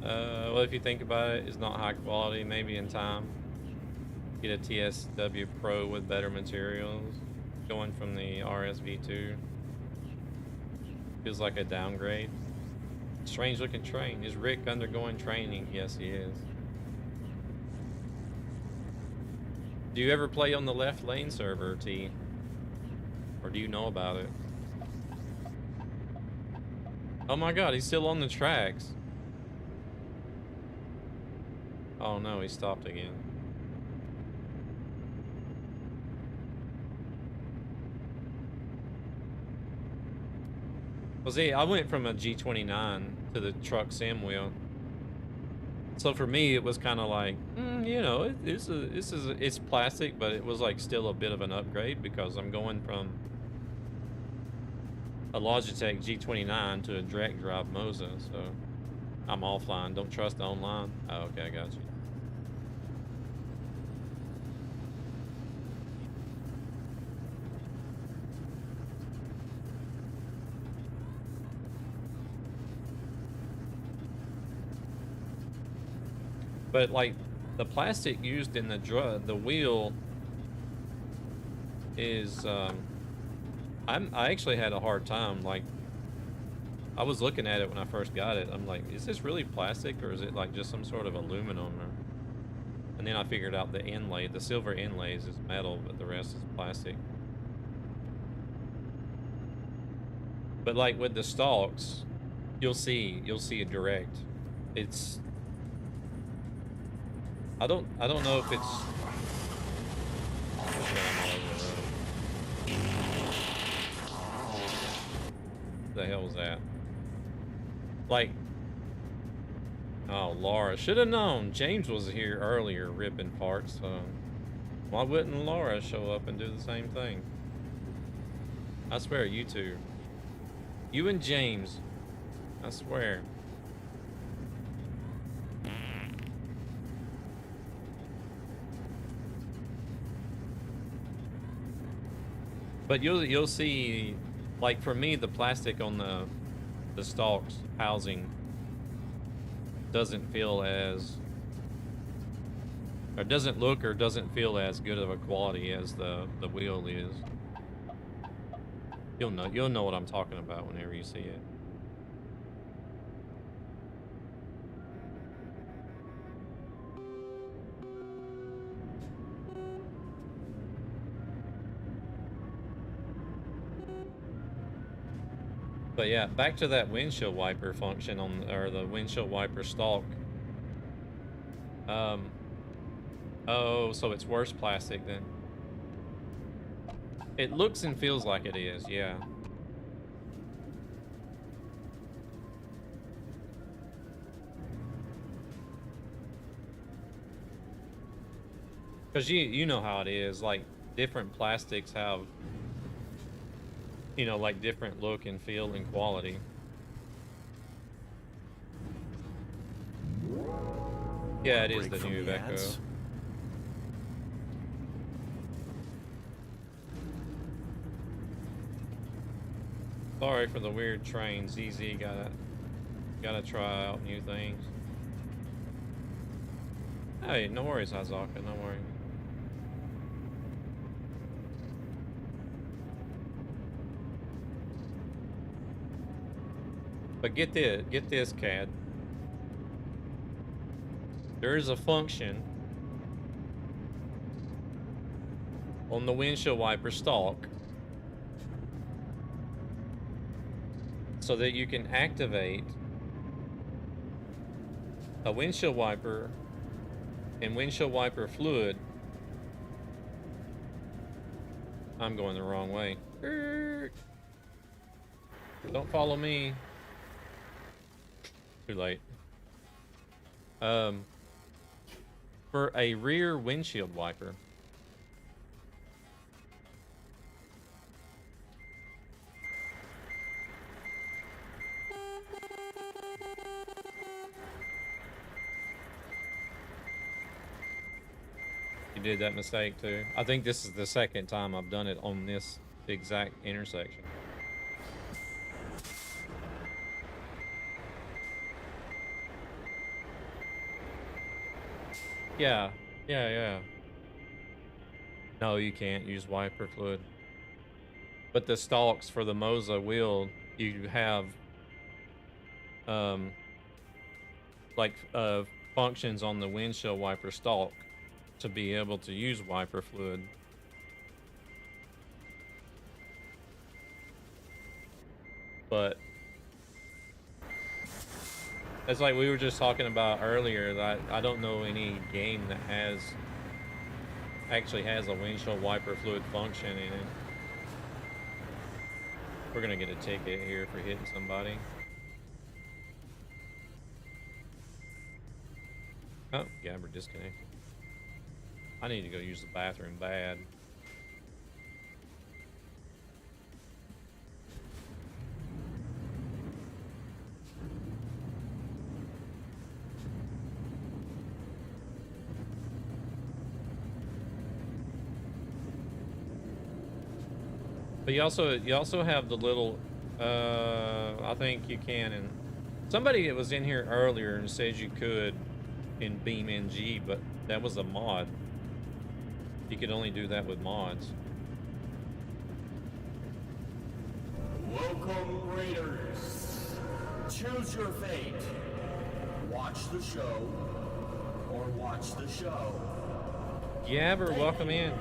Well, if you think about it, it's not high quality. Maybe in time, get a TSW Pro with better materials. Going from the RSV2 feels like a downgrade. Strange looking train. Is Rick undergoing training? Yes, he is. Do you ever play on the left lane server, T? Or do you know about it? Oh my god, he's still on the tracks. Oh no, he stopped again. Well, see, I went from a G29 to the truck sim wheel. So for me, it was kind of like, you know, it's plastic, but it was like still a bit of an upgrade because I'm going from a Logitech G29 to a direct drive Moza, so I'm offline. Don't trust the online. Oh, okay, I got you. But like the plastic used in the wheel is I actually had a hard time. Like I was looking at it when I first got it. I'm like, is this really plastic or is it like just some sort of aluminum? And then I figured out the inlay, the silver inlays is metal, but the rest is plastic. But like with the stalks, you'll see it direct. It's I don't know if it's what the hell was that? Like, oh, Laura should have known. James was here earlier ripping parts. So why wouldn't Laura show up and do the same thing? I swear, you two, you and James, I swear. But you'll see, like for me, the plastic on the stalks housing doesn't feel as, or doesn't look or doesn't feel as good of a quality as the wheel is. You'll know what I'm talking about whenever you see it. But yeah, back to that windshield wiper function on, or the windshield wiper stalk. Oh, so it's worse plastic then. It looks and feels like it is, yeah. Because you know how it is, like different plastics have, you know, like different look and feel and quality. Yeah, it is the new Echo. Sorry for the weird train. ZZ gotta try out new things. Hey, no worries, Hazaka, no worries. But get this, Cad. There is a function on the windshield wiper stalk so that you can activate a windshield wiper and windshield wiper fluid I'm going the wrong way. Don't follow me. Too late. For a rear windshield wiper. You did that mistake too. I think this is the second time I've done it on this exact intersection. Yeah, yeah. No, you can't use wiper fluid. But the stalks for the Moza wheel, you have functions on the windshield wiper stalk to be able to use wiper fluid. But it's like we were just talking about earlier, that I don't know any game that actually has a windshield wiper fluid function in it. We're gonna get a ticket here for hitting somebody. Oh, yeah, we're disconnected. I need to go use the bathroom bad. But you also have the little I think you can, and somebody that was in here earlier and said you could in Beam NG, but that was a mod. You could only do that with mods. Welcome, Raiders. Choose your fate. Watch the show or watch the show. Gabber, welcome in.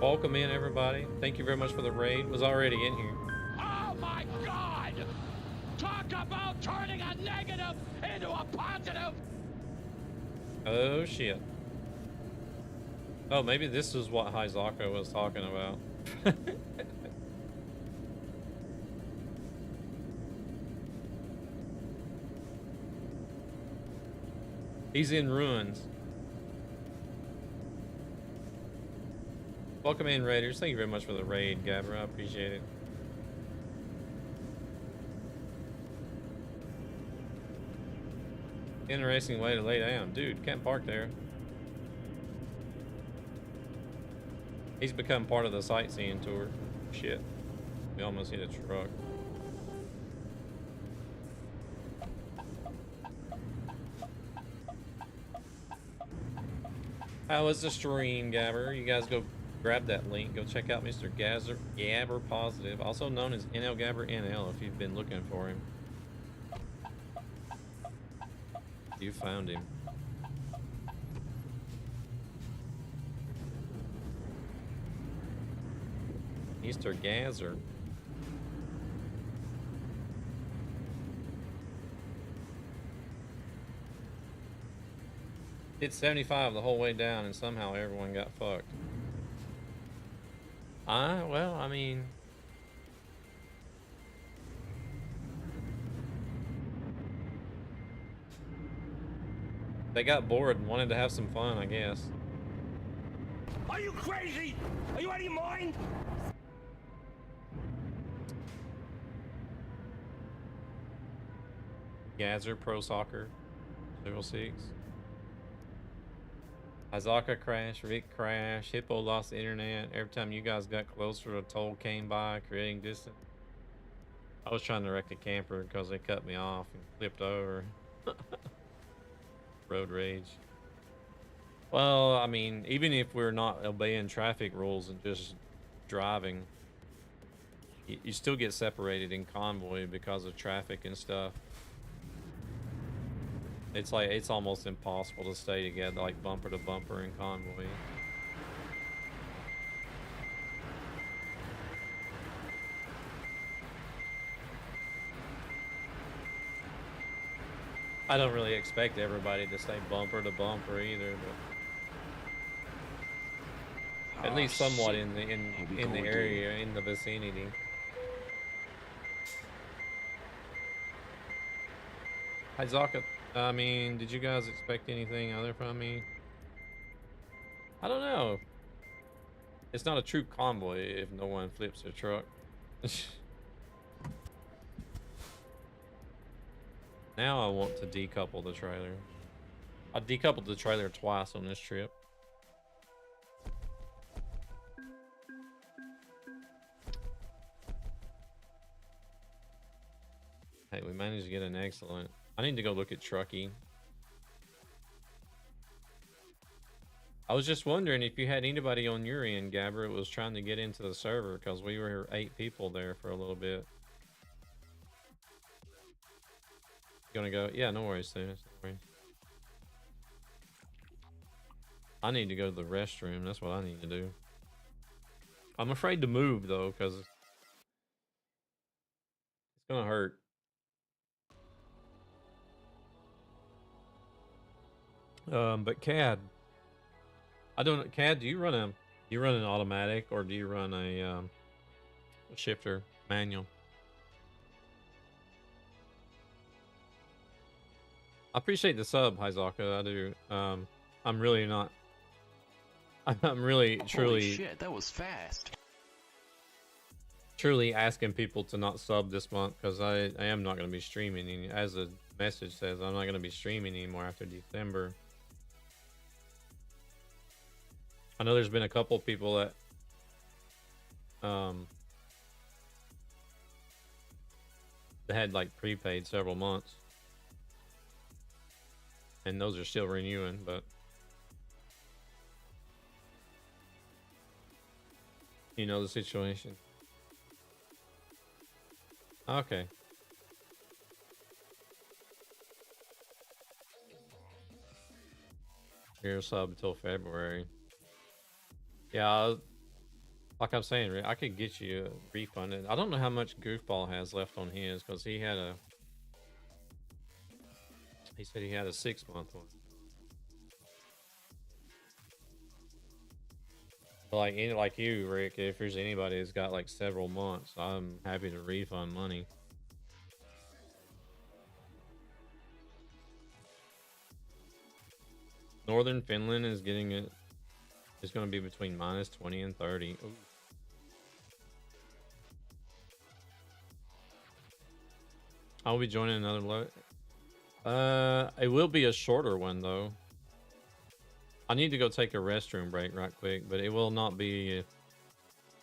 Welcome in, everybody. Thank you very much for the raid. Was already in here. Oh my God! Talk about turning a negative into a positive! Oh shit. Oh, maybe this is what Haizaka was talking about. He's in ruins. Welcome in, Raiders. Thank you very much for the raid, Gabber. I appreciate it. Interesting way to lay down. Dude, can't park there. He's become part of the sightseeing tour. Shit. We almost hit a truck. How was the stream, Gabber? You guys go grab that link. Go check out Mr. Gabber Positive, also known as NL Gabber NL if you've been looking for him. You found him. Mr. Gazzer. Hit 75 the whole way down and somehow everyone got fucked. Well, I mean... They got bored and wanted to have some fun, I guess. Are you crazy? Are you out of your mind? Gazzer Pro Soccer 06. Azaka crashed, Rick crashed, Hippo lost the internet. Every time you guys got closer, a toll came by, creating distance. I was trying to wreck a camper because they cut me off and flipped over. Road rage. Well, I mean, even if we're not obeying traffic rules and just driving, you still get separated in convoy because of traffic and stuff. It's like, it's almost impossible to stay together, like bumper to bumper in convoy. I don't really expect everybody to stay bumper to bumper either, but At least somewhat shit. in the Here we in go the again. area, in the vicinity. Hi Zaka. I mean, did you guys expect anything other from me? I don't know. It's not a true convoy if no one flips their truck. Now I want to decouple the trailer. I decoupled the trailer twice on this trip. Hey, we managed to get an excellent. I need to go look at Trucky. I was just wondering if you had anybody on your end, Gabber, that was trying to get into the server, because we were 8 people there for a little bit. You gonna go? Yeah, no worries, Dennis. No worries. I need to go to the restroom. That's what I need to do. I'm afraid to move though, because it's gonna hurt. But CAD, I don't know. CAD, do you run an automatic, or do you run a shifter manual? I appreciate the sub, Haizaka. I do. I'm really not. I'm really truly. Holy shit, that was fast. Truly asking people to not sub this month, because I am not going to be streaming. As the message says, I'm not going to be streaming anymore after December. I know there's been a couple people that that had like prepaid several months, and those are still renewing, but you know the situation. Okay. Your sub until February. Yeah, like I'm saying, I could get you refunded. I don't know how much Goofball has left on his, because he said he had a 6-month one. But like you, Rick, if there's anybody that's got like several months, I'm happy to refund money. Northern Finland is getting it. It's going to be between -20 and 30. Ooh. I'll be joining another load. It will be a shorter one though. I need to go take a restroom break right quick, but it will not be.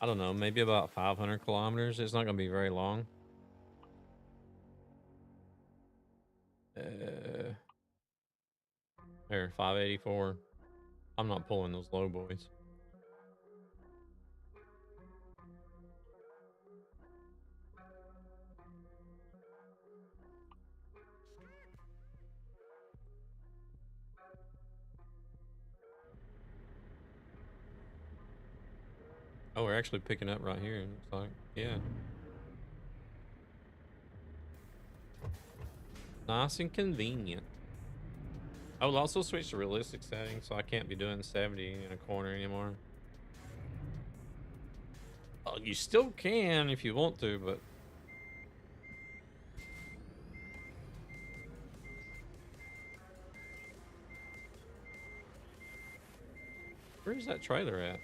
I don't know, maybe about 500 kilometers. It's not going to be very long. There, 584. I'm not pulling those low boys. Oh, we're actually picking up right here. Looks like, yeah. Nice and convenient. I will also switch to realistic settings, so I can't be doing 70 in a corner anymore. Oh, you still can if you want to, but where's that trailer at?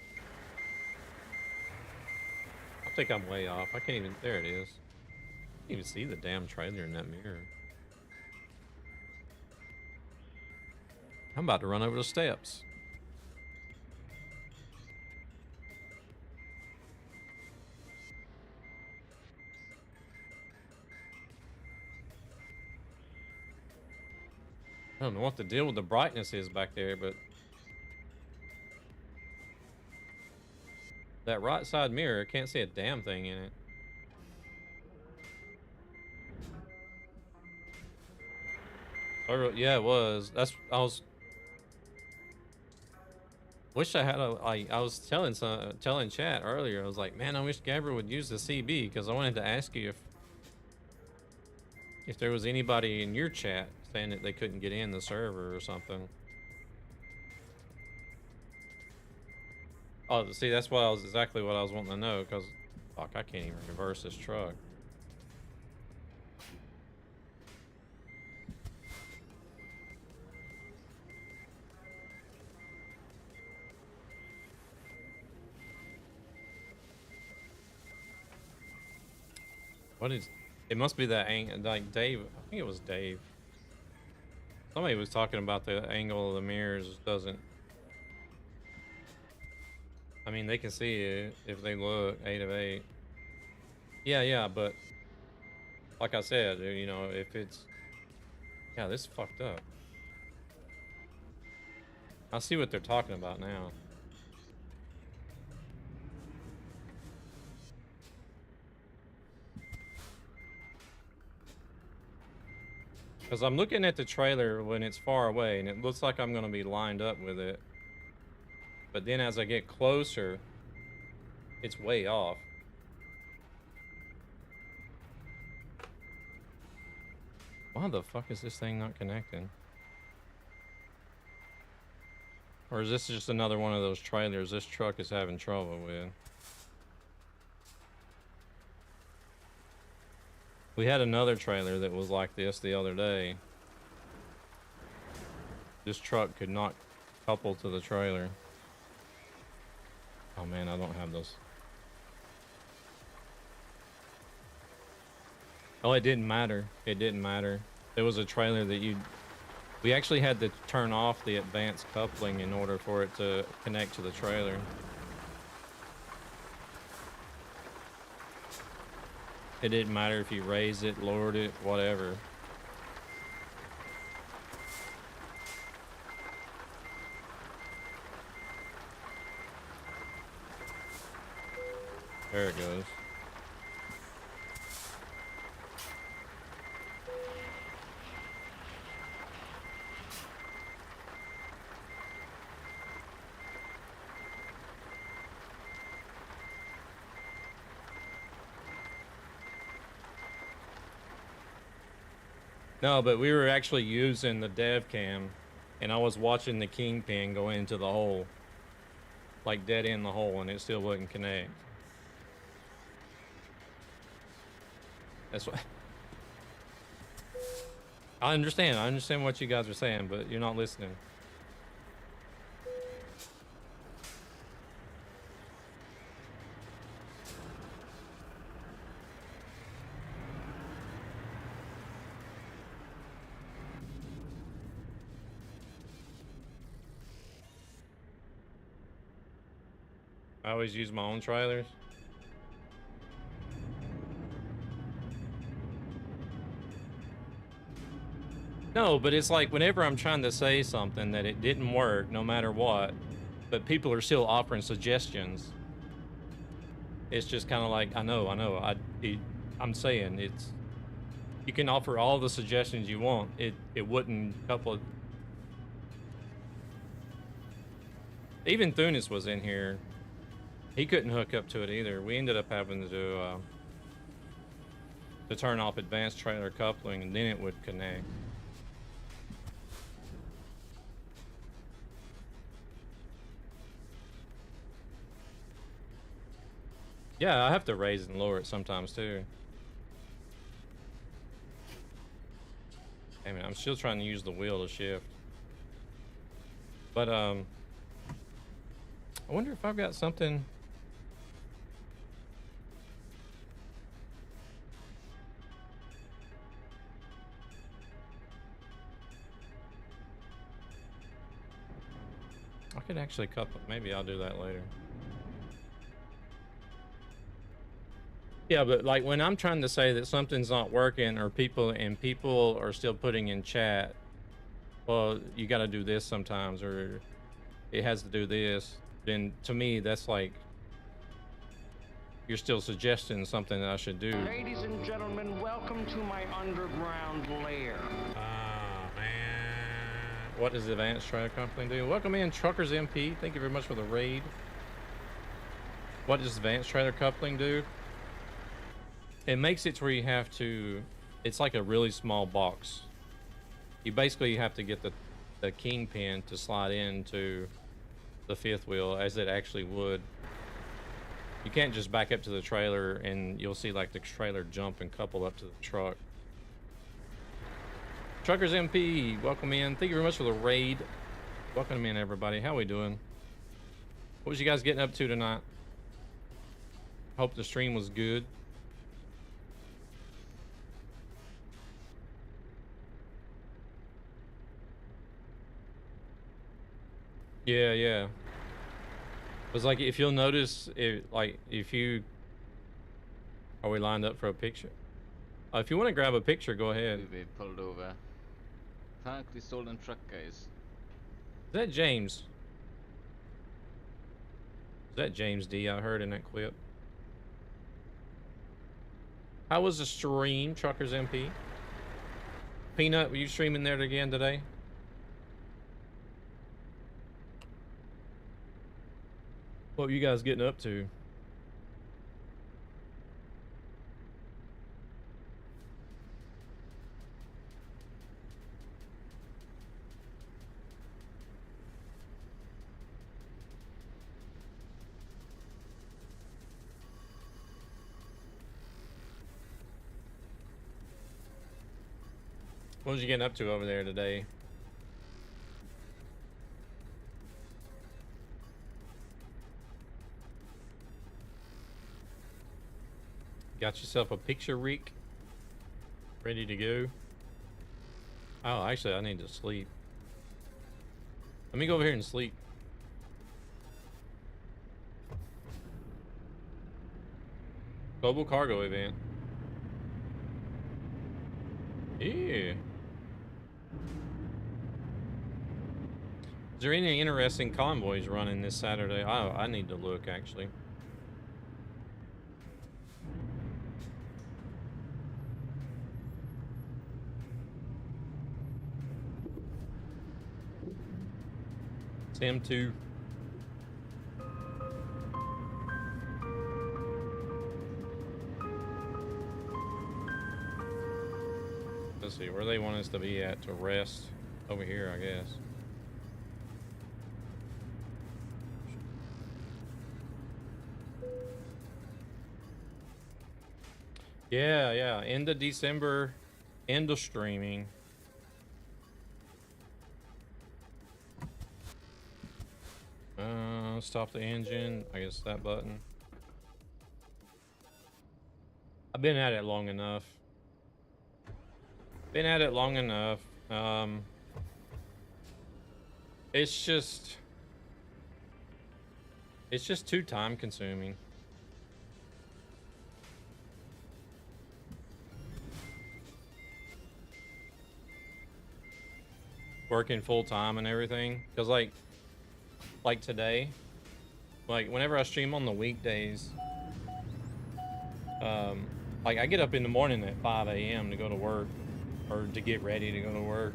I think I'm way off. I can't even. There it is. I can't even see the damn trailer in that mirror. I'm about to run over the steps. I don't know what the deal with the brightness is back there, but that right side mirror, can't see a damn thing in it. Yeah, it was. I was. Wish I had I was telling chat earlier. I was like, man, I wish Gabber would use the CB, because I wanted to ask you if there was anybody in your chat saying that they couldn't get in the server or something. Oh, see, that's what I was exactly what I was wanting to know, because fuck, I can't even reverse this truck. What is? It must be that angle. Like Dave, I think it was Dave. Somebody was talking about the angle of the mirrors doesn't. I mean, they can see it if they look 8 of 8. Yeah, yeah, but like I said, you know, if it's yeah, this is fucked up. I see what they're talking about now. Because I'm looking at the trailer when it's far away, and it looks like I'm going to be lined up with it. But then as I get closer, it's way off. Why the fuck is this thing not connecting? Or is this just another one of those trailers this truck is having trouble with? We had another trailer that was like this the other day. This truck could not couple to the trailer. Oh man, I don't have those. Oh, it didn't matter. It didn't matter. There was a trailer that we actually had to turn off the advanced coupling in order for it to connect to the trailer. It didn't matter if you raised it, lowered it, whatever. There it goes. No, but we were actually using the dev cam, and I was watching the kingpin go into the hole, like dead in the hole, and it still wouldn't connect. That's what I understand. I understand what you guys are saying, but you're not listening. I always use my own trailers. No, but it's like whenever I'm trying to say something that it didn't work, no matter what, but people are still offering suggestions. It's just kind of like, I know. I'm saying it's, you can offer all the suggestions you want. It wouldn't couple. Even Thunis was in here. He couldn't hook up to it either. We ended up having to turn off advanced trailer coupling, and then it would connect. Yeah, I have to raise and lower it sometimes too. Damn it, I'm still trying to use the wheel to shift. But I wonder if I've got something. I could actually couple. Maybe I'll do that later. Yeah, but like when I'm trying to say that something's not working, or people are still putting in chat, well, you got to do this sometimes, or it has to do this, then to me that's like you're still suggesting something that I should do. Ladies and gentlemen, welcome to my underground lair. Oh man, what does advanced trailer coupling do? Welcome in, Truckers MP. Thank you very much for the raid. What does advanced trailer coupling do? It makes it to where you have to, it's like a really small box. You basically have to get the kingpin to slide into the fifth wheel as it actually would. You can't just back up to the trailer and you'll see like the trailer jump and couple up to the truck. Truckers MP, welcome in. Thank you very much for the raid. Welcome in, everybody. How we doing? What was you guys getting up to tonight? Hope the stream was good. Yeah, yeah. It was like, if you'll notice, if you... Are we lined up for a picture? If you want to grab a picture, go ahead. We pulled over. Park the stolen truck, guys. Is that James? Is that James D I heard in that clip? How was the stream, Truckers MP? Peanut, were you streaming there again today? What were you guys getting up to? What was you getting up to over there today? Got yourself a picture, Rick? Ready to go? Oh, actually, I need to sleep. Let me go over here and sleep. Global cargo event. Yeah. Is there any interesting convoys running this Saturday? Oh, I need to look, actually. Sam 2. Let's see, where they want us to be at to rest. Over here, I guess. Yeah, yeah, end of December, end of streaming. Stop the engine, I guess that button. I've been at it long enough. Been at it long enough. It's just too time consuming. Working full time and everything, because like today, like whenever I stream on the weekdays, like I get up in the morning at 5 a.m. to go to work, or to get ready to go to work.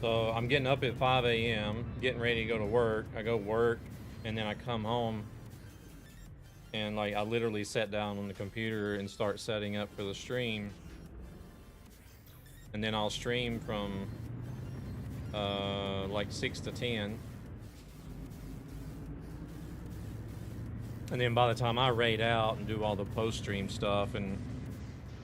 So I'm getting up at 5 a.m., getting ready to go to work. I go work, and then I come home, and like I literally sat down on the computer and start setting up for the stream. And then I'll stream from like 6 to 10. And then by the time I raid out and do all the post-stream stuff and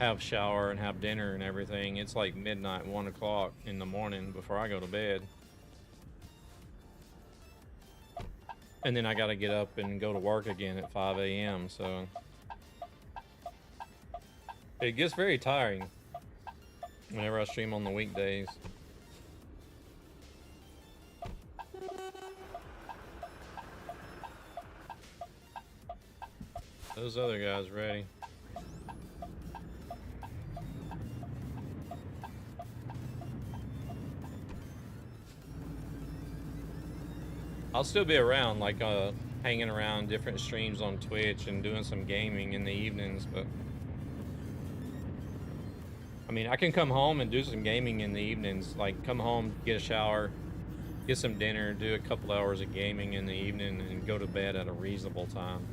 have shower and have dinner and everything, it's like midnight, 1 o'clock in the morning before I go to bed. And then I gotta get up and go to work again at 5 a.m. So it gets very tiring whenever I stream on the weekdays. Those other guys ready. I'll still be around, like hanging around different streams on Twitch and doing some gaming in the evenings, but I mean, I can come home and do some gaming in the evenings, like come home, get a shower, get some dinner, do a couple hours of gaming in the evening, and go to bed at a reasonable time.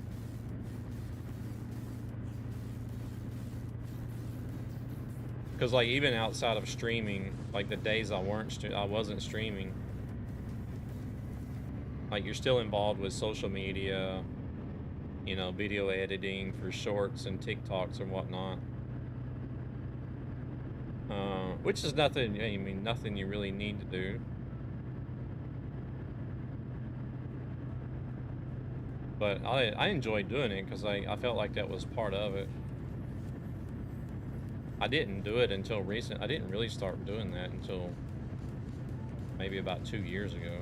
Because like even outside of streaming, like the days I wasn't streaming, like you're still involved with social media, you know, video editing for shorts and TikToks and whatnot. Which is nothing, I mean, nothing you really need to do. But I enjoyed doing it because I felt like that was part of it. I didn't do it until recent. I didn't really start doing that until maybe about 2 years ago.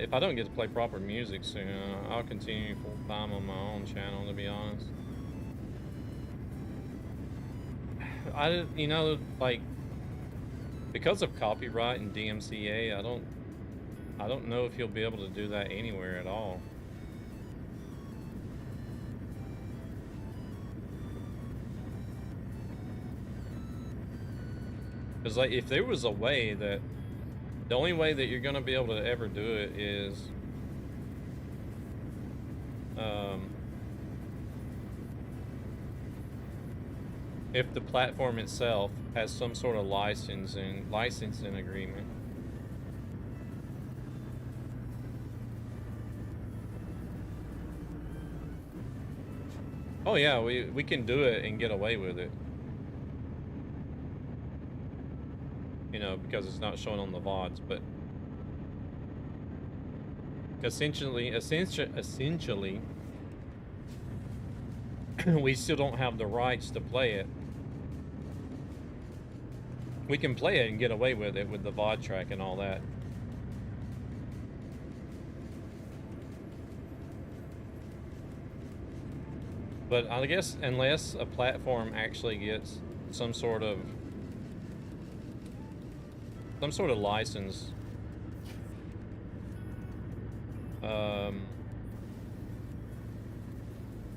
If I don't get to play proper music soon, I'll continue full time on my own channel, to be honest. You know, like, because of copyright and DMCA, I don't know if you'll be able to do that anywhere at all. Because, like, if there was a way that, the only way that you're going to be able to ever do it is, if the platform itself has some sort of licensing agreement. Oh yeah, we can do it and get away with it. You know, because it's not shown on the VODs, but essentially, we still don't have the rights to play it. We can play it and get away with it with the VOD track and all that. But I guess unless a platform actually gets some sort of license,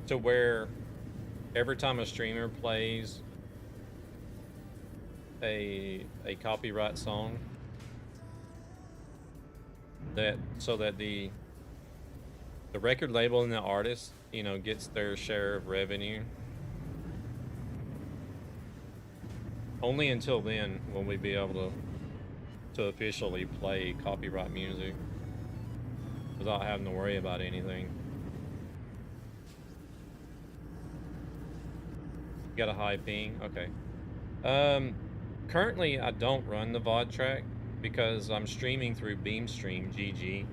to where every time a streamer plays a copyright song, so that the record label and the artist, you know, gets their share of revenue. Only until then will we be able to officially play copyright music without having to worry about anything. Got a high ping? Okay. Currently I don't run the VOD track because I'm streaming through Beam GG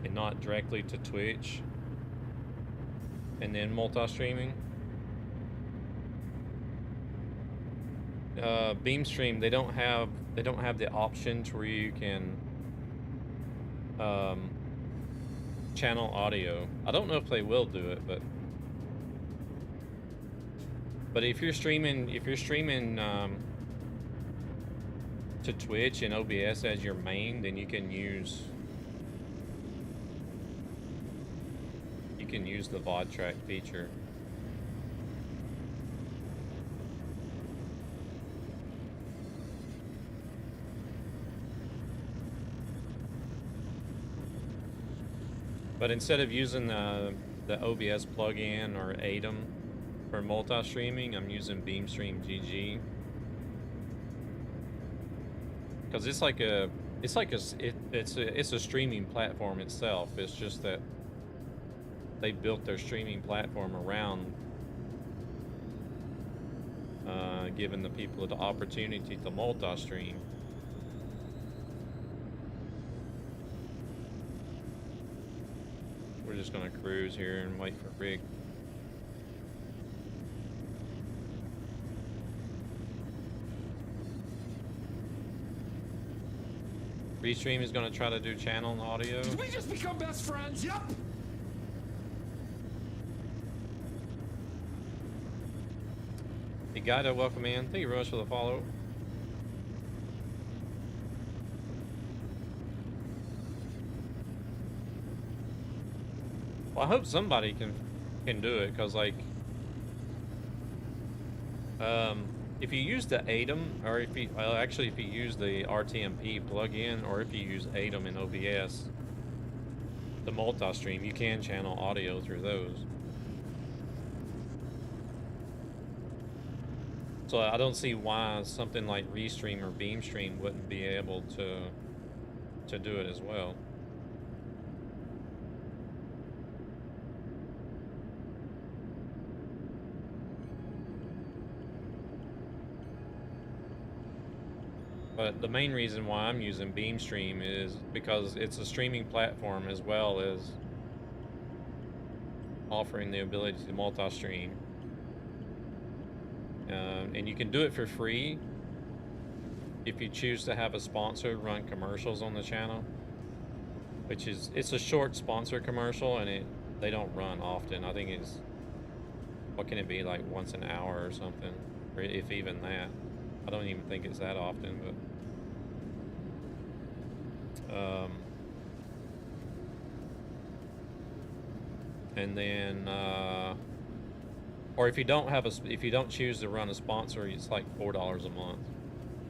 and not directly to Twitch and then multi-streaming. Beam Stream, they don't have the option to where you can channel audio. I don't know if they will do it, but if you're streaming to Twitch and OBS as your main, then you can use the VOD track feature. But instead of using the OBS plugin or ADEM for multi-streaming, I'm using Beam GG. Because it's a streaming platform itself. It's just that they built their streaming platform around giving the people the opportunity to multi-stream. We're just gonna cruise here and wait for Rick. Restream is gonna try to do channel and audio. Did we just become best friends? Yep. Hey, Guido, welcome in. Thank you very much for the follow. Well, I hope somebody can do it, because like, if you use the ADEM, or if you use the RTMP plugin, or if you use ADEM in OBS, the multi-stream, you can channel audio through those. So I don't see why something like Restream or Beamstream wouldn't be able to do it as well. But the main reason why I'm using Beamstream is because it's a streaming platform as well as offering the ability to multi-stream. And you can do it for free if you choose to have a sponsor run commercials on the channel, which is, it's a short sponsor commercial and they don't run often. I think it's, what can it be, like once an hour or something, or if even that. I don't even think it's that often, but and then or if you don't have if you don't choose to run a sponsor, it's like $4 a month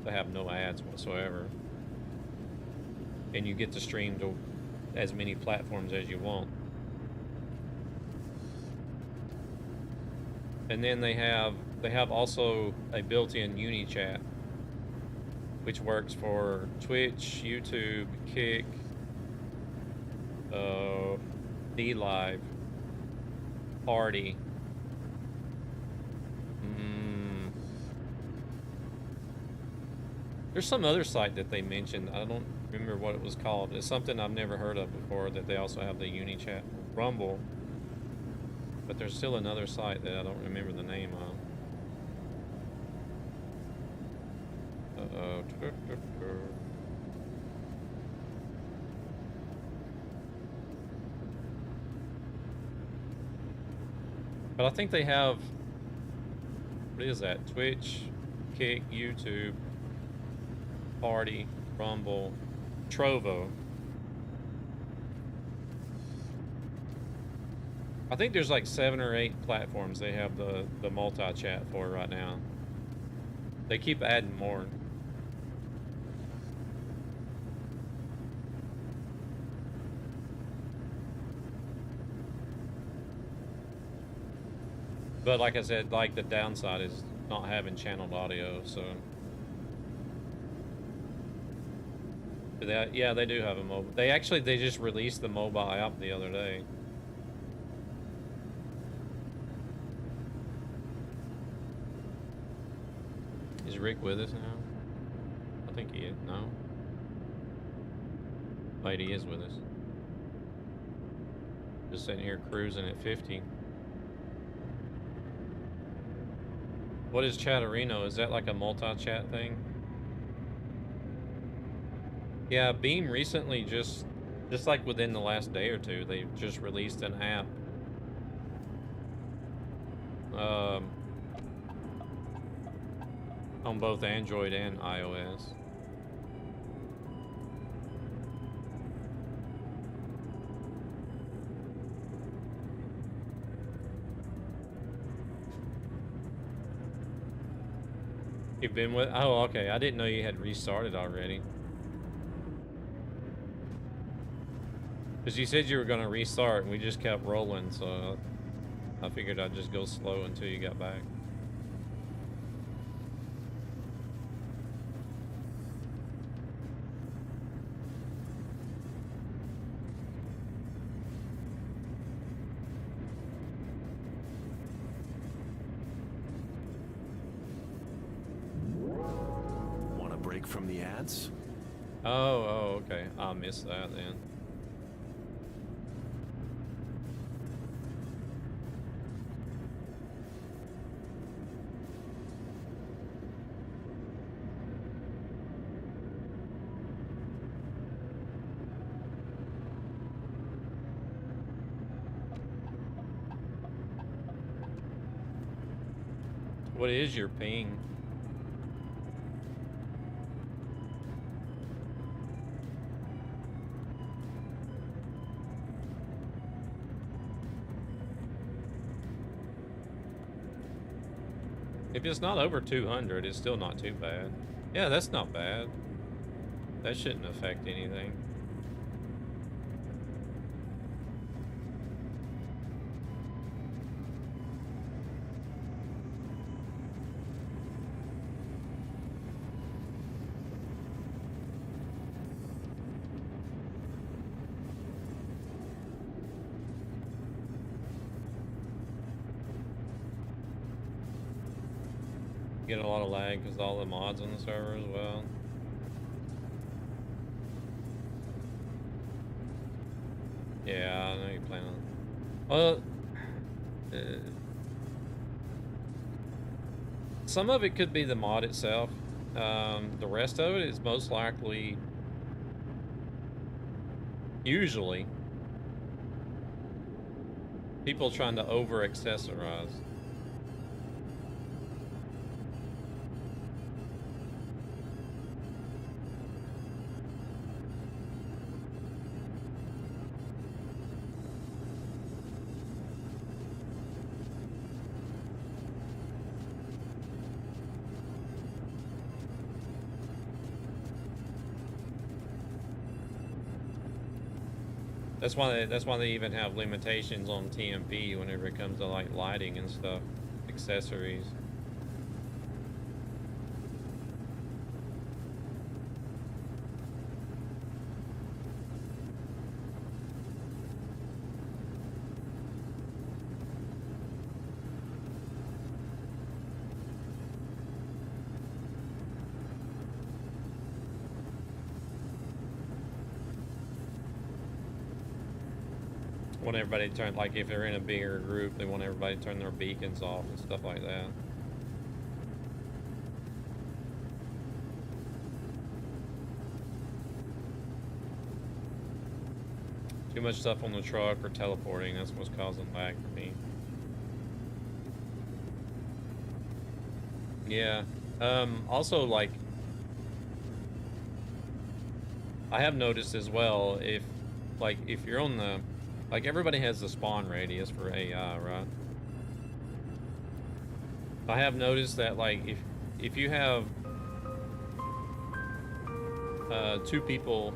to have no ads whatsoever, and you get to stream to as many platforms as you want. And then they have also a built-in UniChat, which works for Twitch, YouTube, Kick, DLive, Party. There's some other site that they mentioned. I don't remember what it was called. It's something I've never heard of before, that they also have the UniChat. Rumble. But there's still another site that I don't remember the name of. Uh-oh. But I think they have, what is that? Twitch, Kick, YouTube, Party, Rumble, Trovo. I think there's like 7 or 8 platforms they have the multi-chat for right now. They keep adding more. But like I said, like the downside is not having channeled audio, so. Yeah, they do have a mobile. They just released the mobile app the other day. Is Rick with us now? I think he is. No? Wait, he is with us. Just sitting here cruising at 50. What is Chatterino? Is that like a multi-chat thing? Yeah, Beam recently just like within the last day or two, they just released an app. On both Android and iOS. You've been with, oh, okay. I didn't know you had restarted already. Because you said you were going to restart and we just kept rolling, so I figured I'd just go slow until you got back. Want a break from the ads? Oh, okay. I missed that then. What is your ping? If it's not over 200, it's still not too bad. Yeah, that's not bad. That shouldn't affect anything. Get a lot of lag because all the mods on the server as well. Yeah, I know you're playing on. Well, some of it could be the mod itself. The rest of it is most likely, usually, people trying to over-accessorize. That's why they even have limitations on TMP whenever it comes to like lighting and stuff, accessories. Want everybody to turn, like if they're in a bigger group, they want everybody to turn their beacons off and stuff like that. Too much stuff on the truck or teleporting, that's what's causing lag for me. Yeah. Also, like, I have noticed as well, if you're on the, like, everybody has the spawn radius for AI, right? I have noticed that, like, if you have two people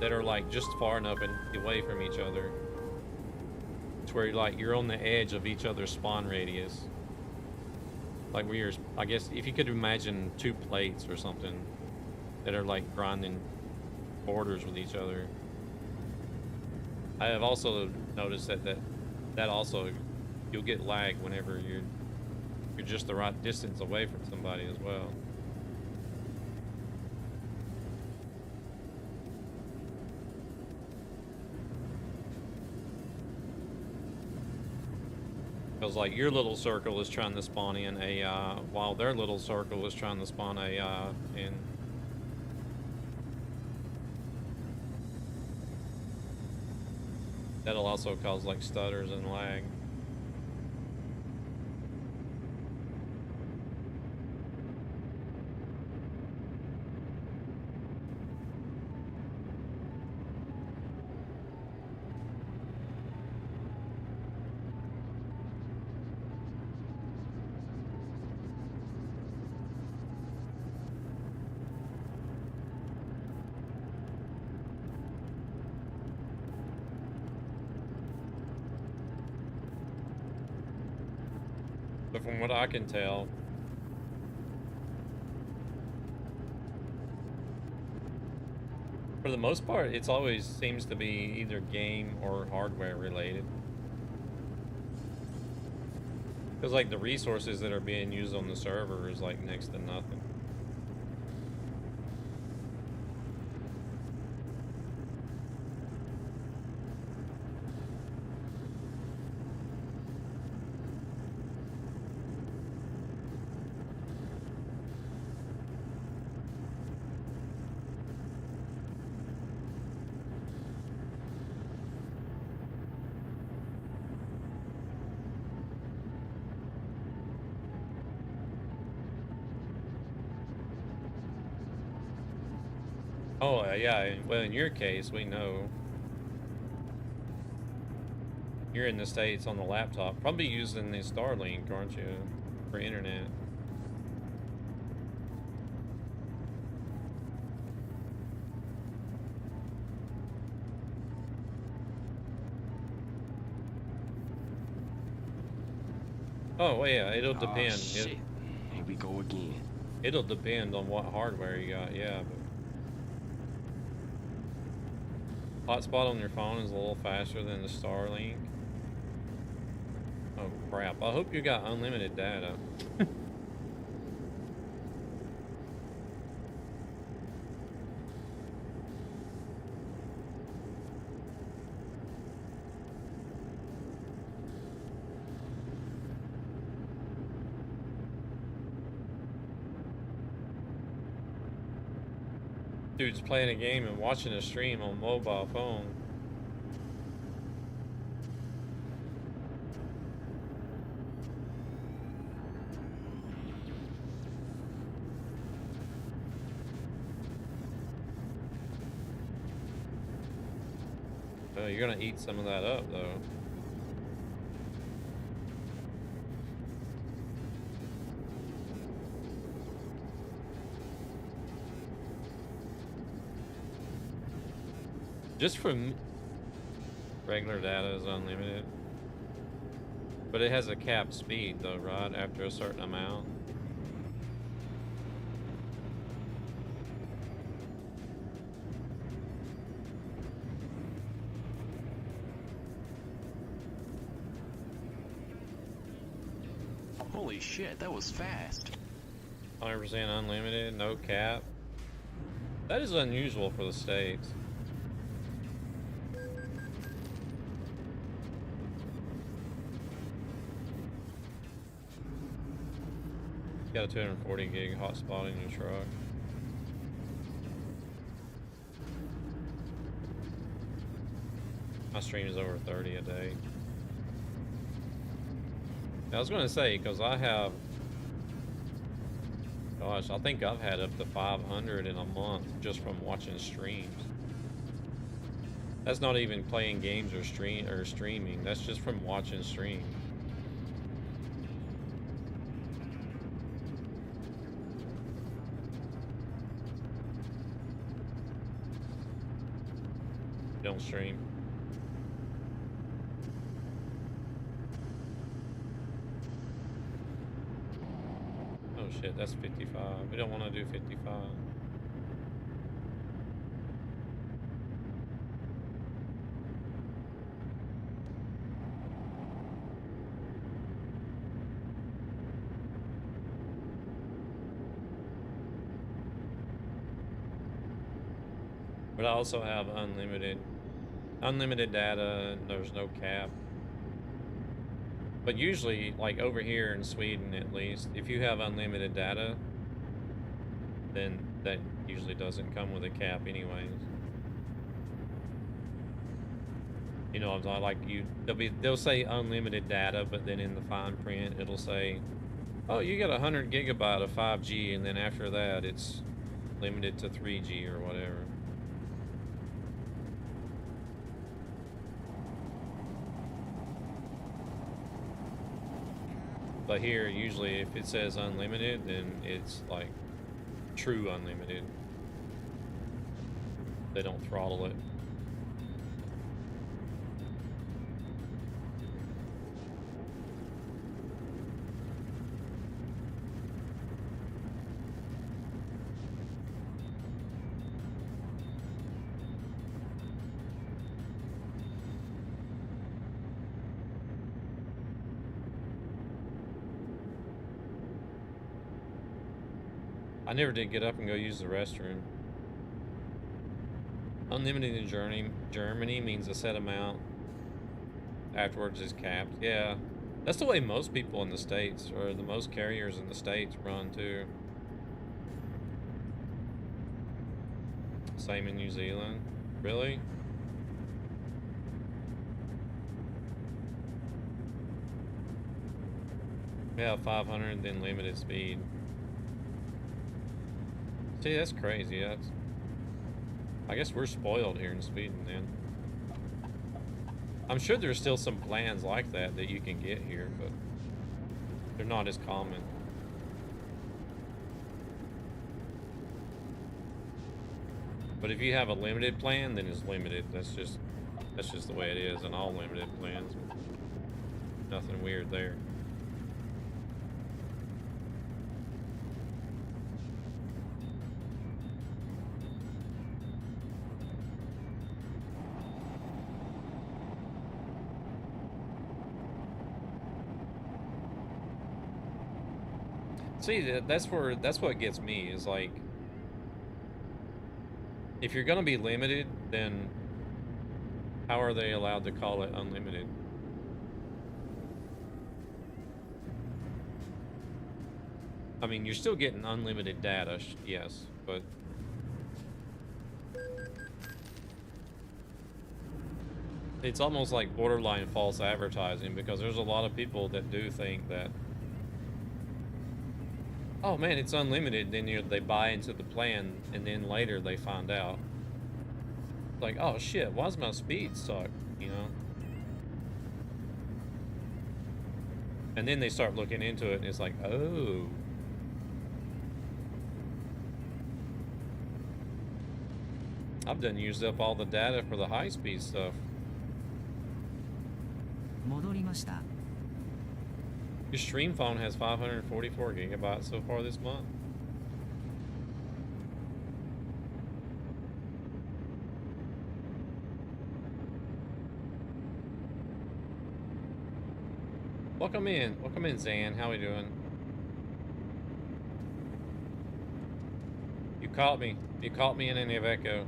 that are like just far enough and away from each other to where you're on the edge of each other's spawn radius, like where you're, I guess if you could imagine two plates or something that are like grinding borders with each other. I have also noticed that also you'll get lag whenever you're just the right distance away from somebody as well. Because like your little circle is trying to spawn in AI while their little circle is trying to spawn AI in. That'll also cause like stutters and lag. But from what I can tell, for the most part, it's always seems to be either game or hardware related. Because like the resources that are being used on the server is like next to nothing. Oh, yeah, well, in your case, we know. You're in the States on the laptop, probably using the Starlink, aren't you, for internet? Oh, well, yeah, it'll depend. Shit. Here we go again. It'll depend on what hardware you got, yeah, but hotspot on your phone is a little faster than the Starlink. Oh crap, I hope you got unlimited data. Dude's playing a game and watching a stream on mobile phone. Oh, you're gonna eat some of that up, though. Just from regular data is unlimited. But it has a capped speed though, right? After a certain amount. Holy shit, that was fast. 100% unlimited, no cap. That is unusual for the States. Got a 240 gig hotspot in your truck. My stream is over 30 a day. I was going to say, because I have, gosh, I think I've had up to 500 in a month just from watching streams. That's not even playing games or streaming. That's just from watching streams. Don't stream. Oh shit, that's 55. We don't want to do 55. But I also have unlimited data, and there's no cap. But usually, like over here in Sweden at least, if you have unlimited data, then that usually doesn't come with a cap anyways. You know, I'm like they'll say unlimited data, but then in the fine print it'll say, oh, you got 100 gigabyte of 5G, and then after that it's limited to 3G or whatever. But here, usually, if it says unlimited, then it's like true unlimited. They don't throttle it. I never did get up and go use the restroom. Unlimited in Germany means a set amount. Afterwards is capped. Yeah, that's the way most people in the States, or the most carriers in the States, run too. Same in New Zealand. Really? Yeah, 500 then limited speed. See, that's crazy. I guess we're spoiled here in Sweden then. I'm sure there's still some plans like that you can get here, but they're not as common. But if you have a limited plan, then it's limited. That's just the way it is in all limited plans. Nothing weird there. See, that's what gets me is like, if you're gonna be limited, then how are they allowed to call it unlimited? I mean, you're still getting unlimited data, yes, but it's almost like borderline false advertising, because there's a lot of people that do think that, oh man, it's unlimited, then they buy into the plan, and then later they find out, like, oh shit, why's my speed suck, you know? And then they start looking into it, and it's like, oh. I've done used up all the data for the high-speed stuff. Your stream phone has 544 gigabytes so far this month. Welcome in, Zan. How we doing? You caught me in an Iveco.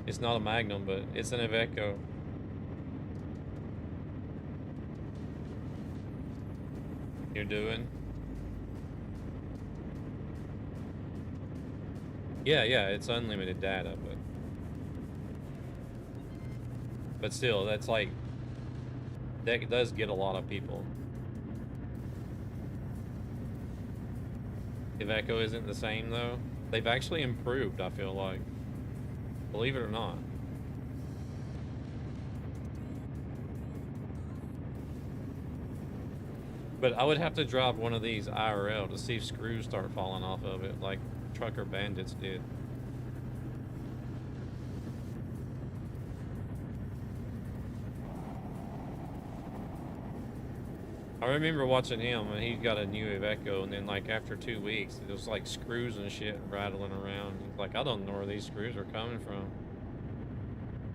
It's not a Magnum, but it's an Iveco. You're doing? Yeah, it's unlimited data, but still, that's like, that does get a lot of people. Iveco isn't the same though. They've actually improved, I feel like. Believe it or not. But I would have to drive one of these IRL to see if screws start falling off of it, like Trucker Bandits did. I remember watching him, and he got a new Iveco, and then like after 2 weeks, it was like screws and shit rattling around. He's like, I don't know where these screws are coming from.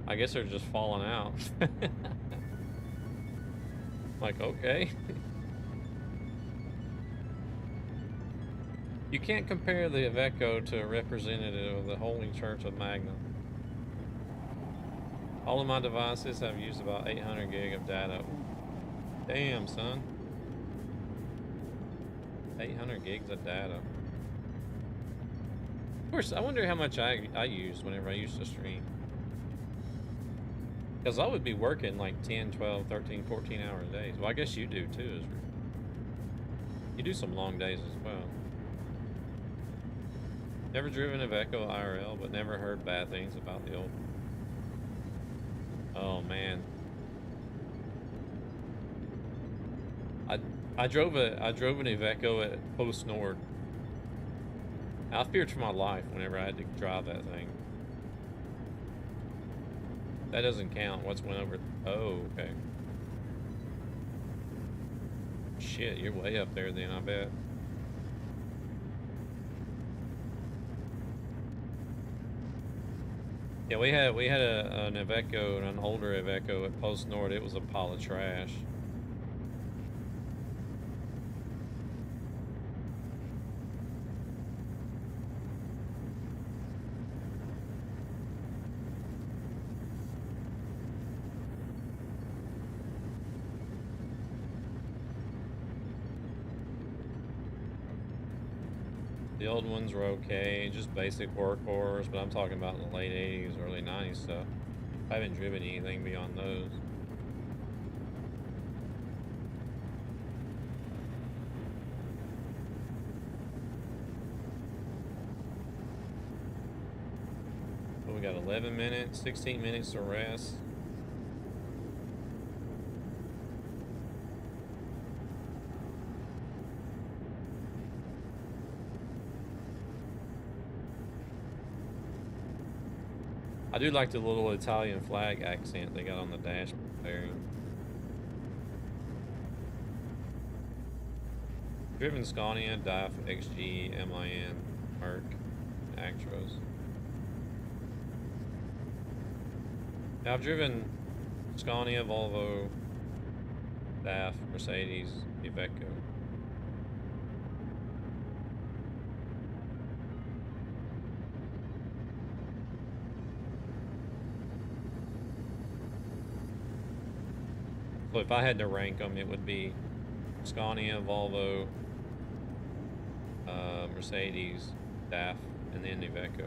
I guess they're just falling out. Like, okay. You can't compare the Iveco to a representative of the Holy Church of Magnum. All of my devices have used about 800 gig of data. Damn, son. 800 gigs of data. Of course, I wonder how much I use whenever I used to stream. Because I would be working like 10, 12, 13, 14 hour days. Well, I guess you do too, Israel. You do some long days as well. Never driven a Iveco IRL, but never heard bad things about the old. Oh man. I drove an Iveco at Post Nord. I feared for my life whenever I had to drive that thing. That doesn't count. What's went over? Oh, okay. Shit, you're way up there then, I bet. Yeah, we had an Iveco, an older Iveco at Post Nord. It was a pile of trash. The old ones were okay, just basic workhorse, but I'm talking about in the late 80s, early 90s stuff. I haven't driven anything beyond those. So we got 11 minutes, 16 minutes to rest. I do like the little Italian flag accent they got on the dashboard there. Driven Scania, DAF, XG, MIN, Merc, Actros. Now I've driven Scania, Volvo, DAF, Mercedes, Iveco. So if I had to rank them, it would be Scania, Volvo, Mercedes, DAF, and then Iveco.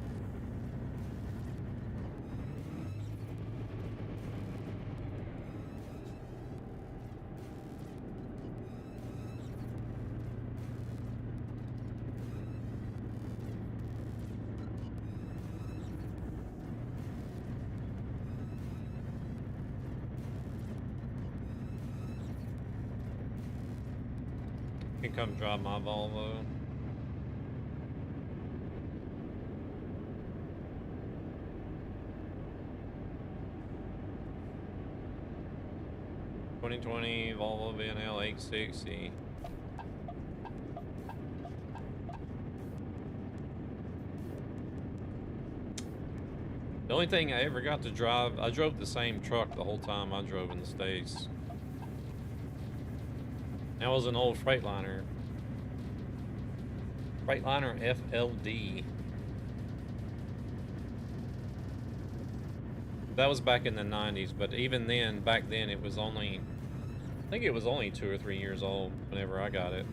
You can come drive my Volvo. (2020) Volvo VNL 860. The only thing I ever got to drive, I drove the same truck the whole time I drove in the States. That was an old Freightliner. Freightliner FLD. That was back in the 90s, but even then, back then it was only, I think it was only 2 or 3 years old whenever I got it.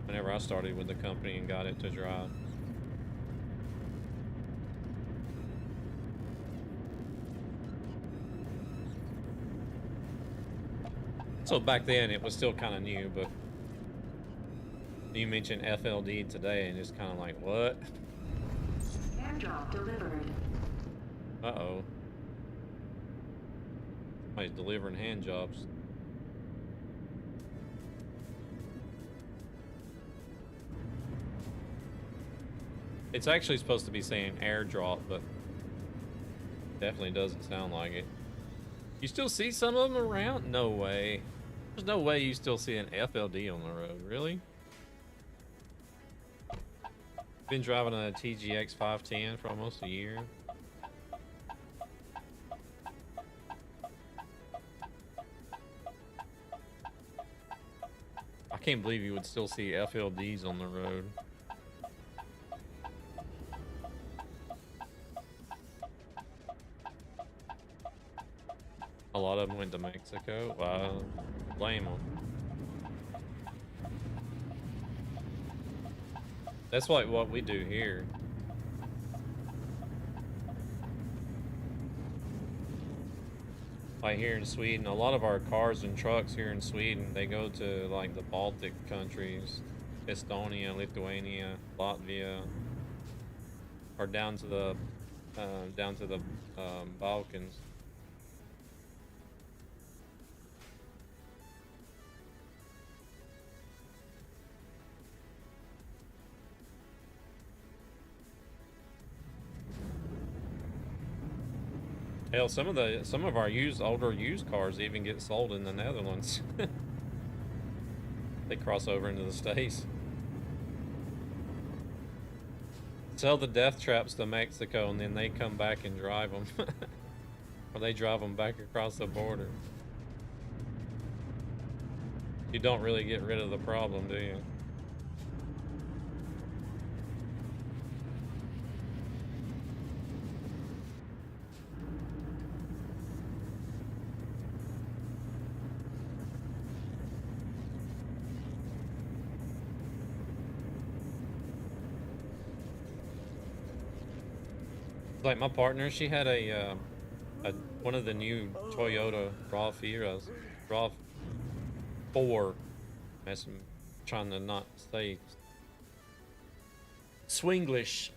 Whenever I started with the company and got it to drive. So back then it was still kind of new, but you mentioned FLD today and it's kind of like, what? Airdrop delivered. Uh-oh. Somebody's delivering hand jobs. It's actually supposed to be saying airdrop, but definitely doesn't sound like it. You still see some of them around? No way. There's no way you still see an FLD on the road, really? Been driving a TGX 510 for almost a year. I can't believe you would still see FLDs on the road. A lot of them went to Mexico. Wow, blame them. That's like what we do here. Like here in Sweden, a lot of our cars and trucks here in Sweden, they go to like the Baltic countries, Estonia, Lithuania, Latvia, or down to the Balkans. Hell, some of our older used cars even get sold in the Netherlands. They cross over into the States. Sell the death traps to Mexico and then they come back and drive them. Or they drive them back across the border. You don't really get rid of the problem, do you? Like my partner, she had one of the new Toyota RAV4. I'm trying to not say Swinglish.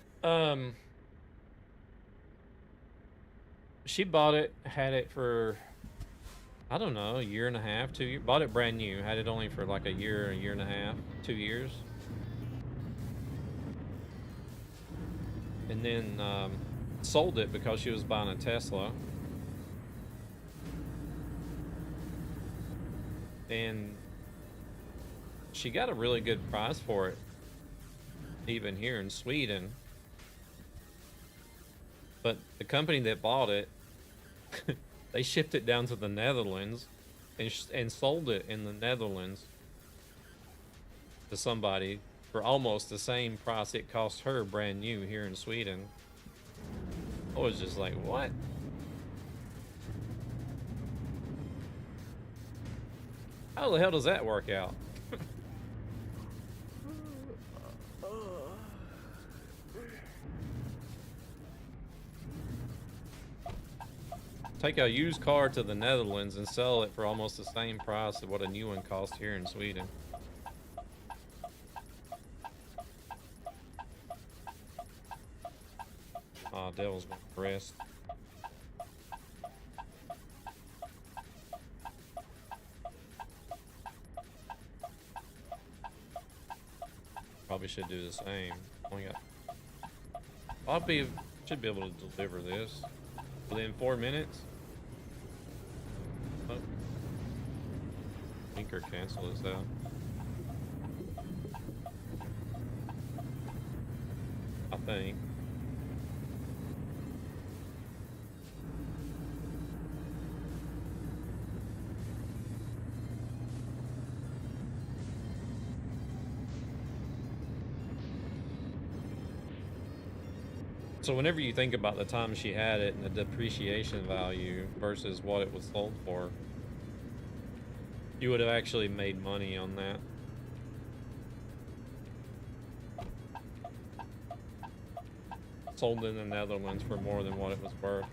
She bought it, had it for, I don't know, a year and a half, 2 years. Bought it brand new, had it only for like a year and a half, 2 years. And then sold it because she was buying a Tesla. And she got a really good price for it, even here in Sweden. But the company that bought it, they shipped it down to the Netherlands and sold it in the Netherlands to somebody for almost the same price it cost her brand new here in Sweden. I was just like, what? How the hell does that work out? Take a used car to the Netherlands and sell it for almost the same price of what a new one costs here in Sweden. Oh, devil's gonna rest. Probably should do the same. Only got. Should be able to deliver this within 4 minutes. Oh. Anchor cancel this out. I think. So whenever you think about the time she had it and the depreciation value versus what it was sold for, you would have actually made money on that. Sold in the Netherlands for more than what it was worth.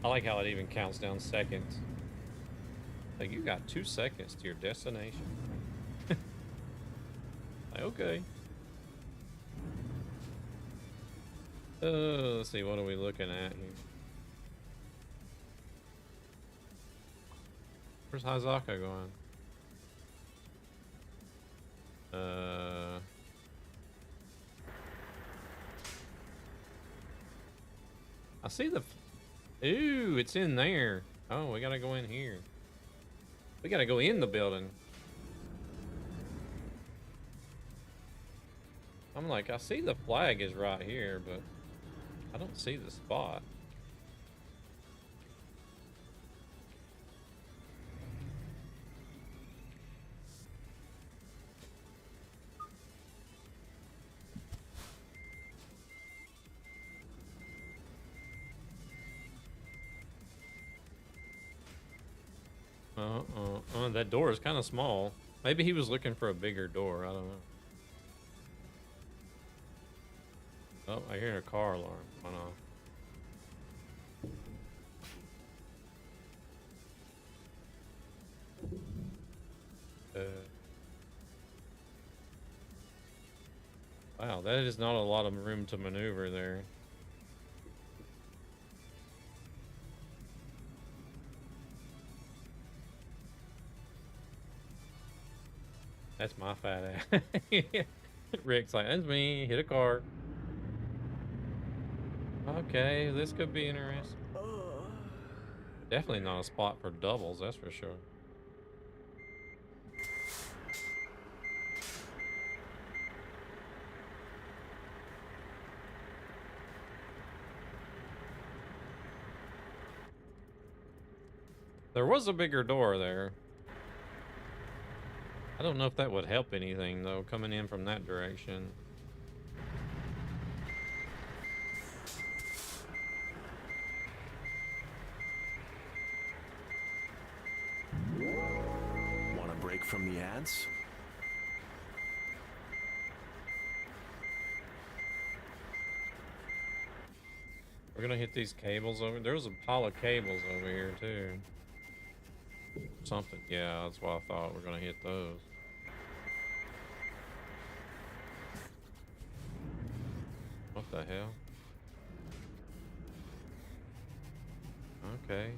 I like how it even counts down seconds. Like, you got 2 seconds to your destination. Like, okay. Let's see, what are we looking at here? Where's Hazaka going? I see the... Ooh, it's in there. Oh, we gotta go in here. We gotta go in the building. I'm like, I see the flag is right here, but I don't see the spot. That door is kind of small. Maybe he was looking for a bigger door. I don't know. Oh, I hear a car alarm. Went off. Wow, that is not a lot of room to maneuver there. That's my fat ass. Rick's like, that's me. Hit a car. Okay, this could be interesting. Definitely not a spot for doubles, that's for sure. There was a bigger door there. I don't know if that would help anything, though, coming in from that direction. Want a break from the ads? We're gonna hit these cables over. There's a pile of cables over here, too. Something. Yeah, that's what I thought. We're gonna hit those. What the hell? Okay.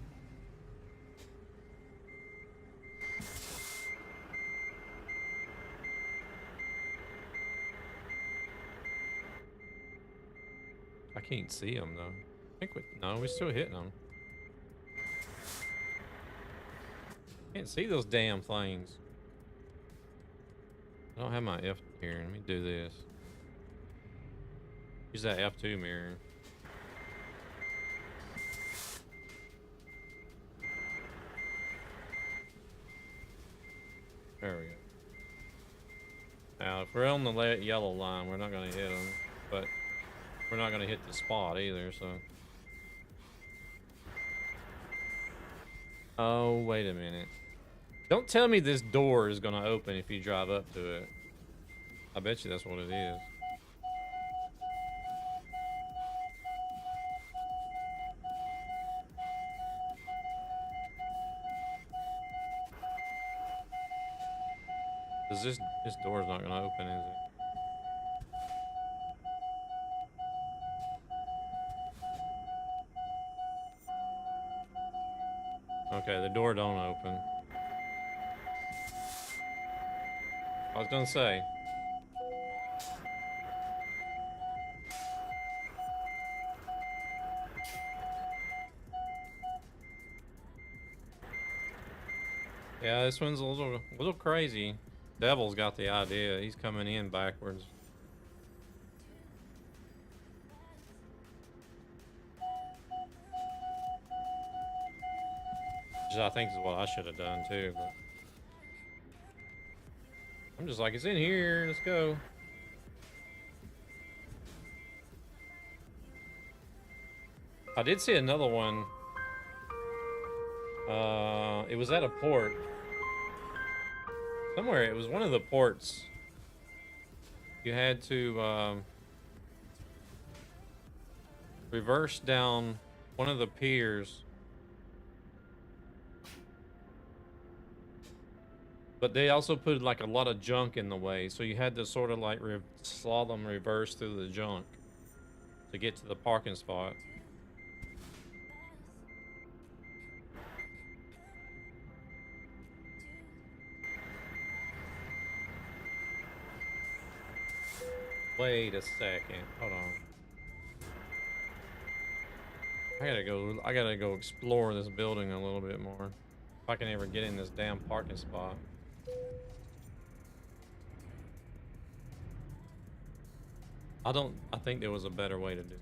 I can't see them though. I think we're still hitting them. Can't see those damn things. I don't have my F here. Let me do this. Use that F2 mirror. There we go. Now, if we're on the yellow line, we're not going to hit them, but we're not going to hit the spot either, so. Oh, wait a minute. Don't tell me this door is gonna open if you drive up to it. I bet you that's what it is. Cause this door's not gonna open, is it? Okay, the door don't open. I was gonna say. Yeah, this one's a little crazy. Devil's got the idea. He's coming in backwards. Which I think is what I should have done too, but I'm just like, it's in here, let's go. I did see another one. It was at a port. Somewhere, it was one of the ports. You had to reverse down one of the piers. But they also put like a lot of junk in the way, so you had to sort of like slalom reverse through the junk to get to the parking spot. Wait a second. Hold on. I gotta go explore this building a little bit more. If I can ever get in this damn parking spot. I think there was a better way to do it.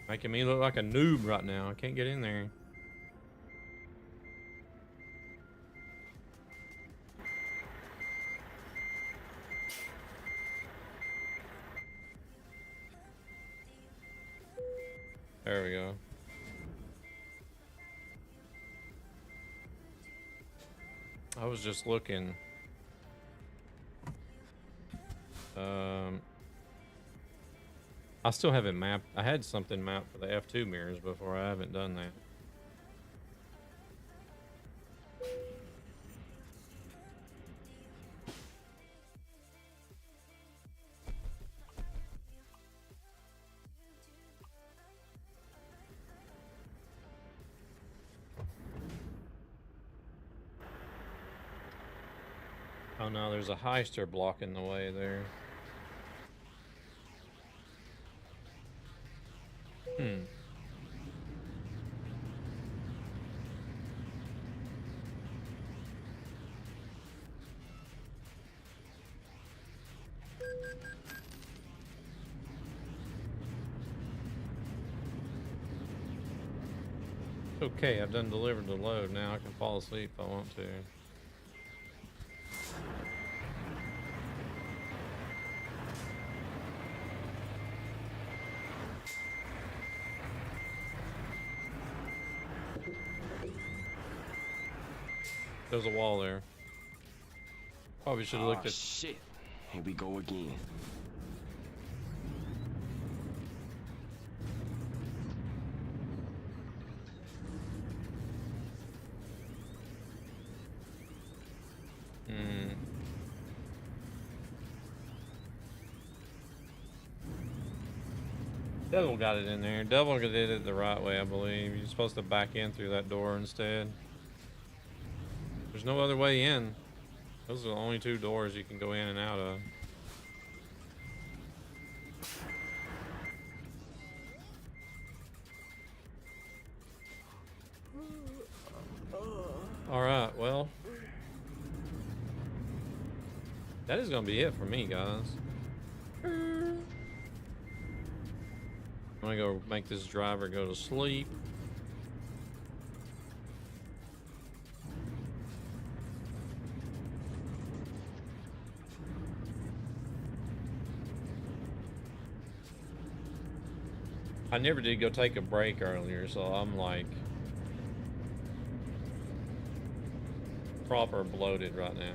Making me look like a noob right now. I can't get in there. There we go. I was just looking. I still haven't mapped. I had something mapped for the F2 mirrors before. I haven't done that. Oh no, there's a heister blocking the way there. Okay, I've done delivered the load. Now I can fall asleep if I want to. There's a wall there. Probably should have looked at. Shit. Here we go again. Devil got it in there. Devil did it the right way, I believe. You're supposed to back in through that door instead. There's no other way in. Those are the only two doors you can go in and out of. Alright, well. That is gonna be it for me, guys. I'm gonna go make this driver go to sleep. I never did go take a break earlier, so I'm like proper bloated right now.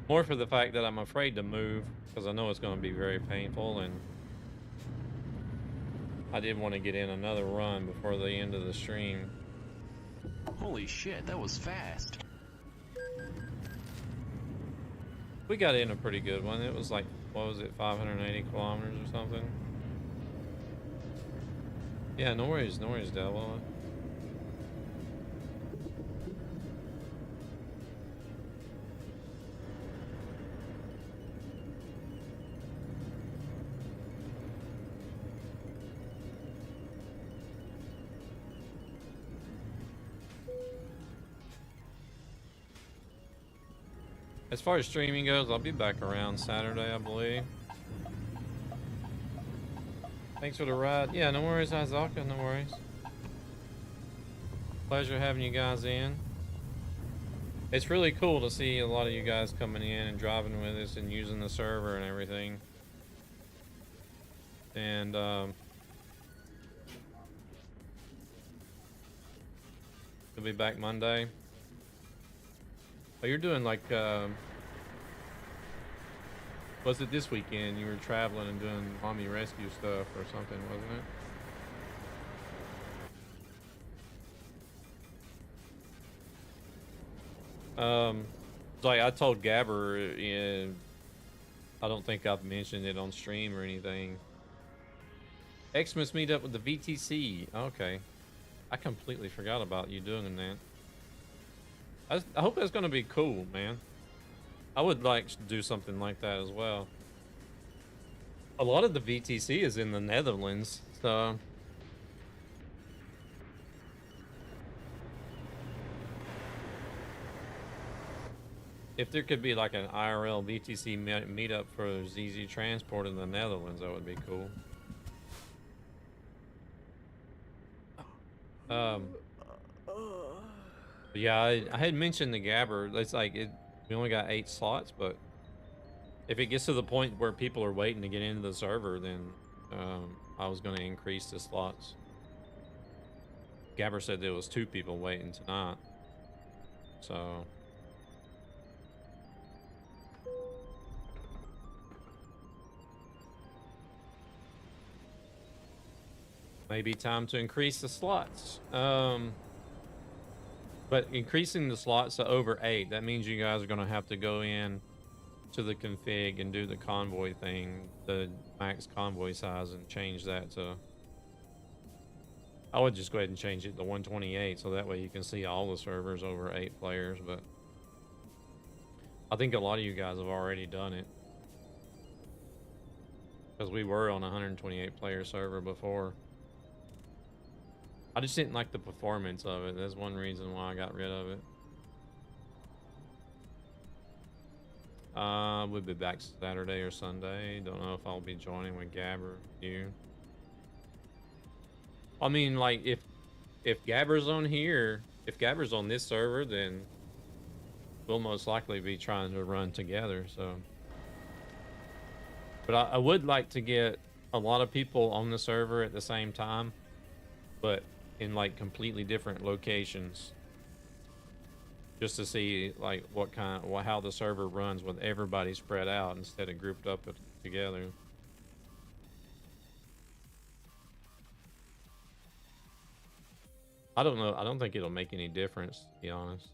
More for the fact that I'm afraid to move because I know it's going to be very painful, and I did want to get in another run before the end of the stream. Holy shit, that was fast. We got in a pretty good one. It was like, what was it, 580 kilometers or something? Yeah, no worries, Della. As far as streaming goes, I'll be back around Saturday, I believe. Thanks for the ride. Yeah, no worries, Izaka, no worries. Pleasure having you guys in. It's really cool to see a lot of you guys coming in and driving with us and using the server and everything. And we'll be back Monday. Oh, you're doing like, was it this weekend? You were traveling and doing mommy rescue stuff or something, wasn't it? Like I told Gabber, I don't think I've mentioned it on stream or anything. Xmas meet up with the VTC. Okay. I completely forgot about you doing that. I hope that's going to be cool, man. I would like to do something like that as well. A lot of the VTC is in the Netherlands, so... If there could be like an IRL VTC meetup for ZZ Transport in the Netherlands, that would be cool. Yeah, I had mentioned the Gabber. It's like we only got 8 slots, but if it gets to the point where people are waiting to get into the server, then I was going to increase the slots. Gabber said there was 2 people waiting tonight, so maybe time to increase the slots. But increasing the slots to over 8, that means you guys are going to have to go in to the config and do the convoy thing, the max convoy size, and change that to... I would just go ahead and change it to 128, so that way you can see all the servers over 8 players, but I think a lot of you guys have already done it. Because we were on a 128 player server before. I just didn't like the performance of it. That's one reason why I got rid of it. We'll be back Saturday or Sunday. Don't know if I'll be joining with Gab or you. I mean, like, if Gabber's on here, if Gabber's on this server, then we'll most likely be trying to run together, so. But I would like to get a lot of people on the server at the same time, but in like completely different locations, just to see like how the server runs with everybody spread out instead of grouped up together. I don't know. I don't think it'll make any difference, to be honest.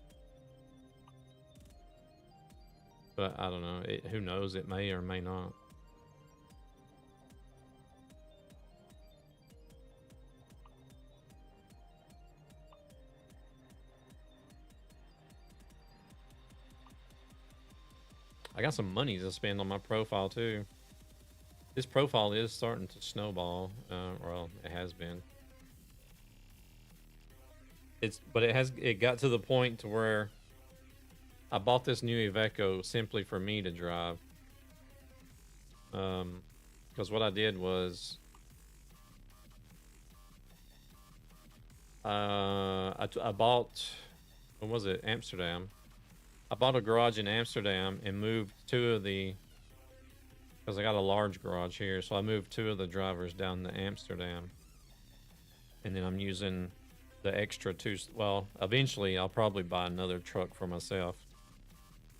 But I don't know. Who knows? It may or may not. I got some money to spend on my profile too. This profile is starting to snowball. Well, it has been. But it got to the point to where I bought this new Iveco simply for me to drive. Because what I did was I bought, what was it, Amsterdam. I bought a garage in Amsterdam and moved 2 of the because I got a large garage here, so I moved 2 of the drivers down to Amsterdam, and then I'm using the extra 2. Well, eventually I'll probably buy another truck for myself,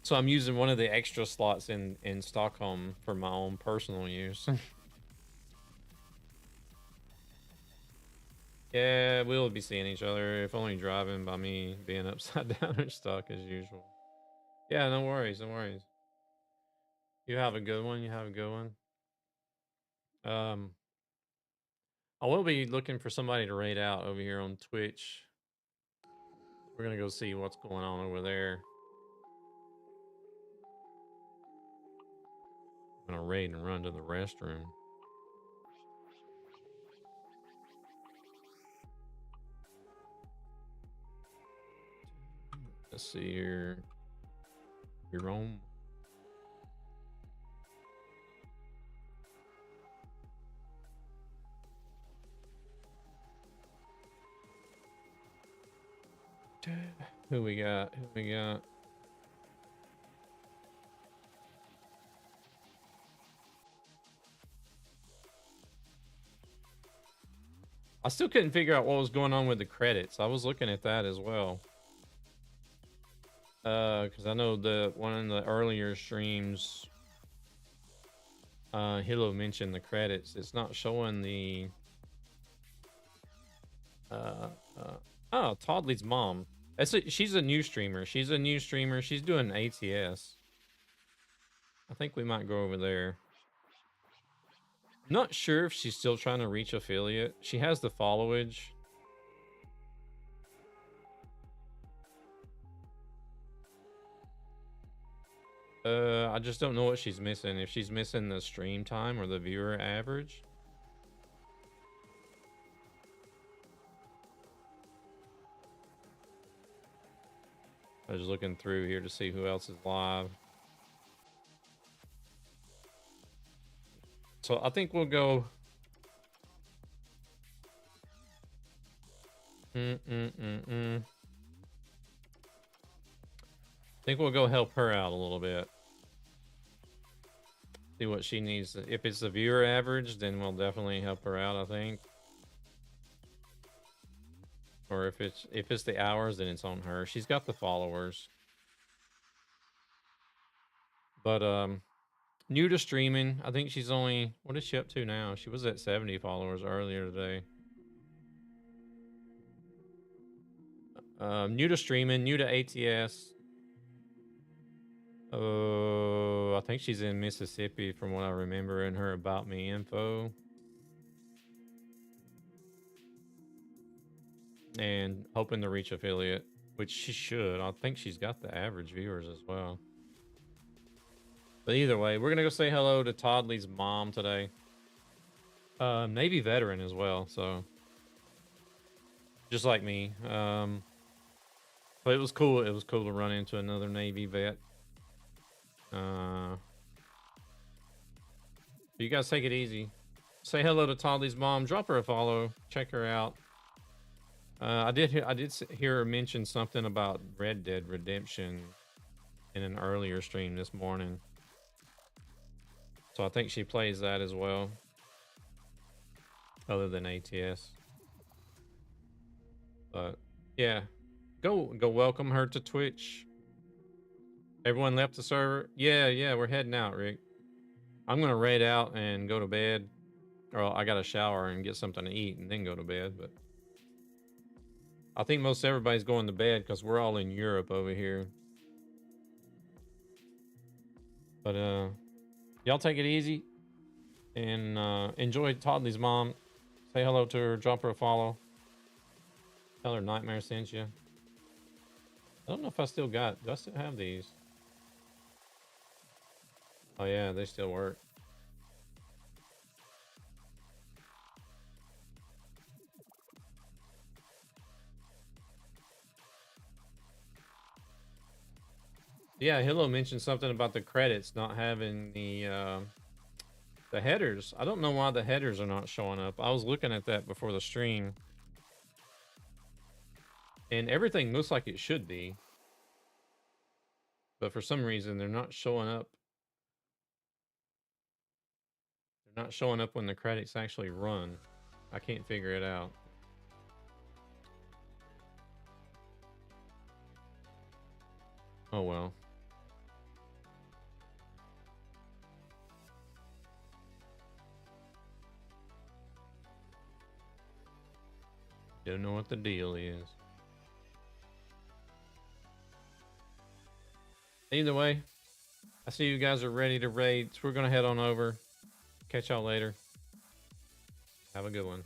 so I'm using one of the extra slots in Stockholm for my own personal use. Yeah, we'll be seeing each other, if only driving by me being upside down and stuck as usual. Yeah, no worries, no worries. You have a good one. You have a good one. I will be looking for somebody to raid out over here on Twitch. We're gonna go see what's going on over there. I'm gonna raid and run to the restroom. Let's see here. You're on. Who we got? Who we got? I still couldn't figure out what was going on with the credits. I was looking at that as well. Because I know the one in the earlier streams, Hilo mentioned the credits. It's not showing the oh, Toddley's mom. She's a new streamer. She's a new streamer. She's doing ATS. I think we might go over there. Not sure if she's still trying to reach affiliate. She has the followage. I just don't know what she's missing. If she's missing the stream time or the viewer average. I was looking through here to see who else is live. So I think we'll go. I think we'll go help her out a little bit. See what she needs. If it's the viewer average, then we'll definitely help her out, I think. Or if it's the hours, then it's on her. She's got the followers. But new to streaming. I think she's only, what is she up to now? She was at 70 followers earlier today. New to streaming, new to ATS. Oh, I think she's in Mississippi from what I remember in her About Me info. And hoping to reach affiliate, which she should. I think she's got the average viewers as well. But either way, we're gonna go say hello to Toddley's mom today. Navy veteran as well, so just like me. But it was cool. It was cool to run into another Navy vet. You guys take it easy. Say hello to Toddley's mom. Drop her a follow. Check her out. I did hear her mention something about Red Dead Redemption in an earlier stream this morning. So I think she plays that as well. Other than ATS. But yeah. Go welcome her to Twitch. Everyone left the server? Yeah, we're heading out, Rick. I'm gonna raid out and go to bed. Or I gotta shower and get something to eat and then go to bed, but I think most everybody's going to bed because we're all in Europe over here. But y'all take it easy and enjoy Toddley's mom. Say hello to her, drop her a follow. Tell her Nightmare sent you. I don't know if I still got, do I still have these? Oh yeah, they still work. Yeah, Hilo mentioned something about the credits not having the headers. I don't know why the headers are not showing up. I was looking at that before the stream. And everything looks like it should be. But for some reason, they're not showing up They're not showing up when the credits actually run. I can't figure it out. Oh well. Don't know what the deal is. Either way, I see you guys are ready to raid, so we're gonna head on over. Catch y'all later. Have a good one.